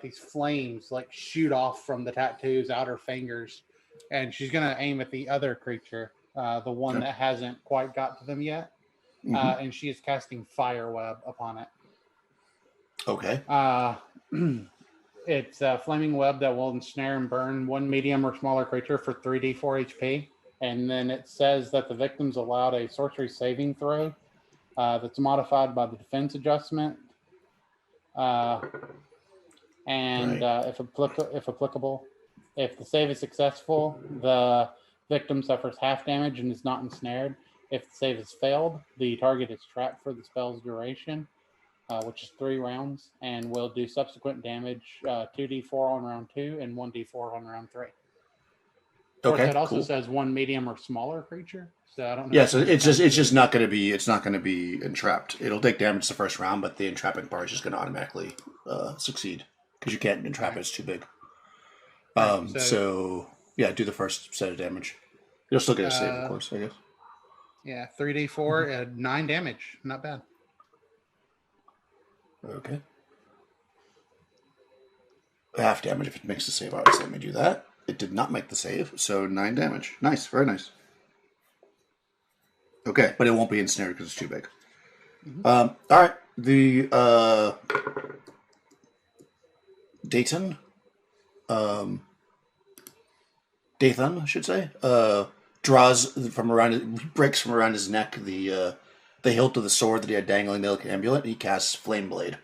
these flames like shoot off from the tattoos out her fingers, and she's gonna aim at the other creature, the one Okay. that hasn't quite got to them yet, and she is casting fire web upon it. Okay. It's a flaming web that will ensnare and burn one medium or smaller creature for 3d4 HP. And then it says that the victim's allowed a sorcery saving throw that's modified by the defense adjustment. And Right. if applicable, if the save is successful, the victim suffers half damage and is not ensnared. If the save is failed, the target is trapped for the spell's duration, which is 3 rounds, and will do subsequent damage 2d4 on round 2 and 1d4 on round 3. Of course, Okay. it also Cool. says one medium or smaller creature, so I don't know. Yeah. if So these it's just count not going to be entrapped. It'll take damage the first round, but the entrapping part is just going to automatically succeed because you can't entrap it. It's too big. Right, So yeah, do the first set of damage. You'll still get a save, of course. I guess. yeah, 3d4, 9 damage. Not bad. Okay. Half damage if it makes the save. Obviously, let me do that. It did not make the save, so 9 damage. Nice, very nice. Okay, but it won't be ensnared because it's too big. All right, the Dathan, I should say, draws from around, breaks from around his neck the hilt of the sword that he had dangling there like an amulet. He casts Flame Blade,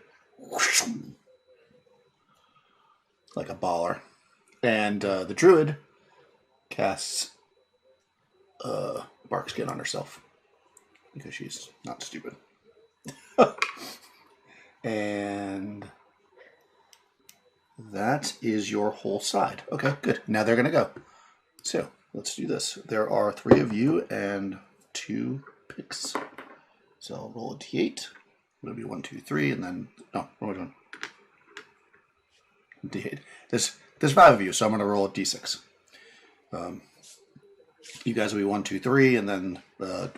like a baller, and the druid casts bark skin on herself because she's not stupid. And that is your whole side. Okay, good. Now they're gonna go. So let's do this. There are 3 of you and 2 picks. So I'll roll a d8. It'll be 1, 2, 3, and then what am I doing? D8. There's 5 of you, so I'm gonna roll a d6. You guys will be 1, 2, 3, and then the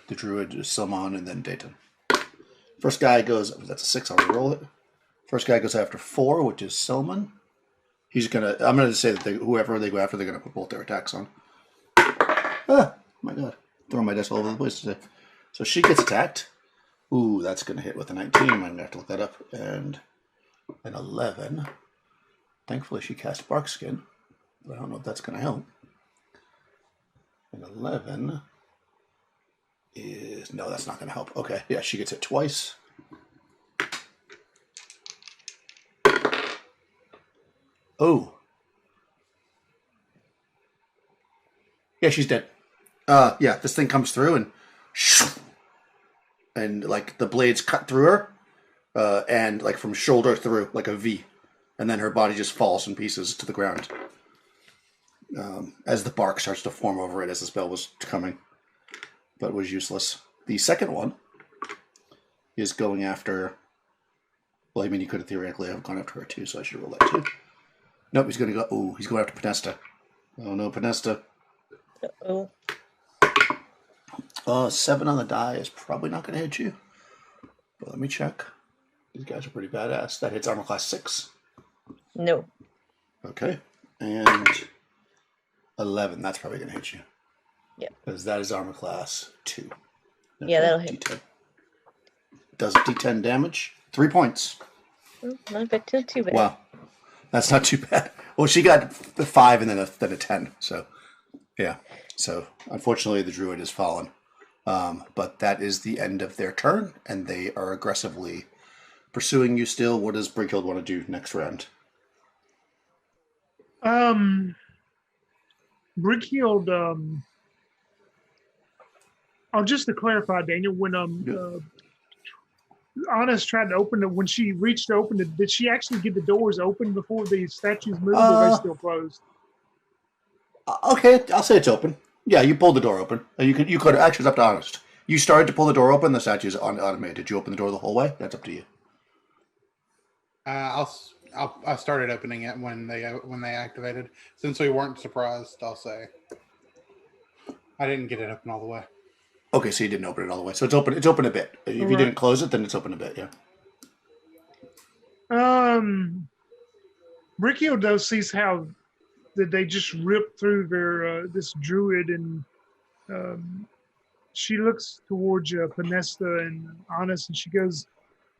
druid is Silmon, and then Dayton. First guy goes. That's a 6. I'll re-roll it. First guy goes after 4, which is Silmon. He's gonna. I'm gonna say that whoever they go after, they're gonna put both their attacks on. Ah, my God! Throwing my dice all over the place today. So she gets attacked. Ooh, that's gonna hit with a 19. I'm gonna have to look that up. And an 11. Thankfully, she cast Barkskin. But I don't know if that's gonna help. An 11 is... No, that's not going to help. Okay, yeah, she gets it twice. Oh. Yeah, she's dead. Yeah, this thing comes through and like the blades cut through her, and like from shoulder through, like a V. And then her body just falls in pieces to the ground. As the bark starts to form over it as the spell was coming. But was useless. The second one is going after... Well, I mean, you could have theoretically have gone after her too, so I should roll that too. Nope, he's going to go... Oh, he's going after Pinesta. Oh no, Pinesta. Uh-oh. 7 on the die is probably not going to hit you. But let me check. These guys are pretty badass. That hits armor class 6. No. Okay. And 11, that's probably going to hit you. Yeah. Because that is armor class 2. Okay. Yeah, that'll hit. D10. Does D10 damage. 3 points. Not too bad. Wow. That's not too bad. Well, she got 5 and then a 10. So, yeah. So, unfortunately, the druid has fallen. But that is the end of their turn, and they are aggressively pursuing you still. What does Brighild want to do next round? Brighild Oh, just to clarify, Daniel, when Yeah. Honest tried to open it, when she reached to open it, did she actually get the doors open before the statues moved, or are they Uh, still closed? okay, I'll say it's open. Yeah, you pulled the door open. You could actually, it's up to Honest. You started to pull the door open. The statue's automated. Did you open the door the whole way? That's up to you. I started opening it when they activated. Since we weren't surprised, I'll say I didn't get it open all the way. Okay, so you didn't open it all the way. So it's open. It's open a bit. If you didn't close it, then it's open a bit. Yeah. Riccio does sees how that they just ripped through their this druid, and she looks towards Panesta and Honest, and she goes,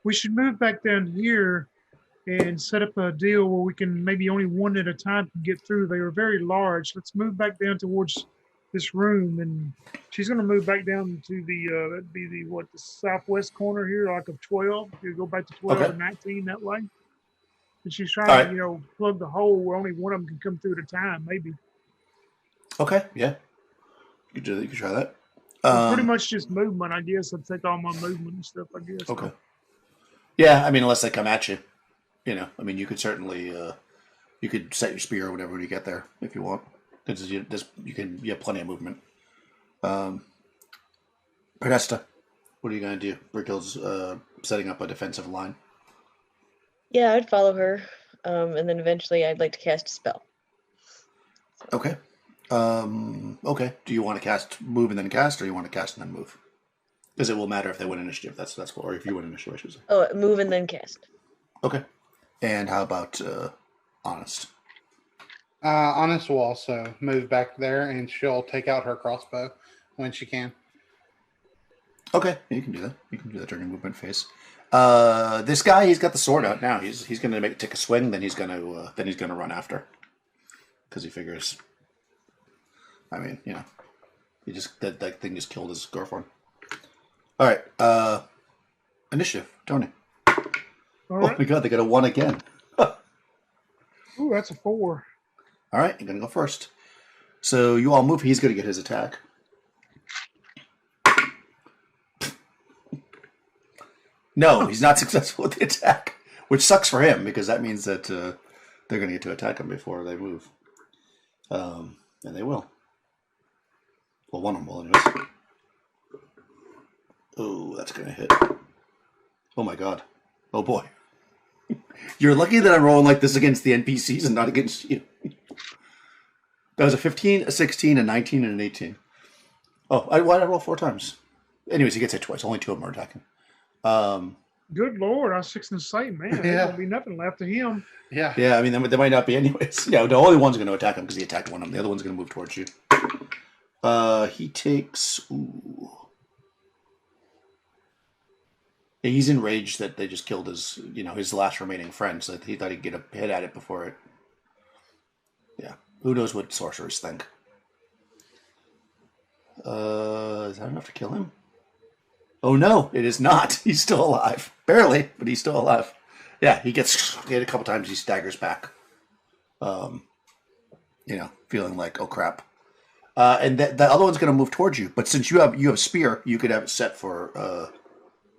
"We should move back down here and set up a deal where we can maybe only one at a time can get through. They are very large. Let's move back down towards this room." And she's going to move back down to the that'd be the southwest corner here, like of 12. You go back to 12 Okay. and 19 that way. And she's All trying right. to plug the hole where only one of them can come through at a time, maybe. Okay. Yeah. You could do that. You could try that. Pretty much just movement, I guess. I'd take all my movement and stuff, I guess. Okay. Yeah, I mean, unless they come at you, I mean, you could certainly, you could set your spear or whatever when you get there if you want, because you have plenty of movement. Podesta, what are you going to do? Brickill's setting up a defensive line. Yeah, I'd follow her, and then eventually I'd like to cast a spell. Okay. Okay. Do you want to cast move and then cast, or you want to cast and then move? Because it will matter if they win initiative. That's cool. Or if you win initiative, I should say. Oh, move and then cast. Okay. And how about Honest? Honest will also move back there, and she'll take out her crossbow when she can. Okay, you can do that. You can do that during your movement phase. This guy, he's got the sword out now. He's going to take a swing, then he's going to run after, because he figures. I mean, he just that thing just killed his girlfriend. All right, initiative, Tony. All right. Oh my God, they got a 1 again. Ooh, that's a 4. All right, you're going to go first. So you all move. He's going to get his attack. No, he's not successful with the attack, which sucks for him because that means that they're going to get to attack him before they move. And they will. Well, one of them will, anyways. Oh, that's going to hit. Oh my God. Oh boy. You're lucky that I'm rolling like this against the NPCs and not against you. That was a 15, a 16, a 19, and an 18. Oh, why did I roll 4 times? Anyways, he gets hit twice. Only 2 of them are attacking. Good Lord, I was fixing to say, man, there's going to be nothing left of him. Yeah. Yeah, I mean, there might not be anyways. Yeah, the only one's going to attack him because he attacked one of them. The other one's going to move towards you. He takes... Ooh. Yeah, he's enraged that they just killed his last remaining friend, so he thought he'd get a hit at it before it... Yeah. Who knows what sorcerers think. Is that enough to kill him? Oh no, it is not. He's still alive. Barely, but he's still alive. Yeah, he gets hit a couple times, he staggers back. Feeling like, oh crap. And the other one's going to move towards you, but since you have spear, you could have it set for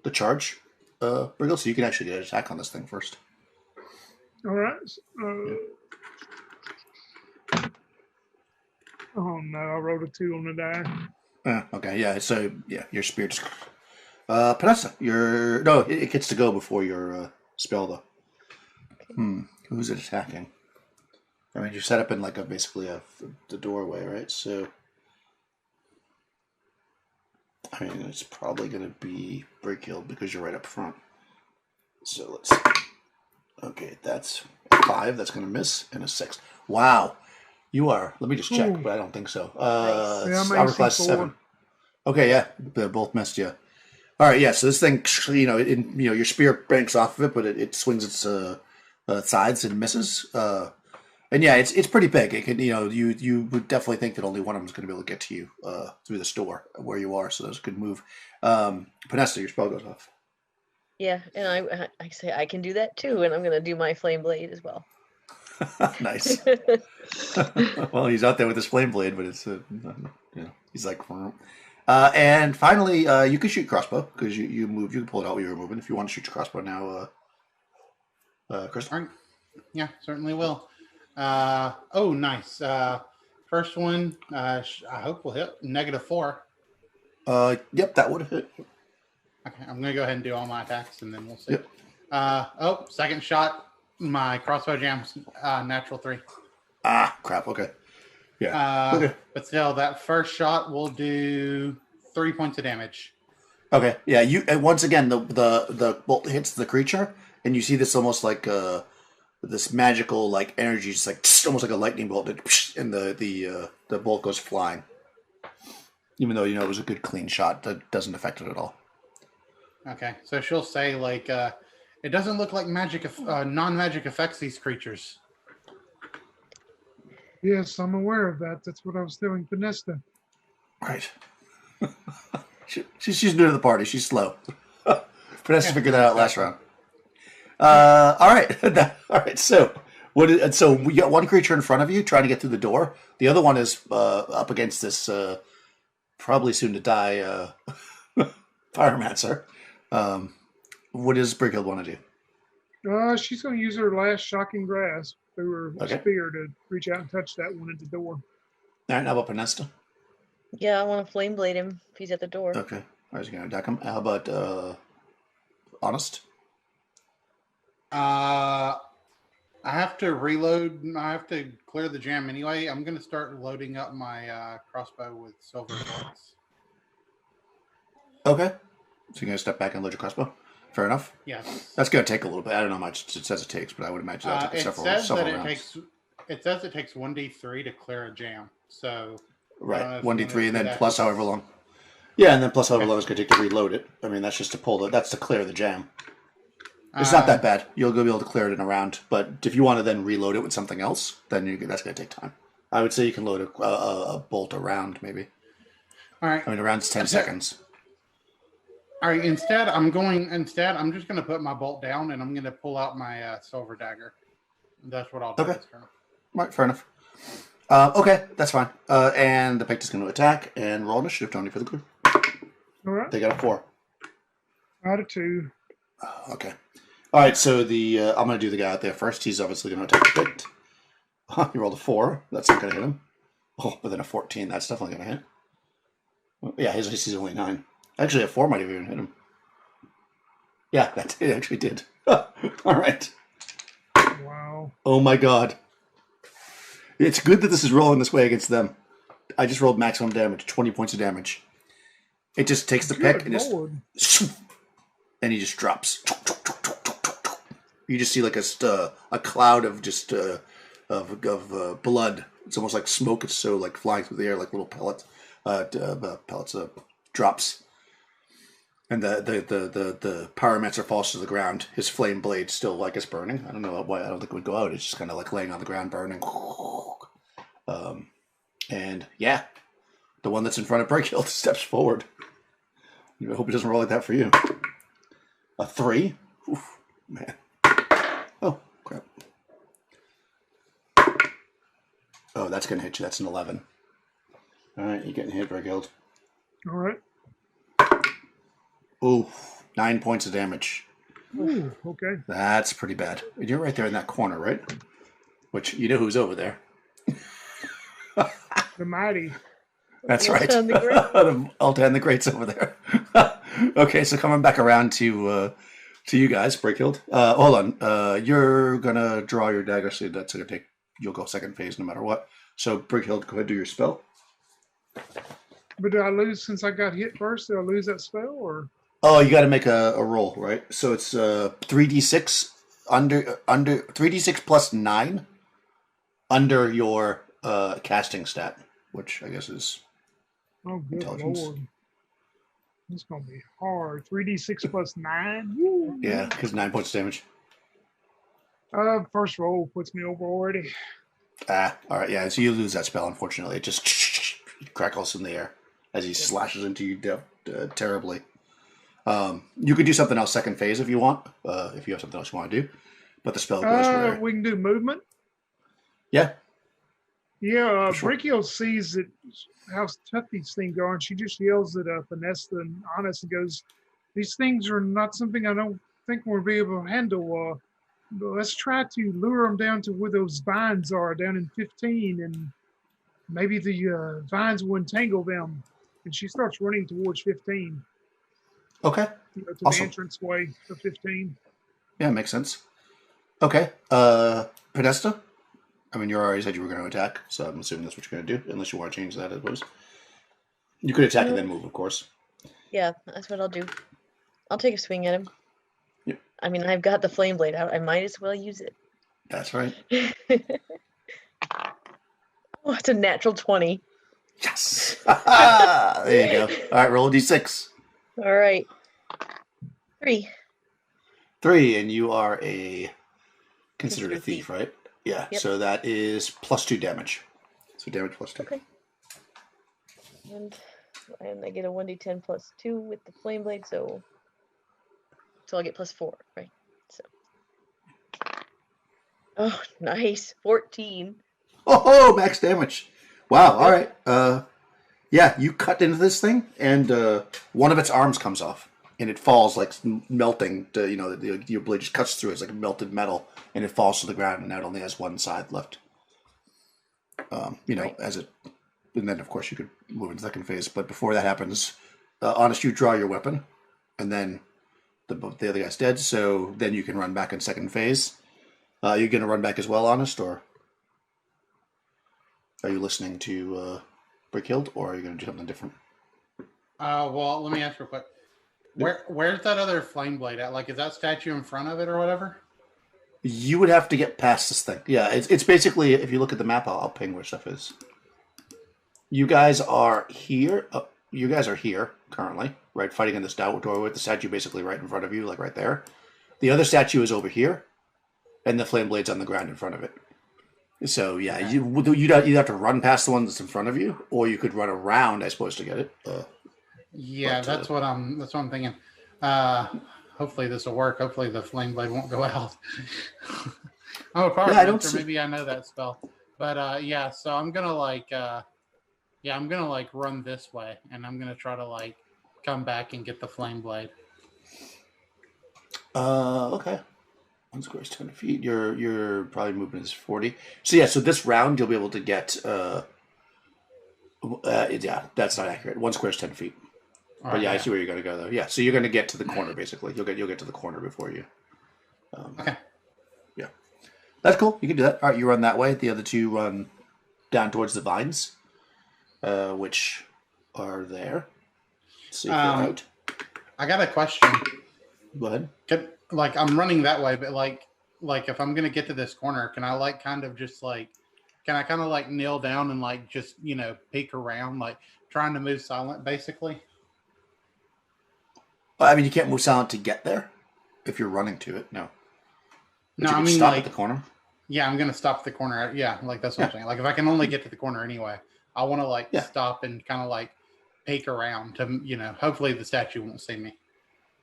the charge, Briggle, so you can actually get an attack on this thing first. All right. Oh no, I rolled a 2 on the die. Okay, yeah, so yeah, your spear just... Panessa, it gets to go before your spell though. Who's it attacking? I mean, you're set up in like basically the doorway, right? So, I mean, it's probably going to be Breakhill because you're right up front. So let's see. Okay, that's a 5. That's going to miss, and a 6. Wow, you are. Let me just check, but I don't think so. Yeah, I'm Hourglass AC4. 7. Okay, yeah, they both missed you. All right, yeah. So this thing, your spear banks off of it, but it swings its sides and misses. And yeah, it's pretty big. It can, you would definitely think that only one of them is going to be able to get to you through the store where you are. So that's a good move. Panessa, your spell goes off. Yeah, and I say I can do that too, and I'm going to do my flame blade as well. Nice. Well, he's out there with his flame blade, but it's he's like, And finally, you can shoot crossbow because you moved. You can pull it out when you were moving if you want to shoot your crossbow now, Crystal. All right. Yeah, certainly will. Oh, nice. First one, I hope will hit -4. Yep, that would have hit. Okay, I'm gonna go ahead and do all my attacks, and then we'll see. Yep. Oh, second shot, my crossbow jams, natural 3. Ah, crap. Okay. Yeah. Okay. But still, that first shot will do 3 points of damage. Okay. Yeah. You and once again the bolt hits the creature, and you see this almost like this magical like energy, just like almost like a lightning bolt, and the bolt goes flying. Even though it was a good clean shot, that doesn't affect it at all. Okay, so she'll say like, it doesn't look like magic, non-magic affects these creatures. Yes, I'm aware of that. That's what I was telling Vanessa. Right. She's new to the party. She's slow. Vanessa figured that out last round. All right. All right. So so we got one creature in front of you trying to get through the door. The other one is up against this probably soon to die Pyromancer. What does Brighild want to do? She's going to use her last shocking grasp through her Okay. spear to reach out and touch that one at the door. All right. How about Panesta? Yeah, I want to flame blade him if he's at the door. Okay. I was going to attack him. How about Honest? I have to reload. I have to clear the jam anyway. I'm going to start loading up my crossbow with silver bullets. Okay. So you're going to step back and load your crossbow? Fair enough. Yes. That's going to take a little bit. I don't know how much it says it takes, but I would imagine that'll take several rounds. It says it takes 1d3 to clear a jam. So Right, if 1d3 and then that plus is- however long. Yeah, and then plus however long it's going to take to reload it. I mean, that's just to pull that's to clear the jam. It's not that bad. You'll be able to clear it in a round. But if you want to then reload it with something else, then that's going to take time. I would say you can load a bolt a round, maybe. All right. I mean, a round's 10 seconds. All right. Instead, I'm just going to put my bolt down and I'm going to pull out my silver dagger. That's what I'll do. Okay. this turn. Right, fair enough. Okay, that's fine. And the Pictus is going to attack and roll initiative, Tony, for the group. All right. They got a 4. Out of 2. Okay. All right, so I'm going to do the guy out there first. He's obviously going to attack the pit. He rolled a 4. That's not going to hit him. Oh, but then a 14. That's definitely going to hit. Well, yeah, his AC is only 9. Actually, a 4 might have even hit him. Yeah, it actually did. All right. Wow. Oh, my God. It's good that this is rolling this way against them. I just rolled maximum damage, 20 points of damage. It just takes the pick and Lord. and he just drops. You just see like a cloud of just of blood. It's almost like smoke. It's so like flying through the air like little pellets, drops. And the pyromancer falls to the ground. His flame blade still like is burning. I don't know why. I don't think it would go out. It's just kind of like laying on the ground burning. And yeah, the one that's in front of Brighild steps forward. I hope it doesn't roll like that for you. A 3? Oof, man. Oh, crap. Oh, that's going to hit you. That's an 11. All right, you're getting hit, Brighild. All right. Ooh, 9 points of damage. Ooh, okay. That's pretty bad. You're right there in that corner, right? Which, you know who's over there. The mighty. That's right. Alta and the Great. The Alta and the Great's over there. Okay, so coming back around to you guys, Brighild. Hold on. You're going to draw your dagger, so that's going to take... You'll go second phase no matter what. So, Brighild, go ahead and do your spell. But did I lose since I got hit first? Did I lose that spell or? Oh, you got to make a roll, right? So it's 3d6 under 3d6 plus 9 under your casting stat, which I guess is Oh, good Intelligence. Lord. It's going to be hard. 3d6 plus 9? Woo. yeah, because 9 points of damage. First roll puts me over already. Ah, all right, yeah. So you lose that spell. Unfortunately, it just crackles in the air as he slashes into you terribly. You could do something else second phase if you want, if you have something else you want to do. But the spell goes where... We can do movement. Yeah. Yeah, For sure. Brickyl sees how tough these things are, and she just yells at Vanessa and Honest and goes, "These things are not something I don't think we'll be able to handle. But let's try to lure them down to where those vines are down in 15, and maybe the vines will entangle them." And she starts running towards 15, Okay. to the Awesome. entrance way of 15. Yeah, makes sense. Okay. Podesta? I mean, you already said you were going to attack, so I'm assuming that's what you're going to do, unless you want to change that, I suppose. You could attack and then move, of course. Yeah, that's what I'll do. I'll take a swing at him. Yep. I mean, I've got the flame blade out. I might as well use it. That's right. Oh, it's a natural 20. Yes! There you go. All right, roll a d6. All right. 3. 3, and you are considered a Considered thief, right? Yeah, Yep. so that is +2 damage. So damage +2. Okay. And I get a 1d10 plus 2 with the flame blade, so I'll get +4, right? So. Oh, nice. 14. Oh, max damage. Wow, all right. Yeah, you cut into this thing, and one of its arms comes off, and it falls like melting. Your blade just cuts through. It's like melted metal, and it falls to the ground, and now it only has one side left. Right. And then of course you could move into the second phase. But before that happens, Honest, you draw your weapon, and then the other guy's dead. So then you can run back in second phase. You gonna run back as well, Honest, or are you listening to Brickhild, or are you gonna do something different? Well, let me ask real quick. Where's that other flame blade at? Like, is that statue in front of it or whatever? You would have to get past this thing. Yeah, it's basically, if you look at the map, I'll ping where stuff is. You guys are here. You guys are here currently, right? Fighting in this doorway with the statue basically right in front of you, like right there. The other statue is over here, and the flame blade's on the ground in front of it. So yeah, Okay. you'd have to run past the one that's in front of you, or you could run around, I suppose, to get it. Yeah, But, that's what I'm thinking. Hopefully this will work. Hopefully the flame blade won't go out. I'm a Yeah, I don't pyromancer. see- Maybe I know that spell. But yeah, so I'm gonna run this way, and I'm gonna try to come back and get the flame blade. Okay. One square is 20 feet. Your probably movement is 40. So yeah, so this round you'll be able to get. Yeah, that's not accurate. 1 square is 10 feet. All But right, yeah, I see where you're going to go though. Yeah, so you're going to get to the corner basically. You'll get to the corner before you. Okay. Yeah, that's cool. You can do that. All right, you run that way. The other two run down towards the vines, which are there. Let's see if they're out. I got a question. Go ahead. I'm running that way, but if I'm gonna get to this corner, can I kneel down and just peek around, trying to move silent, basically? I mean, you can't move silent to get there if you're running to it. No. But No, you I can mean stop at the corner. yeah, I'm gonna stop at the corner. Yeah, that's what I'm saying. If I can only get to the corner anyway, I want to Yeah. stop and kind of peek around to hopefully the statue won't see me.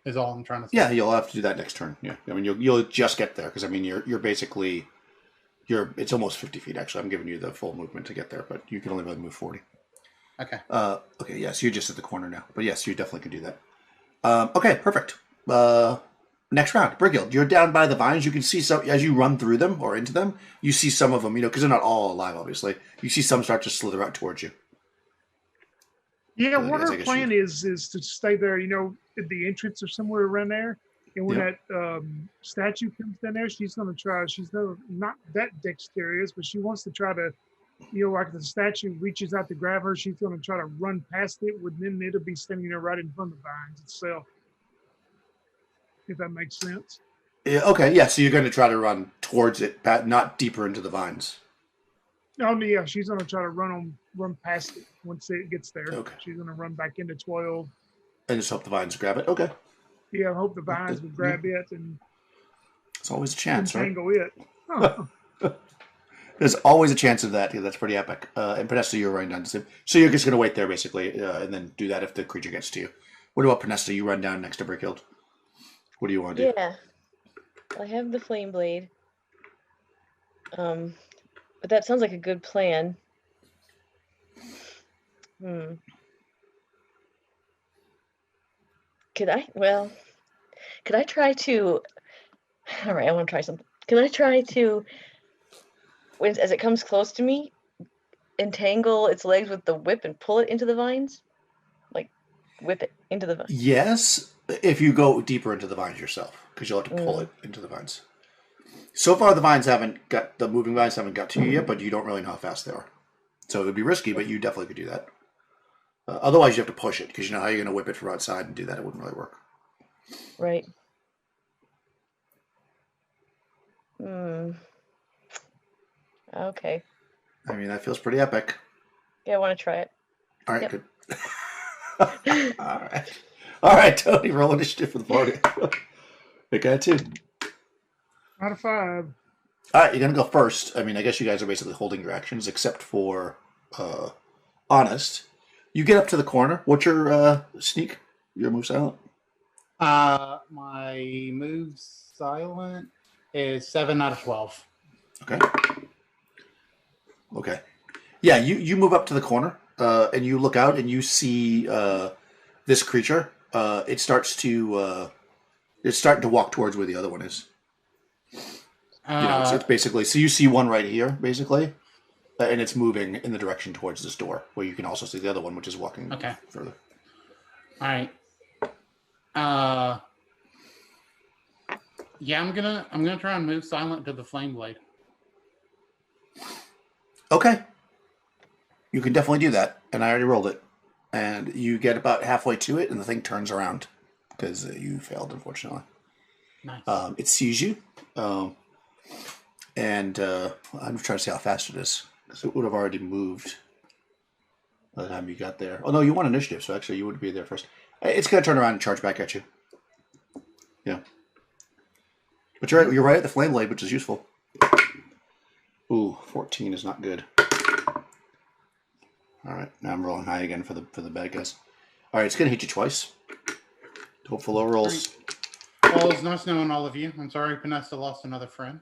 Is all I'm trying to say. Yeah, you'll have to do that next turn. Yeah, I mean you'll just get there because I mean you're basically it's almost 50 feet actually. I'm giving you the full movement to get there, but you can only really move 40. Okay. Okay, yeah, so you're just at the corner now, but yes, you definitely can do that. Okay, perfect. Next round, Brickhild, you're down by the vines. You can see some as you run through them or into them. You see some of them, because they're not all alive, obviously. You see some start to slither out towards you. Yeah, I what guess her plan is to stay there, at the entrance or somewhere around there. And when Yeah. that statue comes down there, she's going to try. She's not that dexterous, but she wants to try to, like the statue reaches out to grab her, she's going to try to run past it. Then it'll be standing there right in front of the vines itself. If that makes sense. Yeah, okay, yeah, so you're going to try to run towards it, not deeper into the vines. Oh, yeah, she's going to try to run past it once it gets there. Okay. She's going to run back into 12. And just hope the vines grab it. Okay. Yeah, I hope the vines will grab it and It's always a chance, right? entangle it. Huh. There's always a chance of that. Yeah, that's pretty epic. And Panesta, you're running down to him. So you're just going to wait there, basically, and then do that if the creature gets to you. What about Panesta? You run down next to Brickhild. What do you want to do? Yeah. I have the flame blade. But that sounds like a good plan. Hmm. Could I try to... All right, I want to try something. Can I try to, as it comes close to me, entangle its legs with the whip and pull it into the vines? Like, whip it into the vines. Yes, if you go deeper into the vines yourself, because you'll have to pull it Mm. into the vines. So far, the moving vines haven't got to you yet, but you don't really know how fast they are. So it would be risky, but you definitely could do that. Otherwise, you have to push it, because you know how you're going to whip it from outside and do that. It wouldn't really work. Right. Hmm. Okay. I mean, that feels pretty epic. Yeah, I want to try it. All right, Yep. good. All right. All right, Tony, roll initiative for the party. Pick out 2. Out of 5. All right, you're going to go first. I mean, I guess you guys are basically holding your actions, except for Honest. You get up to the corner. What's your sneak? Your move silent? My move silent is 7 out of 12. Okay. Okay. Yeah, you move up to the corner, and you look out, and you see this creature. It's starting to walk towards where the other one is. It's basically, so you see one right here, basically, and it's moving in the direction towards this door, where you can also see the other one, which is walking further. All right. Yeah, I'm gonna try and move silent to the flame blade. Okay. You can definitely do that, and I already rolled it. And you get about halfway to it, and the thing turns around, because you failed, unfortunately. Nice. It sees you, and I'm trying to see how fast it is, because it would have already moved by the time you got there. Oh, no, you won initiative, so actually you would be there first. It's going to turn around and charge back at you. Yeah. But you're right at the flame blade, which is useful. Ooh, 14 is not good. All right, now I'm rolling high again for the bad guys. All right, it's going to hit you twice. Hope for low rolls. Well, it's nice knowing all of you. I'm sorry Vanessa lost another friend.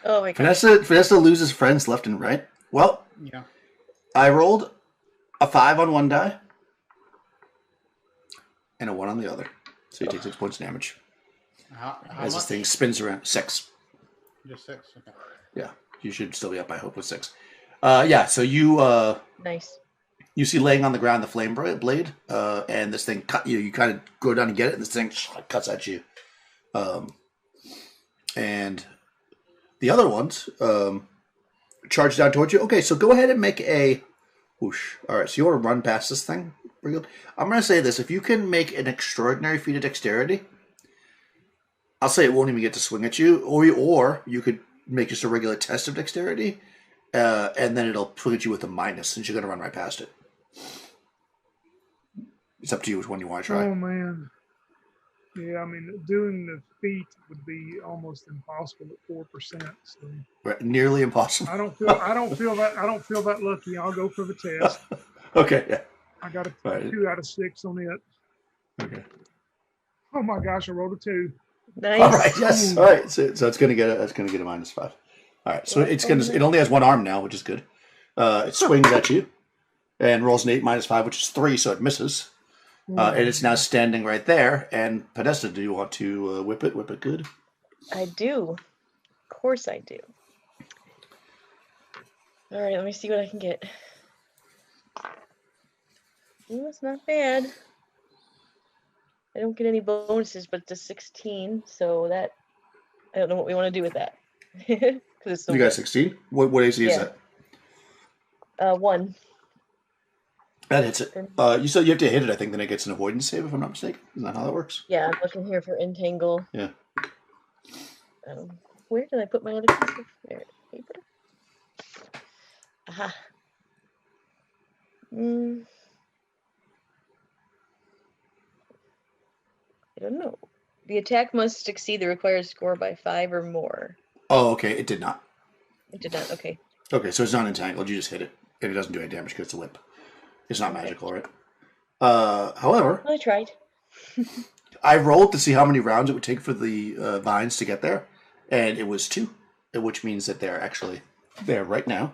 Oh my god. Vanessa loses friends left and right. Well, Yeah. I rolled a 5 on one die and a 1 on the other. So you take 6 points of damage. How As much? this thing spins around. 6. Just 6. Okay. Yeah, you should still be up, I hope, with 6. Yeah, so you Nice. you see laying on the ground the flame blade, and this thing cut you. You kind of go down and get it, and this thing cuts at you. And the other ones charge down towards you. Okay, so go ahead and make a whoosh. All right, so you want to run past this thing? I'm going to say this. If you can make an extraordinary feat of dexterity, I'll say it won't even get to swing at you, or you could make just a regular test of dexterity, and then it'll swing at you with a minus, since you're going to run right past it. It's up to you which one you want to try. Oh man. Yeah, I mean, doing the feat would be almost impossible at 4%. So Right, nearly impossible. I don't feel that lucky. I'll go for the test. Okay, yeah. I got a Right. 2 out of 6 on it. Okay. Oh my gosh, I rolled a 2. Nice. All right. Yes. All right. So it's gonna get a -5. All right. So it only has one arm now, which is good. It swings at you and rolls an 8 -5, which is 3, so it misses. And it's now standing right there. And Podesta, do you want to whip it? Whip it good. I do. Of course I do. All right, let me see what I can get. Ooh, it's not bad. I don't get any bonuses, but it's a 16, so that I don't know what we want to do with that. Because it's so You got good. 16. What AC is Yeah. that? 1. That hits it. You said you have to hit it. I think then it gets an avoidance save, if I'm not mistaken. Isn't that how that works? Yeah, I'm looking here for entangle. Yeah. Where did I put my other piece of paper? Aha. I don't know. The attack must exceed the required score by 5 or more. Oh, okay. It did not. It did not. Okay. Okay, so it's not entangled. You just hit it, and it doesn't do any damage because it's a whip. It's not magical, right? However, Well, I tried. I rolled to see how many rounds it would take for the vines to get there, and it was 2, which means that they're actually there right now.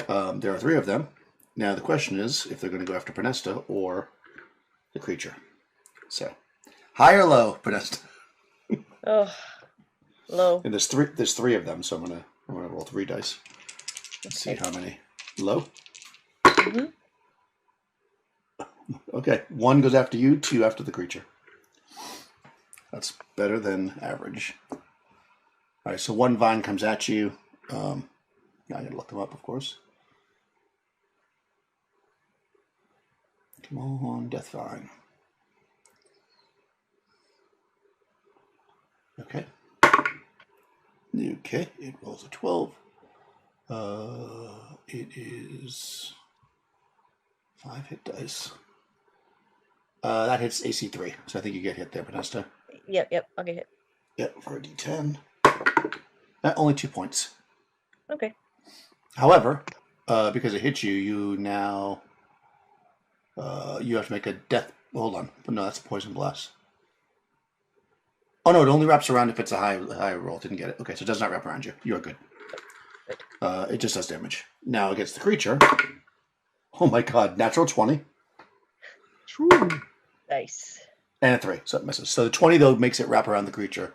There are 3 of them, Now the question is if they're going to go after Penesta or the creature. So, high or low, Penesta? Oh, low. And there's three of them, so I'm gonna roll 3 dice. Let's see how many. Low. Mm-hmm. Okay, 1 goes after you, 2 after the creature. That's better than average. All right, so 1 vine comes at you. Now I gotta look them up, of course. Come on, Death Vine. Okay. Okay, it rolls a 12. It is 5 hit dice. That hits AC 3, so I think you get hit there, Penesta. Yep, I'll get hit. Yep, for a D10. Only 2 points. Okay. However, because it hits you, you now you have to make a death. Hold on, no, that's a poison blast. Oh no, it only wraps around if it's a high roll. Didn't get it. Okay, so it does not wrap around you. You are good. It just does damage. Now against the creature. Oh my god, natural 20. True. Nice. And a 3, so it misses. So the 20 though makes it wrap around the creature.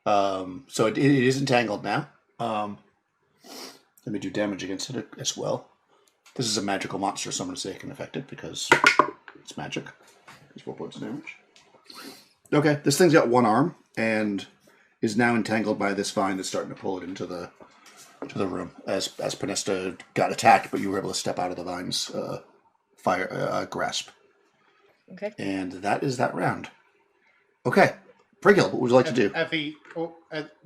So it is entangled now. Let me do damage against it as well. This is a magical monster, so I'm going to say it can affect it because it's magic. It's 4 points of damage. Okay, this thing's got 1 arm and is now entangled by this vine that's starting to pull it into the room. As Penesta got attacked, but you were able to step out of the vine's grasp. Okay. And that is that round. Okay, Brighild, what would you like to do?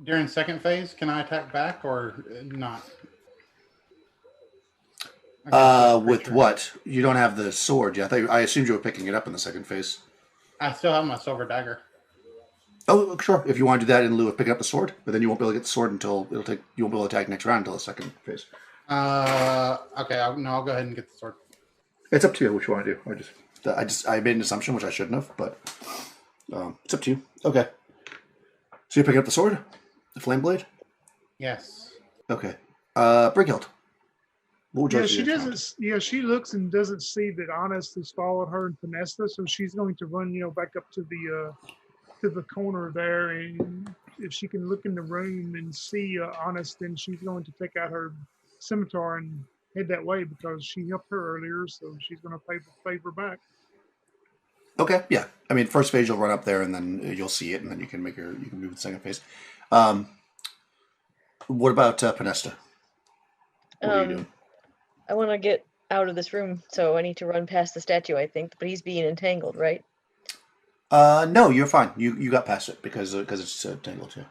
During second phase, can I attack back or not? With what? You don't have the sword yet. I assumed you were picking it up in the second phase. I still have my silver dagger. Oh, sure. If you want to do that in lieu of picking up the sword, but then you won't be able to get the sword until you won't be able to attack next round until the second phase. Okay. I'll go ahead and get the sword. It's up to you what you want to do. I made an assumption which I shouldn't have, but it's up to you. Okay. So you're picking up the sword, the flame blade. Yes. Okay. Brighild. What would you like to She do? doesn't. Yeah, she looks and doesn't see that Honest has followed her and Finesta, so she's going to run, back up to the corner there, and if she can look in the room and see Honest, then she's going to take out her scimitar and head that way because she helped her earlier, so she's going to pay the favor back. Okay, yeah. I mean, first phase you'll run up there and then you'll see it, and then you can move the second phase. What about Penesta? What are you doing? I want to get out of this room, so I need to run past the statue, I think. But he's being entangled, right? No, you're fine. You got past it because it's tangled too.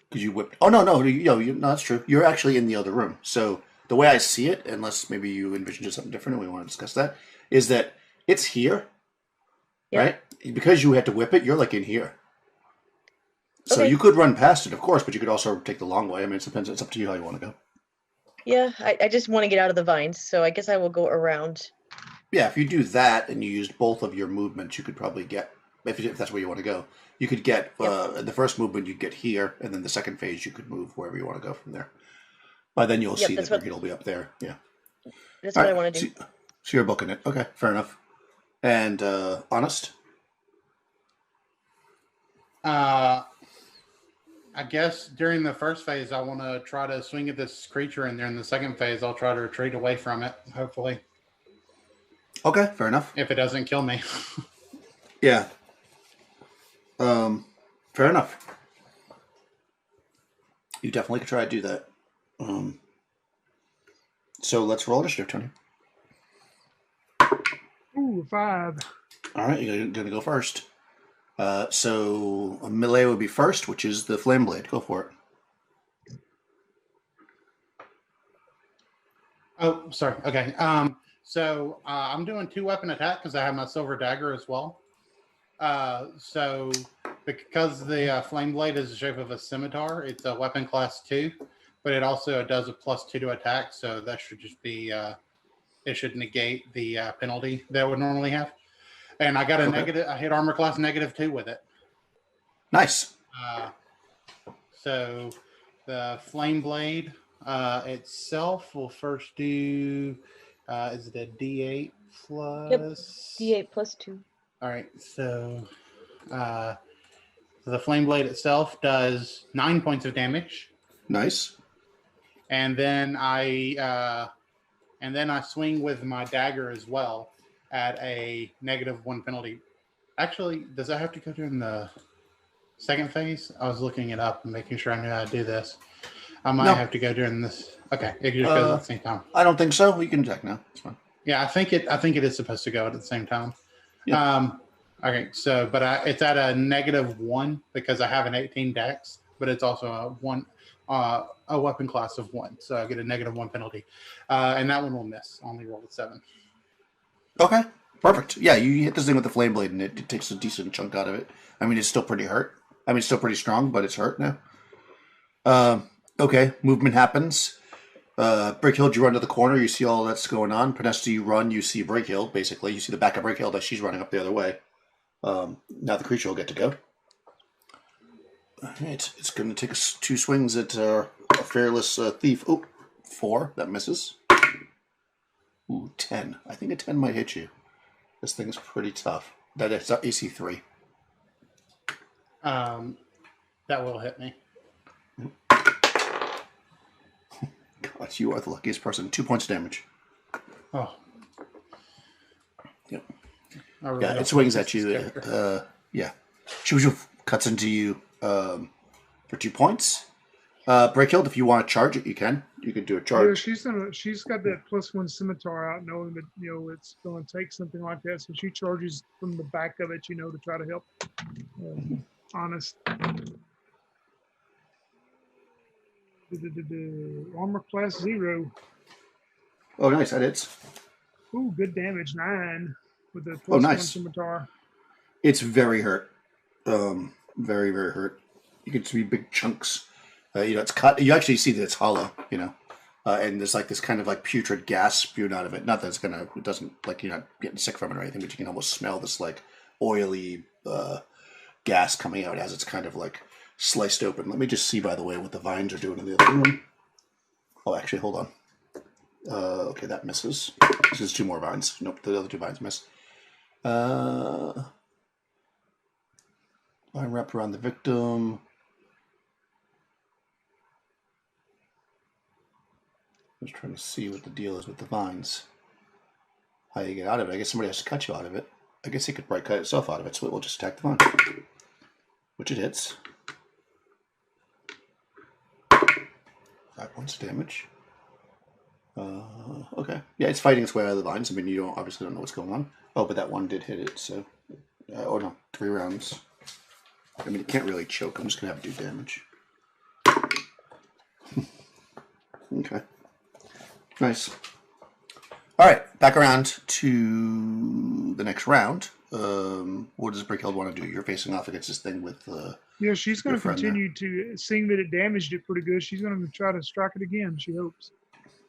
Because you whipped. Oh no, no, no, that's true. You're actually in the other room. So the way I see it, unless maybe you envisioned something different and we want to discuss that, is that it's here, right? Because you had to whip it, you're like in here. So you could run past it, of course, but you could also take the long way. I mean, it depends. It's up to you how you want to go. Yeah, I just want to get out of the vines, so I guess I will go around. Yeah, if you do that and you used both of your movements, you could probably get, if that's where you want to go, you could get, the first movement you'd get here, and then the second phase you could move wherever you want to go from there. By then you'll see that Brighild will be up there. Yeah. That's what I want to do. So you're booking it. Okay, fair enough. And Honest? I guess during the first phase, I want to try to swing at this creature, and during the second phase, I'll try to retreat away from it, hopefully. Okay, fair enough. If it doesn't kill me. Yeah. Fair enough. You definitely could try to do that. So let's roll initiative, Tony. Ooh, 5. All right, you're going to go first. So a melee would be first, which is the flame blade. Go for it. Oh, sorry. Okay. So I'm doing 2-weapon attack because I have my silver dagger as well. So because the flame blade is the shape of a scimitar, it's a weapon class 2, but it also does a +2 to attack. So that should just be it should negate the penalty that it would normally have. And I got I hit armor class -2 with it. Nice. So the flame blade itself will first do Is it a D8 plus? Yep. D8 plus 2. All right, so the flame blade itself does 9 points of damage, Nice. and then I swing with my dagger as well at a -1 penalty. Actually, does that have to go during the second phase? I was looking it up and making sure I knew how to do this. I might No. have to go during this. Okay, it just goes at the same time. I don't think so. We can check now. It's fine. Yeah, I think it is supposed to go at the same time. Yeah. Okay, so but it's at a -1 because I have an 18 dex, but it's also a weapon class of 1, so I get a -1 penalty, and that one will miss. Only roll a 7. Okay. Perfect. Yeah, you hit this thing with the flame blade, and it takes a decent chunk out of it. I mean, it's still pretty hurt. I mean, it's still pretty strong, but it's hurt now. Okay, movement happens. Brickhill, you run to the corner. You see all that's going on. Panesta, you run. You see Brickhill, basically. You see the back of Brickhill that she's running up the other way. Now the creature will get to go. All right, it's going to take us 2 swings at a fearless thief. Oh, 4. That misses. Ooh, 10. I think a 10 might hit you. This thing's pretty tough. That is AC 3. That will hit me. God, you are the luckiest person. 2 points of damage. Oh. Yep. Really Yeah, it swings at you. Yeah. Shoo cuts into you for 2 points. Breakhill, if you want to charge it, you can. You can do a Yeah, charge. she's got that +1 scimitar out, knowing that it's going to take something like that. So she charges from the back of it, to try to help. Honest. Armor class 0. Oh, nice. That hits. Ooh, good damage. 9 with the +1 nice. scimitar. It's very hurt. Very, very hurt. You can see big chunks. It's cut. You actually see that it's hollow, and there's like this kind of like putrid gas spewing out of it. Not that it doesn't, like, you're not getting sick from it or anything, but you can almost smell this like oily gas coming out as it's kind of like sliced open. Let me just see, by the way, what the vines are doing in the other room. Oh, actually, hold on. Okay, that misses. This is 2 more vines. Nope, the other 2 vines miss. Vine wrapped around the victim. I was trying to see what the deal is with the vines. How you get out of it. I guess somebody has to cut you out of it. I guess it could probably cut itself out of it, so it will just attack the vine. Which it hits. 5 points of damage. Okay. Yeah, it's fighting its way out of the vines. I mean, you obviously don't know what's going on. Oh, but that one did hit it, so... oh, no. 3 rounds. I mean, it can't really choke. I'm just going to have it do damage. Okay. Nice. All right, back around to the next round. What does Brickhill want to do? You're facing off against this thing with... Yeah, she's going to friend continue to, seeing that it damaged it pretty good, she's going to try to strike it again, she hopes.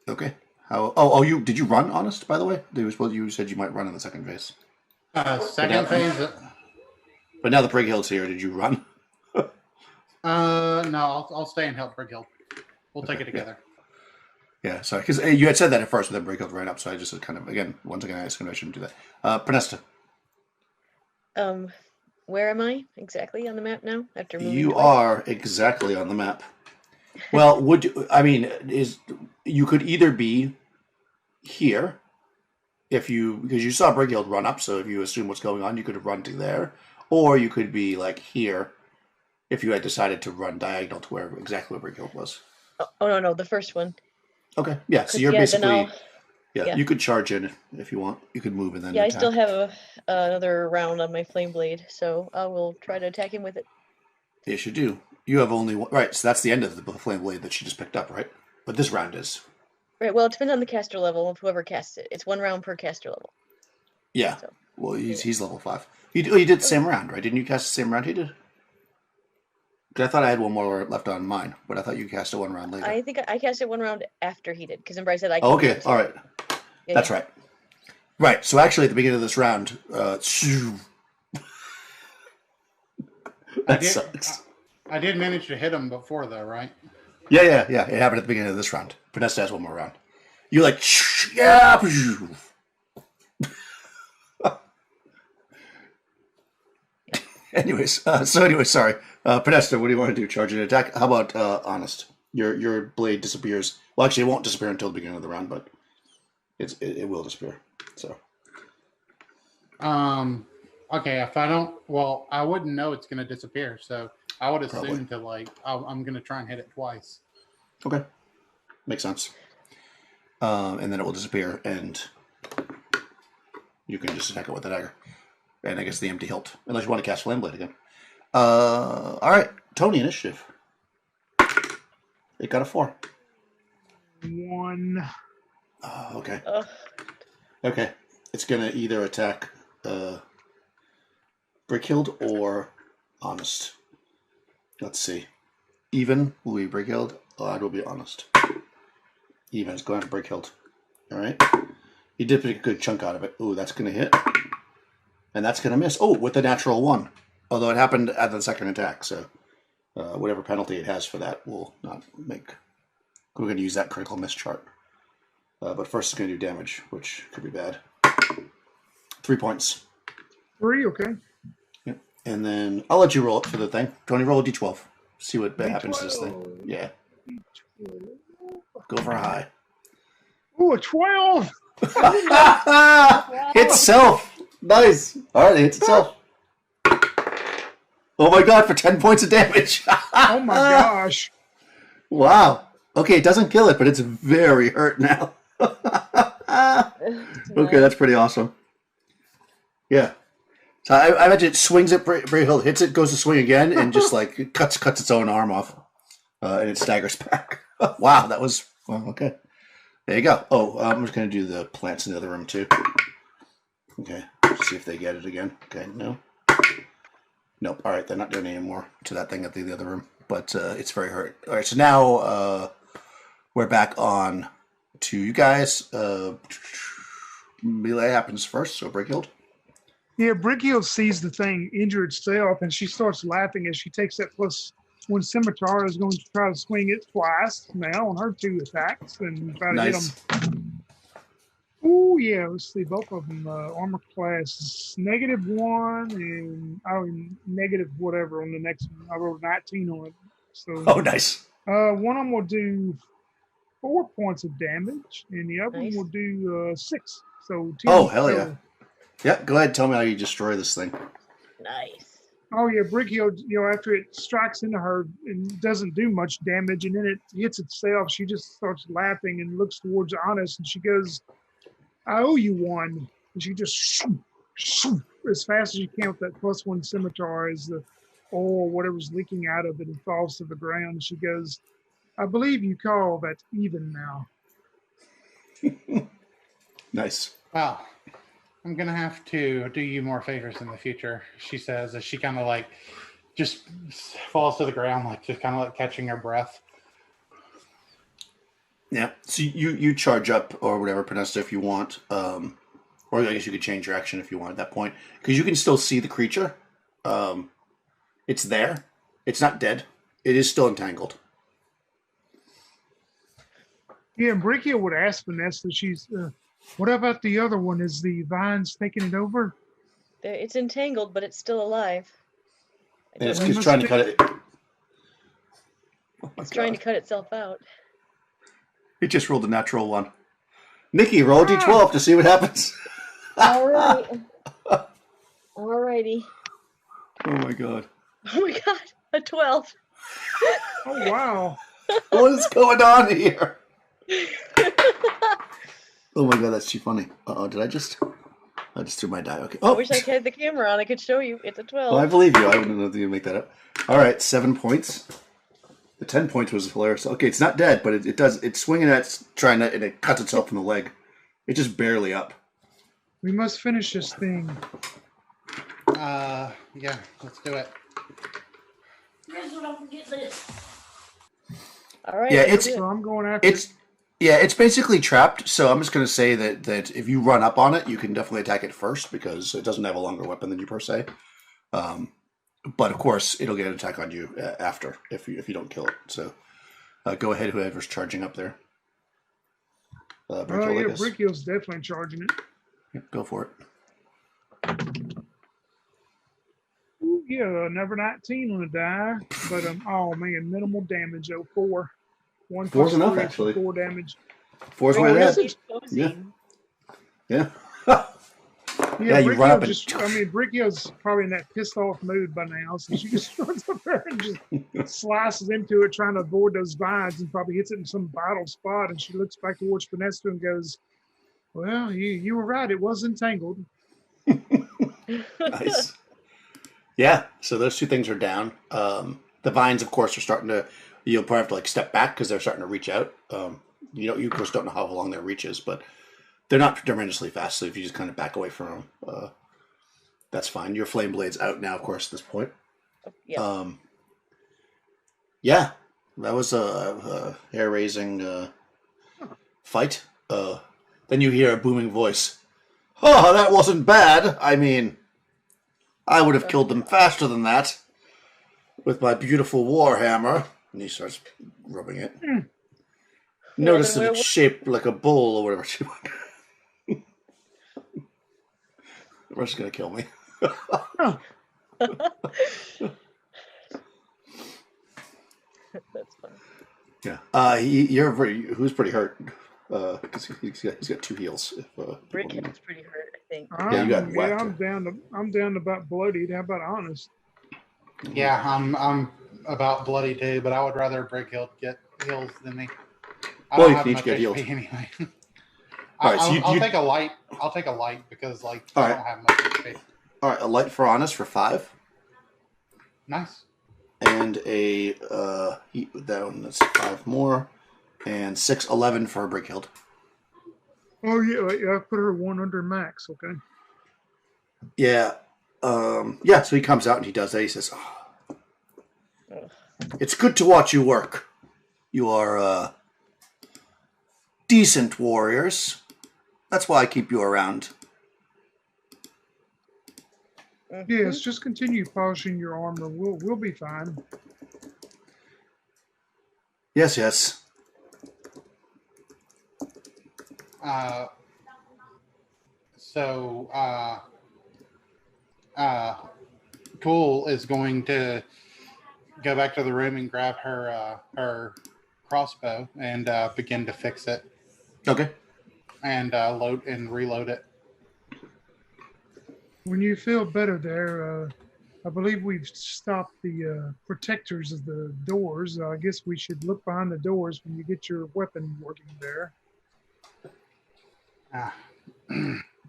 Okay. How? Oh, did you run, Honest, by the way? You said you might run in the second phase. Second phase... But now the Brighill's here. Did you run? No, I'll stay and help Brickhill. We'll take it together. Yeah, sorry, because you had said that at first, but then Brickhill ran up, so I just kind of, once again, I assumed I shouldn't do that. Panesta. Where am I exactly on the map now? After moving You twice? are exactly on the map. Well, you could either be here, because you saw Brickhill run up, so if you assume what's going on, you could have run to there, or you could be like here, if you had decided to run diagonal to exactly where Brickhill was. Oh, no, the first one. Okay, yeah, so you're basically... Yeah, you could charge in if you want. You could move and then attack. I still have another round on my flame blade, so I will try to attack him with it. Yes, you do. You have only one... Right, so that's the end of the flame blade that she just picked up, right? But this round is... Right, well, it depends on the caster level of whoever casts it. It's 1 round per caster level. Yeah, so, well, he's level 5. You did the same round, right? Didn't you cast the same round he did? Because I thought I had one more left on mine, but I thought you cast it 1 round later. I think I cast it 1 round after he did, because remember I said I... Oh, okay, all right. Yeah, that's right. Right, so actually at the beginning of this round, sucks. I did manage to hit him before, though, right? Yeah. It happened at the beginning of this round. Panesta has 1 more round. You like, yeah. Anyways, sorry. Podesta, what do you want to do? Charge an attack? How about honest? Your blade disappears. Well, actually, it won't disappear until the beginning of the round, but it will disappear. So. Okay, if I don't, well, I wouldn't know it's going to disappear, so I would assume Probably. I'm going to try and hit it twice. Okay. Makes sense. And then it will disappear, and you can just attack it with the dagger. And I guess the empty hilt, unless you want to cast Flame Blade again. All right, Tony, initiative. It got a 4. 1. Okay. Ugh. Okay. It's going to either attack Brickhild or Honest. Let's see. Even will be Brickhild. Odd will be Honest. Even is going to Brickhild. All right. You did pick a good chunk out of it. Ooh, that's going to hit. And that's going to miss. Oh, with the natural 1. Although it happened at the second attack, so whatever penalty it has for that will not make. We're going to use that critical miss chart. But first it's going to do damage, which could be bad. 3 points. 3, okay. Yep. And then I'll let you roll it for the thing. Tony, roll a d12. See what D12. happens to this thing. Yeah. Go for a high. Ooh, a 12. Hits self. Nice. All right, it hits itself. Oh my god, for 10 points of damage. Oh my gosh. Wow. Okay, it doesn't kill it, but it's very hurt now. Okay, that's pretty awesome. Yeah. So I imagine it swings at Brickhild, hits it, goes to swing again, and just like cuts its own arm off. And it staggers back. Wow, that was... Well, okay. There you go. Oh, I'm just going to do the plants in the other room, too. Okay, see if they get it again. Okay, no. Nope, all right, they're not doing any more to that thing at the other room. But it's very hurt. All right, so now we're back on to you guys. Melee happens first, so Brickhild. Yeah, Brickhill sees the thing injure itself, and she starts laughing as she takes that +1 scimitar, is going to try to swing it twice now on her 2 attacks and try to hit Nice. them. Oh yeah, let's see, both of them armor class -1 and negative whatever on the next one. I rolled 19 on it. So Oh, nice. one of them will do 4 points of damage, and the other Nice. one will do 6. So 10. Oh, hell yeah. total. Yeah, go ahead. Tell me how you destroy this thing. Nice. Oh yeah, Brickhill, after it strikes into her and doesn't do much damage, and then it hits itself, she just starts laughing and looks towards Honest, and she goes, "I owe you one." And she just shoo, as fast as you can with that +1 scimitar as the oil, whatever's leaking out of it, and falls to the ground. And she goes, "I believe you call that even now." Nice. Well, I'm going to have to do you more favors in the future, she says, as she kind of like just falls to the ground, like just kind of like catching her breath. Yeah. So you charge up or whatever, Podesta, if you want. Or I guess you could change your action if you want at that point. Because you can still see the creature. It's there. It's not dead. It is still entangled. Yeah, Brickhill would ask Vanessa, what about the other one? Is the vines taking it over? It's entangled, but it's still alive. And it's We just must trying to be- cut it. Oh my It's trying to God. cut itself out. It just rolled a natural 1. Nikki, roll a d12 to see what happens. All right. Alrighty. Oh my God. Oh my god, a 12. Oh wow. What is going on here? Oh my God, that's too funny. Uh-oh, I just threw my die. Okay. I Oh, wish I had the camera on. I could show you. It's a 12. well, I believe you. I wouldn't know if you make that up. All right, 7 points. The 10 points was hilarious. Okay, it's not dead, but it's swinging at, trying to, and it cuts itself in the leg. It's just barely up. We must finish this thing. Yeah, let's do it. All right. Yeah, let's it's- do it. So I'm going after It's basically trapped, so I'm just going to say that if you run up on it, you can definitely attack it first because it doesn't have a longer weapon than you per se. But of course, it'll get an attack on you after if you don't kill it. So go ahead, whoever's charging up there. Brickhill, I yeah, guess. Brickhill's definitely charging it. Yep, go for it. Ooh, yeah, number 19 on the die, but oh man, minimal damage. 4. 1 Four's plus enough, 3 for actually. 4 damage. Four's Oh, my is bad. it? Yeah. Imposing. Yeah. Yeah, Yeah, you run up Brickhill and Brickhill's probably in that pissed off mood by now, so she just runs up there and just slices into it, trying to avoid those vines, and probably hits it in some vital spot. And she looks back towards Finesta and goes, "Well, you were right. It was entangled." nice. Yeah, so those two things are down. The vines, of course, are starting to. You'll probably have to like step back because they're starting to reach out. You of course don't know how long their reach is, but they're not tremendously fast. So if you just kind of back away from them, that's fine. Your flame blade's out now, of course, at this point. Yeah. Yeah, that was a hair-raising fight. Then you hear a booming voice. Oh, that wasn't bad. I mean, I would have killed them faster than that with my beautiful warhammer. And he starts rubbing it. Notice that it's shaped like a bull or whatever. Rush's gonna kill me. That's fun. Yeah. Who's pretty hurt? Because he's got 2 heals. Brickhill's pretty hurt, I think. Yeah, you got whacked. I'm down to about bloodied. How about honest? Yeah, I'm about bloody too, but I would rather Brickhill get heals than me. I Well, don't you have can each much get HP healed. anyway. All right, so I'll take a light. I'll take a light because All I right. don't have much HP. All right, a light for honest for 5, Nice. and a down. That's 5 more, and 6, 11 for Brickhill. Oh yeah, I put her 1 under max. Okay. Yeah. Yeah, so he comes out and he does that. He says, Ugh. it's good to watch you work. You are decent warriors. That's why I keep you around. Yes, just continue polishing your armor. We'll be fine. Yes, yes. Cool is going to go back to the room and grab her crossbow and begin to fix it Okay. and load and reload it. When you feel better there, I believe we've stopped the protectors of the doors. I guess we should look behind the doors when you get your weapon working there.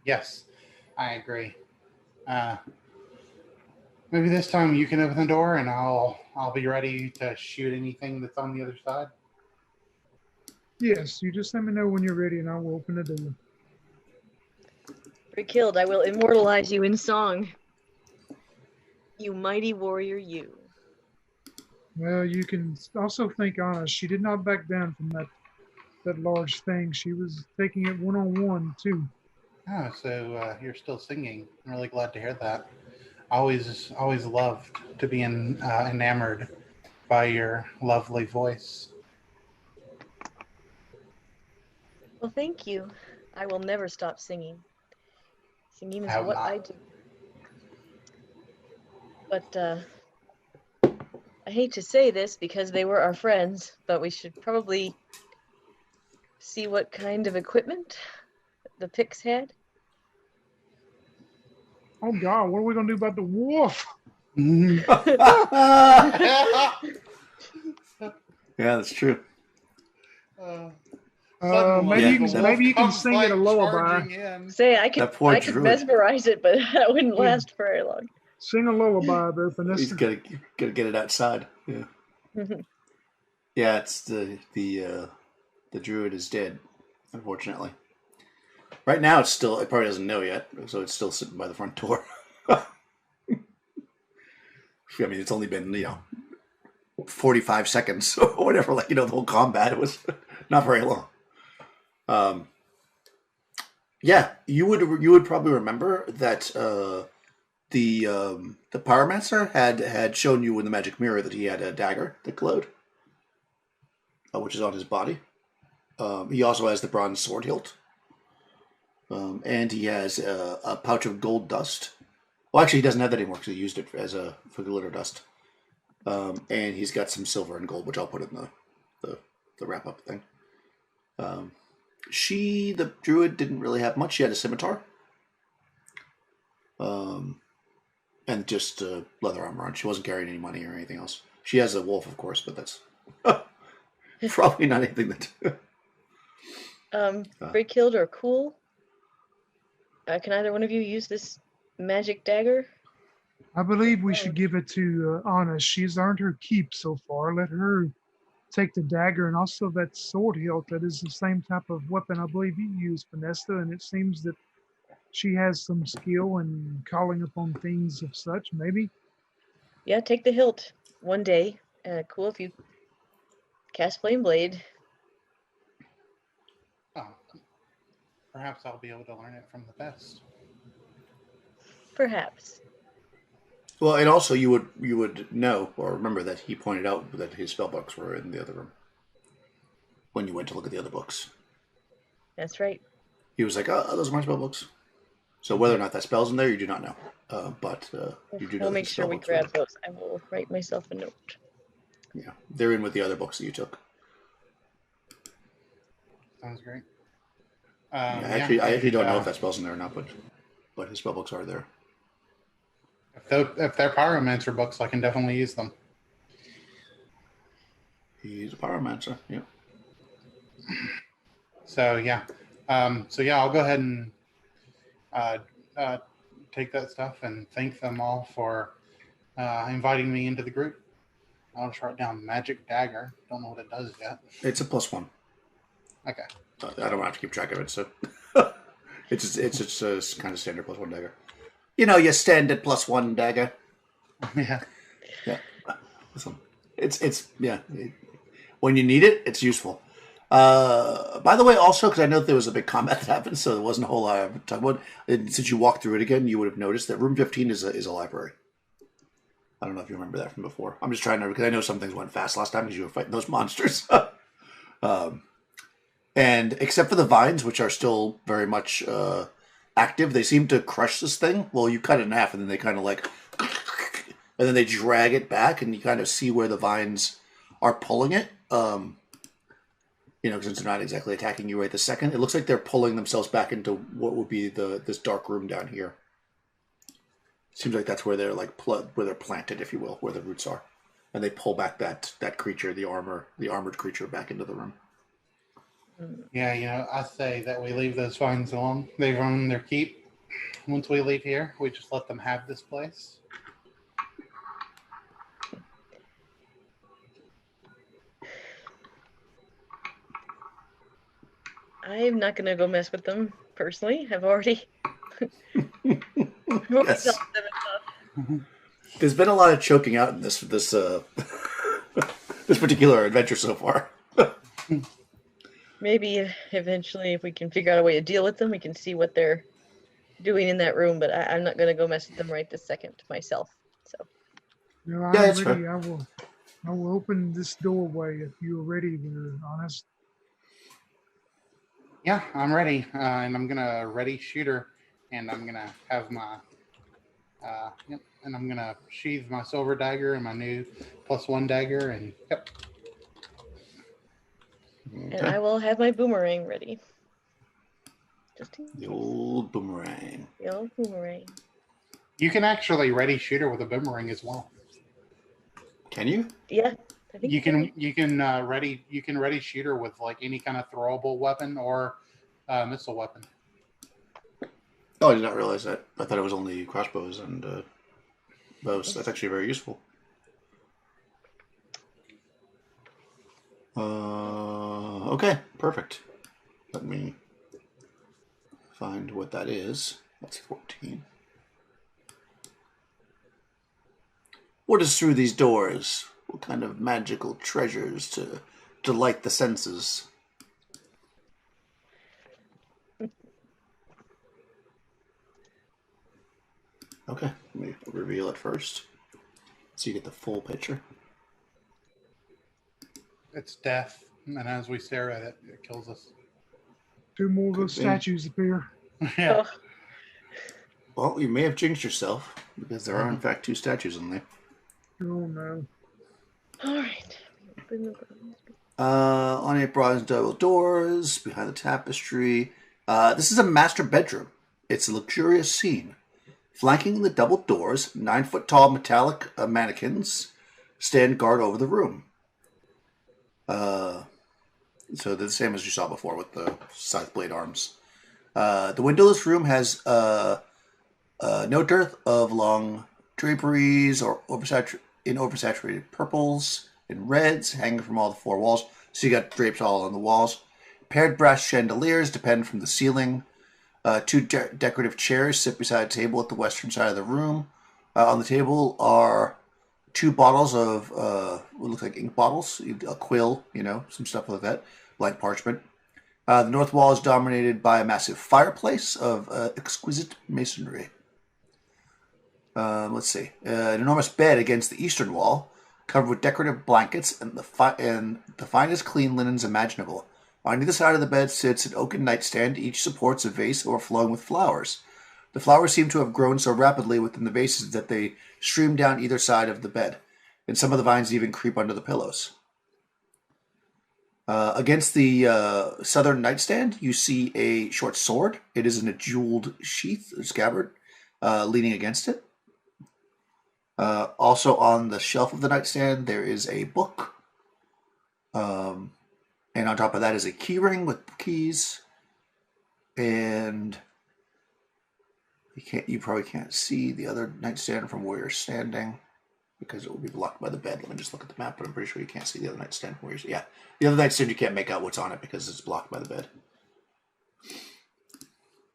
Yes, I agree. Maybe this time you can open the door and I'll be ready to shoot anything that's on the other side. Yes, you just let me know when you're ready and I will open the door. Brickhilled, I will immortalize you in song. You mighty warrior, you. Well, you can also think honest. She did not back down from that large thing. She was taking it one-on-one too. Oh, so you're still singing. I'm really glad to hear that. Always loved to be enamored by your lovely voice. Well, thank you. I will never stop singing. Singing is Have what not. I do. But I hate to say this because they were our friends, but we should probably see what kind of equipment the Pix had. Oh God, what are we gonna do about the wolf? Yeah, that's true. Maybe you can sing it a lullaby. Say I could That poor I could druid. mesmerize it, but that wouldn't Yeah. last very long. Sing a lullaby there, He's Vanessa. gotta get it outside. Yeah. Yeah, it's the druid is dead, unfortunately. Right now, it probably doesn't know yet, so it's still sitting by the front door. I mean, it's only been 45 seconds or whatever. Like the whole combat, it was not very long. Yeah, you would probably remember that the pyromancer had shown you in the magic mirror that he had a dagger that glowed, which is on his body. He also has the bronze sword hilt. And he has a pouch of gold dust. Well, actually, he doesn't have that anymore because he used it for glitter dust. And he's got some silver and gold, which I'll put in the wrap-up thing. The druid, didn't really have much. She had a scimitar. And just leather armor on. She wasn't carrying any money or anything else. She has a wolf, of course, but that's probably not anything that... Breakhild or Cool? Can either one of you use this magic dagger? I believe we should give it to Anna. She's earned her keep so far. Let her take the dagger and also that sword hilt. That is the same type of weapon I believe you use, Vanessa, and it seems that she has some skill in calling upon things of such, maybe. Yeah, take the hilt. One day. Cool if you cast Flame Blade. Oh, perhaps I'll be able to learn it from the best. Perhaps. Well, and also you would know or remember that he pointed out that his spell books were in the other room when you went to look at the other books. That's right. He was like, "Oh, those are my spell books." So whether or not that spell's in there, you do not know. But you do know. We'll make sure we grab those. I will write myself a note. Yeah, they're in with the other books that you took. Sounds great. I actually don't know if that spell's in there or not, but his spell books are there. If they're pyromancer books, I can definitely use them. He's a pyromancer. Yeah. So yeah, I'll go ahead and take that stuff and thank them all for inviting me into the group. I'll just write down magic dagger. Don't know what it does yet. It's a +1. Okay. I don't have to keep track of it, so it's a kind of standard +1 dagger. You know, your standard +1 dagger. Yeah. Yeah. It's when you need it, it's useful. By the way, also, because I know there was a big combat that happened, so there wasn't a whole lot of time about. Since you walked through it again, you would have noticed that room 15 is a library. I don't know if you remember that from before. I'm just trying to, because I know some things went fast last time because you were fighting those monsters. And except for the vines, which are still very much active, they seem to crush this thing. Well, you cut it in half, and then they kind of like, and then they drag it back, and you kind of see where the vines are pulling it. Since they're not exactly attacking you right this second, it looks like they're pulling themselves back into what would be this dark room down here. Seems like that's where they're where they're planted, if you will, where the roots are, and they pull back that creature, the armored creature, back into the room. Yeah, I say that we leave those vines alone. They've earned their keep. Once we leave here, we just let them have this place. I'm not going to go mess with them, personally. I've already... Yes. There's been a lot of choking out in this this particular adventure so far. Maybe eventually, if we can figure out a way to deal with them, we can see what they're doing in that room, but I'm not going to go mess with them right this second myself. So. No, I'm that's ready. fair. I will open this doorway if you're ready, Honest. Yeah, I'm ready, and I'm gonna ready shooter, and I'm gonna have my, and I'm gonna sheathe my silver dagger and my new +1 dagger, and yep. And I will have my boomerang ready. Just in The case. old boomerang. The old boomerang. You can actually ready shooter with a boomerang as well. Can you? Yeah, I think You can ready shooter with like any kind of throwable weapon or missile weapon. Oh, I did not realize that. I thought it was only crossbows and bows. That's actually very useful. Okay, perfect. Let me find what that is. That's 14. What is through these doors? What kind of magical treasures to delight the senses? Okay, let me reveal it first so you get the full picture. It's death. And as we stare at it, it kills us. 2 more of those Could be. statues appear. Yeah. Oh, Well, you may have jinxed yourself because there are, in fact, 2 statues in there. Oh no. all right. Open the bronze. On a bronze double doors behind the tapestry. This is a master bedroom. It's a luxurious scene. Flanking the double doors, 9-foot-tall metallic mannequins stand guard over the room. So they're the same as you saw before with the scythe blade arms. The windowless room has no dearth of long draperies or oversaturated purples and reds hanging from all the 4 walls. So you got drapes all on the walls. Paired brass chandeliers depend from the ceiling. 2 decorative chairs sit beside a table at the western side of the room. On the table are 2 bottles of what look like ink bottles, a quill, some stuff like that, blank parchment. The north wall is dominated by a massive fireplace of exquisite masonry. Let's see. An enormous bed against the eastern wall, covered with decorative blankets and the finest clean linens imaginable. On either side of the bed sits an oaken nightstand. Each supports a vase overflowing with flowers. The flowers seem to have grown so rapidly within the vases that they stream down either side of the bed, and some of the vines even creep under the pillows. Against the southern nightstand, you see a short sword. It is in a jeweled sheath, or scabbard, leaning against it. Also on the shelf of the nightstand, there is a book. And on top of that is a key ring with keys. And you probably can't see the other nightstand from where you're standing because it will be blocked by the bed. Let me just look at the map, but I'm pretty sure you can't see the other nightstand from where you're. Yeah, the other nightstand you can't make out what's on it because it's blocked by the bed.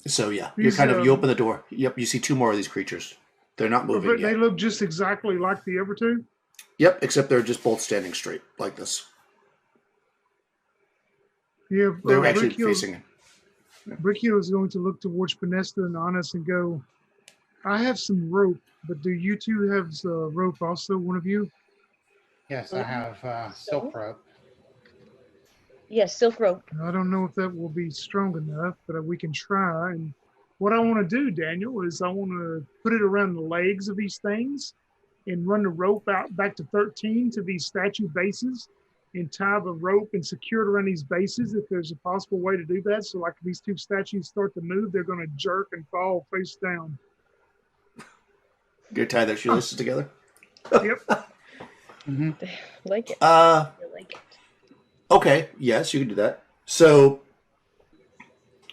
So yeah, you open the door. Yep, you see 2 more of these creatures. They're not moving yet. They look just exactly like the other 2? Yep, except they're just both standing straight like this. Yeah, They're actually facing. Bricchio is going to look towards Pinesta and Honest and go, I have some rope, but do you 2 have rope also, one of you? Yes, I have silk rope. Yes, silk rope. I don't know if that will be strong enough, but we can try. And what I want to do, Daniel, is I want to put it around the legs of these things and run the rope out back to 13 to these statue bases and tie the rope and secure it around these bases if there's a possible way to do that. So like if these 2 statues start to move, they're going to jerk and fall face down. You tie their shoelaces together? Yep. Mm-hmm. Like it. I like it. Okay, yes, you can do that. So,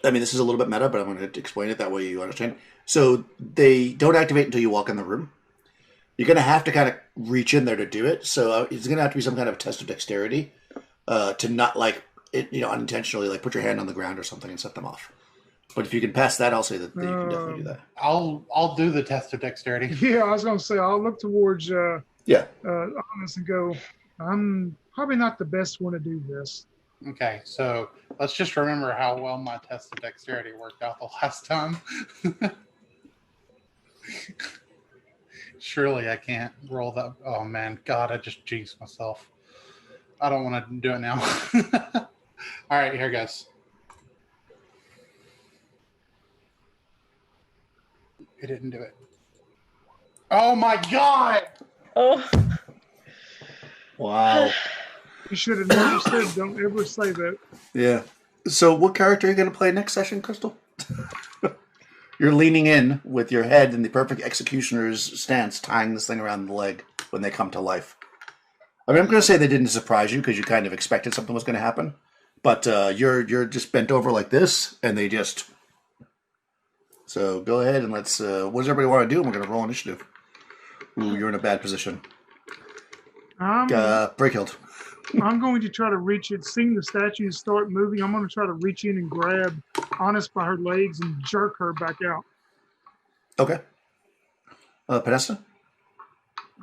I mean, this is a little bit meta, but I'm going to explain it that way you understand. So, they don't activate until you walk in the room. You're going to have to kind of reach in there to do it. So, it's going to have to be some kind of test of dexterity to not, unintentionally, put your hand on the ground or something and set them off. But if you can pass that, I'll say that you can definitely do that. I'll do the test of dexterity. Yeah, I was going to say, I'll look towards Honest and go, I'm probably not the best one to do this. Okay, so let's just remember how well my test of dexterity worked out the last time. Surely I can't roll that. Oh man, God, I just jinxed myself. I don't want to do it now. All right, here goes. It didn't do it. Oh my God! Oh. Wow. You should have never said, don't ever say that. Yeah. So what character are you going to play next session, Crystal? You're leaning in with your head in the perfect executioner's stance, tying this thing around the leg when they come to life. I mean, I'm going to say they didn't surprise you because you kind of expected something was going to happen. But you're just bent over like this, and they just... So go ahead and let's... what does everybody want to do? And we're going to roll initiative. Ooh, you're in a bad position. Breakhild. I'm going to try to reach it. Seeing the statues start moving, I'm going to try to reach in and grab Honest by her legs and jerk her back out. Okay. Panessa?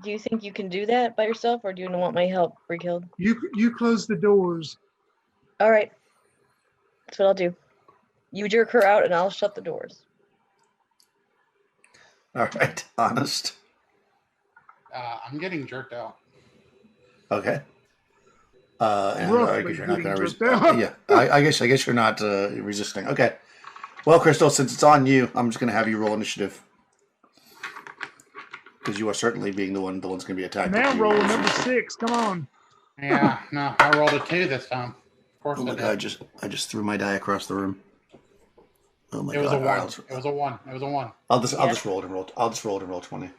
Do you think you can do that by yourself, or do you want my help, Brighild? You close the doors. All right. That's what I'll do. You jerk her out, and I'll shut the doors. All right. Honest. I'm getting jerked out. Okay. And I Roughly guess you're not getting going to jerked out. yeah, I guess you're not resisting. Okay. Well, Crystal, since it's on you, I'm just going to have you roll initiative. Because you are certainly being the one's going to be attacked. Now rolling number 6. Come on. Yeah, no, I rolled a 2 this time. Of course Oh my I did. god, I just threw my die across the room. Oh my It was god. a 1. Alright, It was a 1. It was a 1. I'll just roll it and roll. I'll just roll it and roll 20.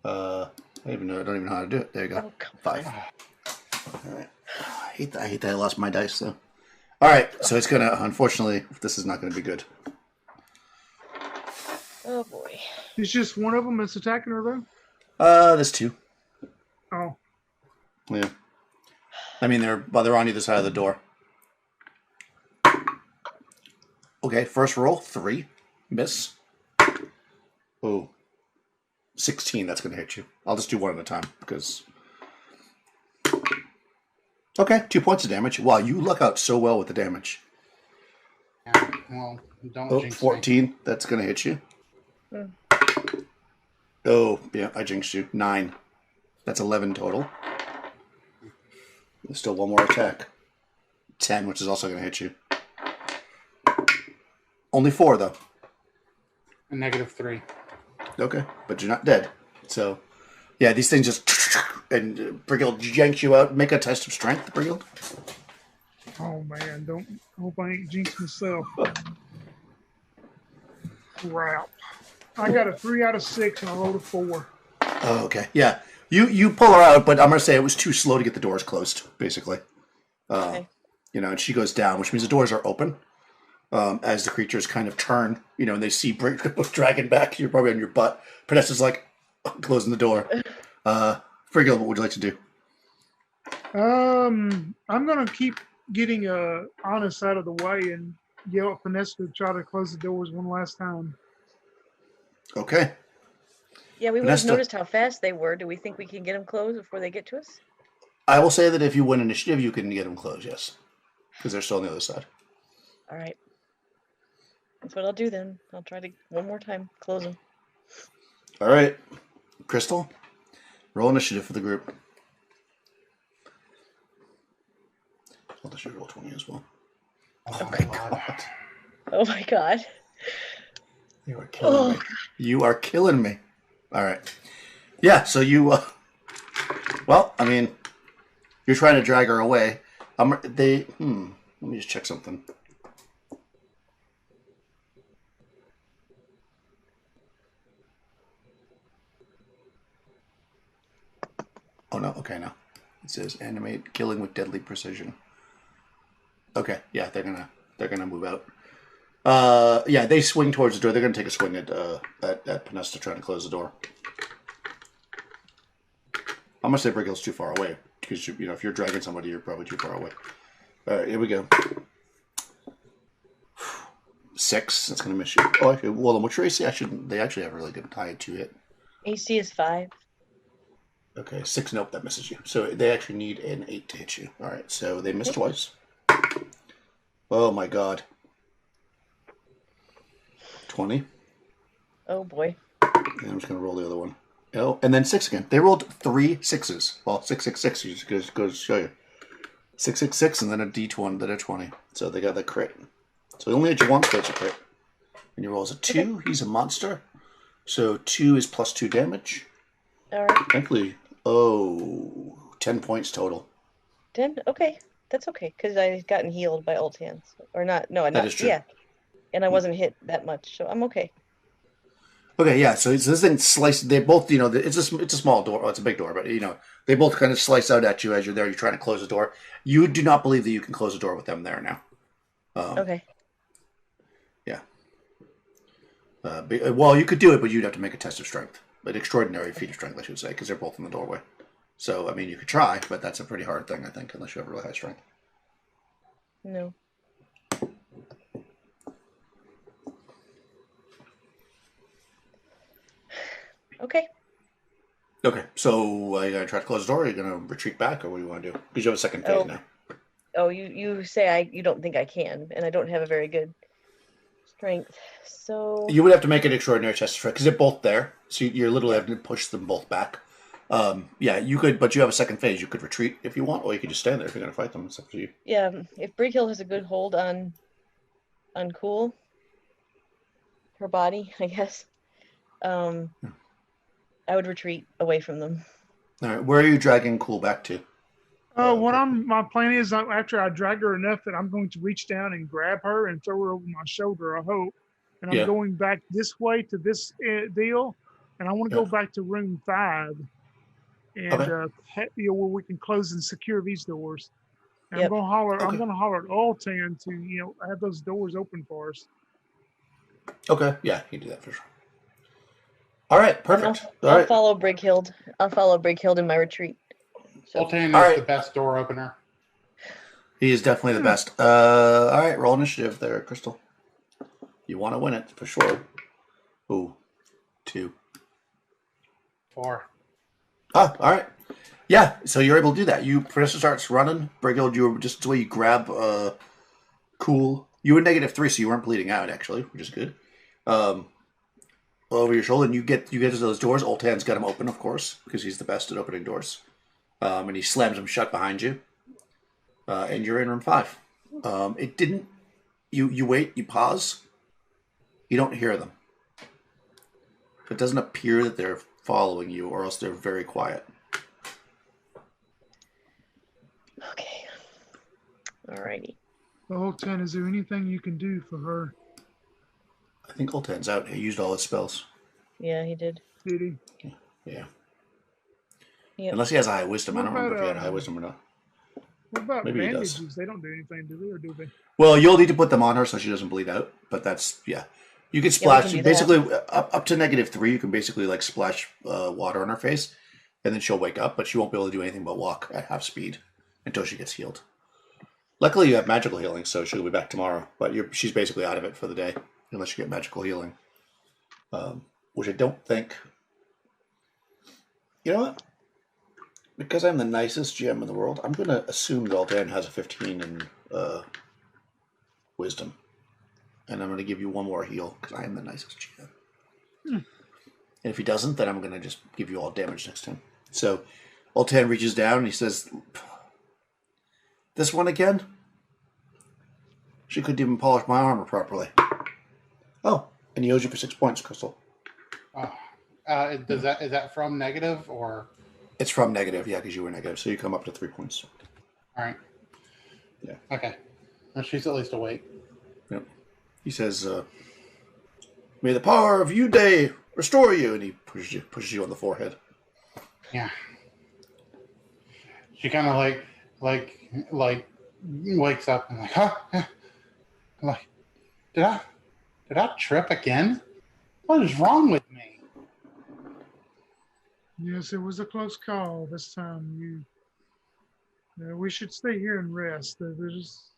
I don't even know how to do it. There you go. Oh, come 5. All right. I hate that I lost my dice though. All right, so it's gonna. Unfortunately, this is not gonna be good. Oh boy. It's just one of them that's attacking her, though? There's 2. Oh. Yeah. I mean, they're on either side of the door. Okay, first roll 3, miss. Oh. 16. That's gonna hit you. I'll just do one at a time because. Okay, 2 points of damage. Wow, you luck out so well with the damage. Yeah, well, don't jinx 14. me. That's gonna hit you. Mm. Oh, yeah, I jinxed you. 9. That's 11 total. There's still one more attack. 10, which is also going to hit you. Only 4, though. A -3. Okay, but you're not dead. So, yeah, these things just... And Brighild yanks you out. Make a test of strength, Brighild. Oh, man. I hope I ain't jinxed myself. Crap. I got a 3 out of 6, and I rolled a 4. Oh, okay. Yeah. You pull her out, but I'm going to say it was too slow to get the doors closed, basically. Okay. And she goes down, which means the doors are open. As the creatures kind of turn, and they see dragging back. You're probably on your butt. Podesta's like closing the door. Brighild, what would you like to do? I'm going to keep getting Honest out of the way and yell at Vanessa to try to close the doors one last time. Okay. Yeah, we would have Vanessa. noticed how fast they were. Do we think we can get them closed before they get to us? I will say that if you win initiative, you can get them closed, yes. Because they're still on the other side. All right. That's what I'll do then. I'll try to one more time close them. All right. Crystal, roll initiative for the group. I'll let you roll 20 as well. Oh my god. Oh my god. You are killing me. You are killing me. All right. Yeah, so you... well, I mean, you're trying to drag her away. Let me just check something. Oh, no. Okay, no. It says animate killing with deadly precision. Okay, yeah, they're gonna move out. Yeah, they swing towards the door. They're gonna take a swing at Podesta trying to close the door. I'm gonna say Brighill's too far away because if you're dragging somebody, you're probably too far away. All right, here we go. 6. That's gonna miss you. Oh, okay. Well, then what's your AC? They actually have a really good high 2 hit. AC is 5. Okay, 6. Nope, that misses you. So they actually need an 8 to hit you. All right, so they missed twice. Oh my god. 20. Oh boy. And I'm just gonna roll the other one. Oh, and then 6 again. They rolled 3 6s. Well, 666. You just goes to show you. 666, and then a D20, then a 20. So they got the crit. So they only hit you once, but it's a crit. And he rolls a 2. He's a monster. So 2 is plus 2 damage. All right. Thankfully, 10 points total. 10? Okay. That's okay, because I've gotten healed by ult hands. Or not. No, That is true. Yeah. And I wasn't hit that much, so I'm okay. Okay, yeah. So this thing sliced. They both, it's a small door. Well, it's a big door, but they both kind of slice out at you as you're there. You're trying to close the door. You do not believe that you can close the door with them there now. Okay. Yeah. Well, you could do it, but you'd have to make a test of strength. An extraordinary feat of strength, I should say, because they're both in the doorway. So, I mean, you could try, but that's a pretty hard thing, I think, unless you have really high strength. No. Okay. Okay, so are you going to try to close the door, or are you going to retreat back, or what do you want to do? Because you have a second phase now. Oh, you say you don't think I can, and I don't have a very good strength, so... You would have to make an extraordinary test of strength, because they're both there, so you're literally having to push them both back. Yeah, you could, but you have a second phase. You could retreat if you want, or you could just stand there if you're going to fight them. It's up to you. Yeah, if Brighill has a good hold on Cool, her body, I guess, I would retreat away from them. All right, where are you dragging Cool back to? My plan is after I drag her enough that I'm going to reach down and grab her and throw her over my shoulder. I hope, and I'm Yeah. going back this way to this deal, and I want to Yeah. go back to room 5, and Okay. where we can close and secure these doors. And Yep. I'm gonna holler. Okay. I'm gonna holler at Altan to have those doors open for us. Okay, yeah, you can do that for sure. All right, perfect. I'll follow Brighild. I'll follow Brighild in my retreat. So. Altan is the best door opener. He is definitely the best. All right, roll initiative there, Crystal. You want to win it for sure. Ooh, 2. 4. Oh, all right. Yeah, so you're able to do that. Professor starts running. Brighild, you were just the way you grab Cool. You were -3, so you weren't bleeding out, actually, which is good. Over your shoulder, and you get to those doors. Altan's got them open, of course, because he's the best at opening doors. And he slams them shut behind you. And you're in room 5. It didn't... You wait, you pause. You don't hear them. It doesn't appear that they're following you, or else they're very quiet. Okay. Alrighty. Altan, is there anything you can do for her? I think Altan's out. He used all his spells. Yeah, he did. Did he? Yeah. Yep. Unless he has a high wisdom. I don't What remember if he about, had a high wisdom or not. What about Maybe he bandages? does. They don't do anything, do they? Or do they? Well, you'll need to put them on her so she doesn't bleed out. But that's, yeah. You can splash. do Basically, up to -3, you can basically like splash water on her face. And then she'll wake up. But she won't be able to do anything but walk at half speed until she gets healed. Luckily, you have magical healing, so she'll be back tomorrow. But she's basically out of it for the day. Unless you get magical healing. Which I don't think... You know what? Because I'm the nicest GM in the world, I'm going to assume that Altan has a 15 in wisdom. And I'm going to give you one more heal, because I am the nicest GM. And if he doesn't, then I'm going to just give you all damage next time. So, Altan reaches down and he says, "This one again? She couldn't even polish my armor properly." Oh, and he owes you for 6 points, Crystal. Is that from negative or? It's from negative, yeah, because you were negative, so you come up to 3 points. All right. Yeah. Okay. Well, she's at least awake. Yep. He says, "May the power of you day restore you," and he pushes you on the forehead. Yeah. She kind of like wakes up and like, huh? I'm like, did I trip again? What is wrong with me? Yes, it was a close call this time. We should stay here and rest. There's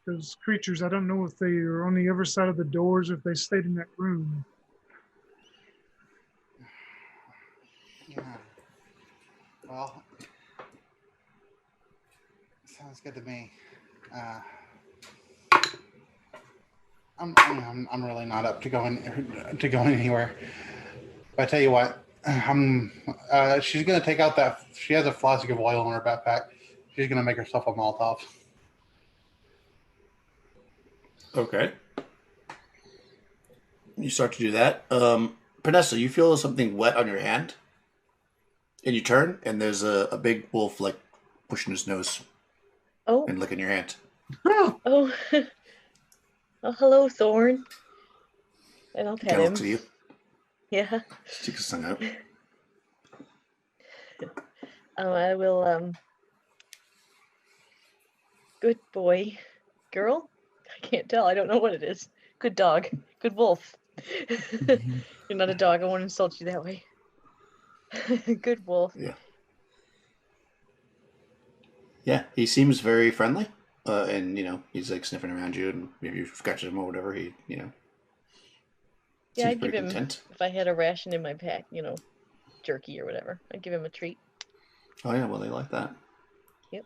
those creatures. I don't know if they are on the other side of the doors or if they stayed in that room. Yeah. Well, sounds good to me. I'm really not up to going anywhere. But I tell you what, she's gonna take out that. She has a flask of oil in her backpack. She's gonna make herself a Molotov. Okay. You start to do that. Panessa, you feel something wet on your hand. And you turn, and there's a big wolf, like, pushing his nose Oh. and licking your hand. Oh. Oh, hello, Thorn. And I'll pet Kind of him. looks at you. Yeah. Sticks his tongue out. I will, good boy. Girl? I can't tell. I don't know what it is. Good dog. Good wolf. You're not a dog. I won't insult you that way. Good wolf. Yeah. Yeah, he seems very friendly. And, he's, like, sniffing around you, and maybe you scratch him or whatever. He, Yeah, seems I'd give pretty him, content. if I had a ration in my pack, jerky or whatever, I'd give him a treat. Oh, yeah, well, they like that. Yep.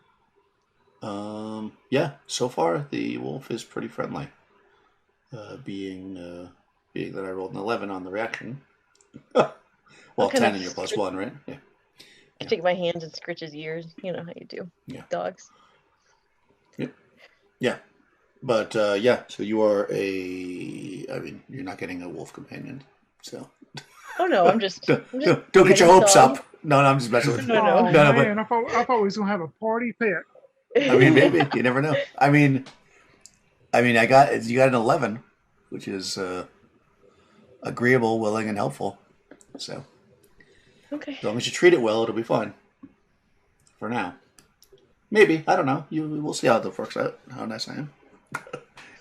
Yeah, so far, the wolf is pretty friendly. Being that I rolled an 11 on the reaction. Well, Okay, 10 and you're +1, right? Yeah. I take my hands and scritch his ears. You know how you do. Yeah. Dogs. Yeah. But yeah, so you are I mean, you're not getting a wolf companion, so Oh no, I'm just don't get your hopes dog. up. No, I'm just messing with you. No, no. Oh No, man, I thought we was gonna have a party pet. I mean, maybe you never know. I mean, you got an 11, which is agreeable, willing, and helpful. So Okay. as long as you treat it well, it'll be fine. For now, maybe I don't know. We'll see how it works out. How nice I am.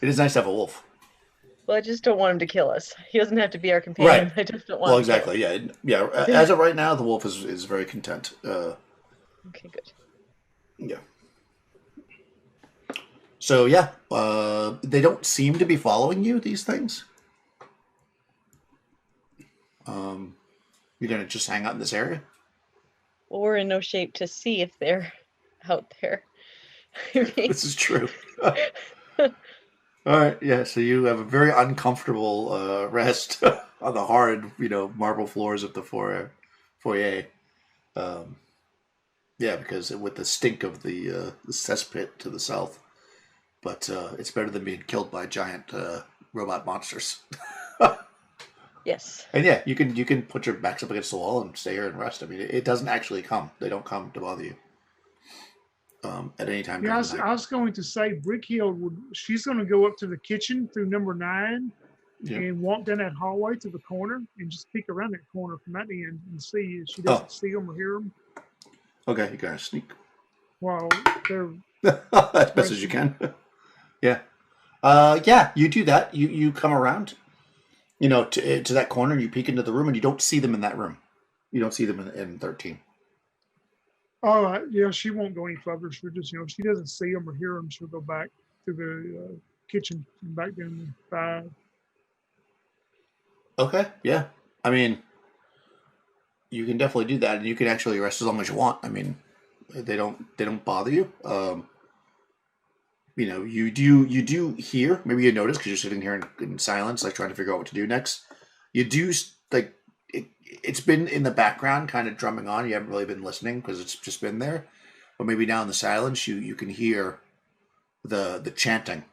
It is nice to have a wolf. Well, I just don't want him to kill us. He doesn't have to be our companion. Right. I just don't want Well, him to kill exactly. Yeah. As of right now, the wolf is very content. Okay, good. Yeah. So yeah, they don't seem to be following you. These things. You're gonna just hang out in this area. Well, we're in no shape to see if they're out there. I mean, This is true. All right, yeah. So you have a very uncomfortable rest on the hard, marble floors of the foyer. Yeah, because with the stink of the cesspit to the south, but it's better than being killed by giant robot monsters. yes. And yeah, you can put your backs up against the wall and stay here and rest. I mean, it doesn't actually come. They don't come to bother you at any time. Yeah, during the night. I was going to say Brickhill she's going to go up to the kitchen through number 9 Yeah. and walk down that hallway to the corner and just peek around that corner from that end and see if she doesn't see them or hear them Okay, you gotta sneak. while they're As best as you can. Yeah. Yeah, you do that. You come around, to that corner, and you peek into the room, and you don't see them in that room. You don't see them in 13. Oh, yeah, she won't go any further. She'll just, if she doesn't see them or hear them, she'll go back to the kitchen and back down to 5. Okay, yeah. I mean, you can definitely do that, and you can actually rest as long as you want. I mean, they don't bother you. You do hear. Maybe you notice because you're sitting here in silence, like trying to figure out what to do next. You do like it. It's been in the background, kind of drumming on. You haven't really been listening because it's just been there. But maybe now in the silence, you can hear the chanting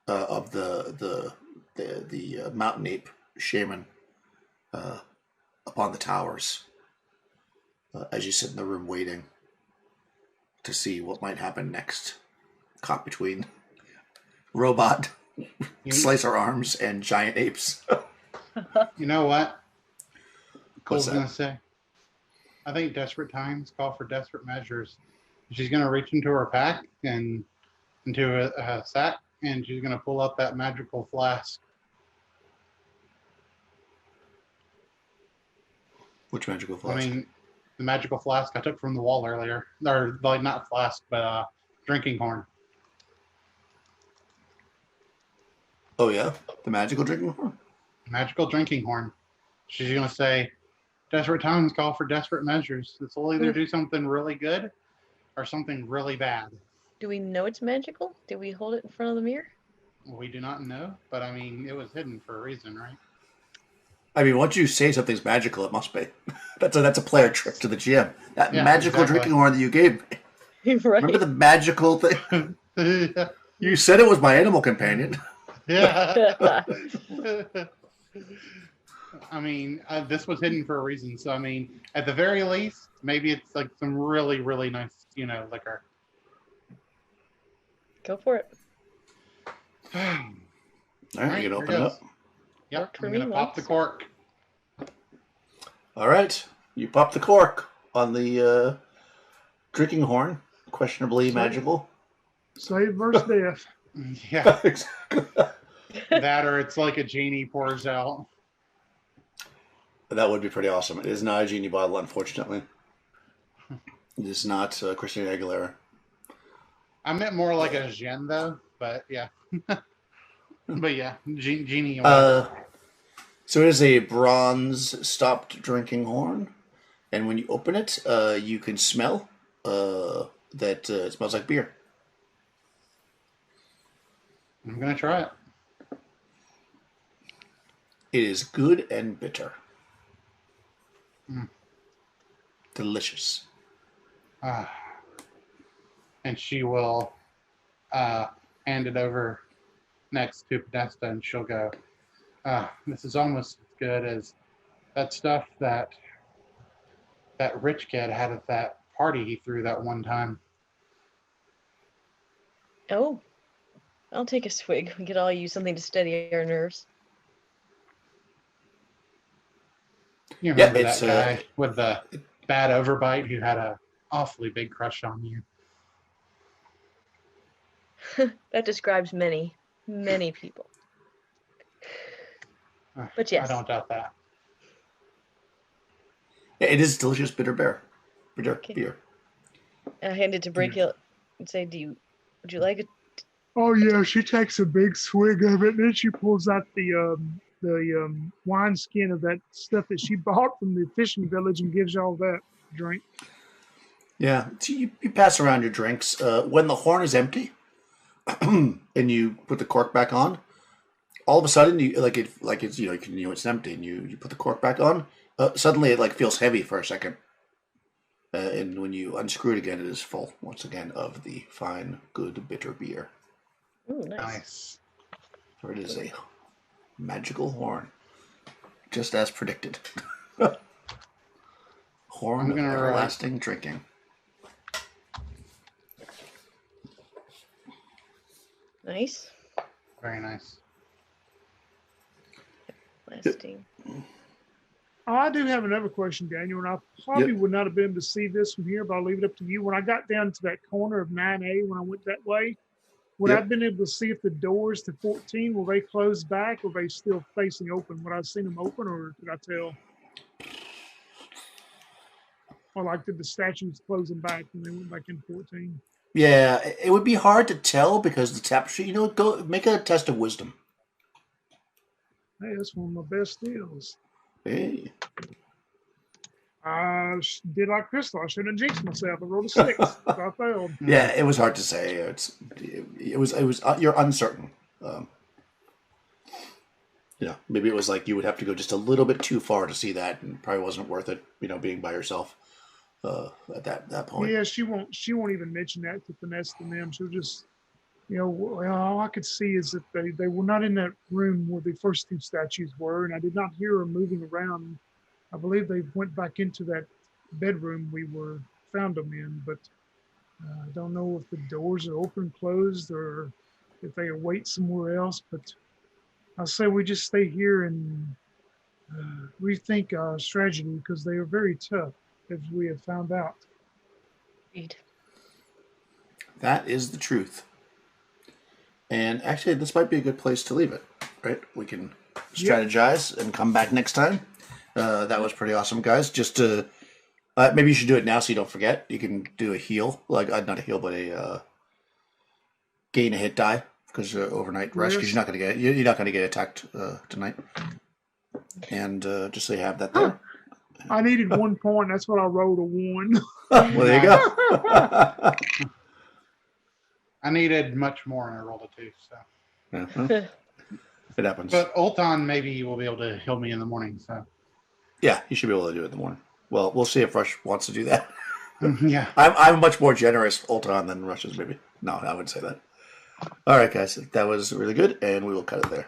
of the mountain ape shaman upon the towers as you sit in the room waiting to see what might happen next. Caught between robot slicer arms and giant apes. You know what? What's Cole's gonna say. I think desperate times call for desperate measures. She's gonna reach into her pack and into a sack, and she's gonna pull up that magical flask. Which magical flask? I mean, the magical flask I took from the wall earlier, or like not flask, but drinking horn. Oh yeah, the magical drinking horn. Magical drinking horn. She's gonna say, "Desperate times call for desperate measures. This will either do something really good or something really bad." Do we know it's magical? Do we hold it in front of the mirror? We do not know, but I mean, it was hidden for a reason, right? I mean, once you say something's magical, it must be. That's a player trick to the GM. That magical drinking horn that you gave me. Right. Remember the magical thing? Yeah. You said it was my animal companion. Yeah. I mean, this was hidden for a reason. So, I mean, at the very least, maybe it's like some really, really nice, liquor. Go for it. All right, you can open it up. Yep, Worked for I'm me going to pop the once. cork. All right, you pop the cork on the drinking horn. Questionably magical. Save versus death. Yeah, that or it's like a genie pours out. That would be pretty awesome. It is not a genie bottle, unfortunately. It is not Christina Aguilera. I meant more like a Gen, though, but yeah. But yeah, genie. So it is a bronze stopped drinking horn, and when you open it, you can smell that it smells like beer. I'm gonna try it. It is good and bitter. delicious. And she will hand it over next to Podesta, and she'll go, this is almost as good as that stuff that rich kid had at that party he threw that one time. Oh, I'll take a swig. We could all use something to steady our nerves. You remember that guy with the bad overbite who had a awfully big crush on you? That describes many people. But yes. I don't doubt that. Yeah, it is delicious bitter beer. I hand it to Brachial and say, would you like it? Oh yeah, she takes a big swig of it, and then she pulls out the wine skin of that stuff that she bought from the fishing village and gives y'all that drink. Yeah, so you pass around your drinks. When the horn is empty, and you put the cork back on, all of a sudden it's empty, and you put the cork back on. Suddenly, it feels heavy for a second, and when you unscrew it again, it is full once again of the fine, good bitter beer. Ooh, nice. So it is a magical horn, just as predicted. Horn of everlasting drinking. Nice. Very nice. Lasting. Oh, I do have another question, Daniel, and I probably would not have been able to see this from here, but I'll leave it up to you. When I got down to that corner of 9A, when I went that way, would I have been able to see if the doors to 14, were they closed back, or were they still facing open? Would I have seen them open, or could I tell? Or did the statues close them back when they went back in 14? Yeah, it would be hard to tell because the tapestry, go make a test of wisdom. Hey, that's one of my best deals. Hey. I did like Crystal. I shouldn't have jinxed myself. I rolled a 6. So I failed. Yeah, it was hard to say. It was you're uncertain. Maybe it was you would have to go just a little bit too far to see that, and probably wasn't worth it. Being by yourself at that point. Yeah, she won't even mention that to Finesse and them. She'll just, all I could see is that they were not in that room where the first 2 statues were, and I did not hear her moving around. I believe they went back into that bedroom we found them in, but I don't know if the doors are open, closed, or if they await somewhere else. But I say we just stay here and rethink our strategy, because they are very tough, as we have found out. Indeed. That is the truth. And actually, this might be a good place to leave it, right? We can strategize and come back next time. That was pretty awesome, guys. Just to maybe you should do it now so you don't forget. You can do a heal, not a heal, but a gain a hit die because overnight rest. Because you're not going to get attacked tonight. And just so you have that there. I needed 1 point. That's what I rolled, a 1. Well, there you go. I needed much more, and I rolled a 2. So it happens. But Ulton, maybe you will be able to heal me in the morning. So yeah, you should be able to do it in the morning. Well, we'll see if Rush wants to do that. Yeah, I'm much more generous Ulton than Rush is, maybe. No, I wouldn't say that. All right, guys, that was really good, and we will cut it there.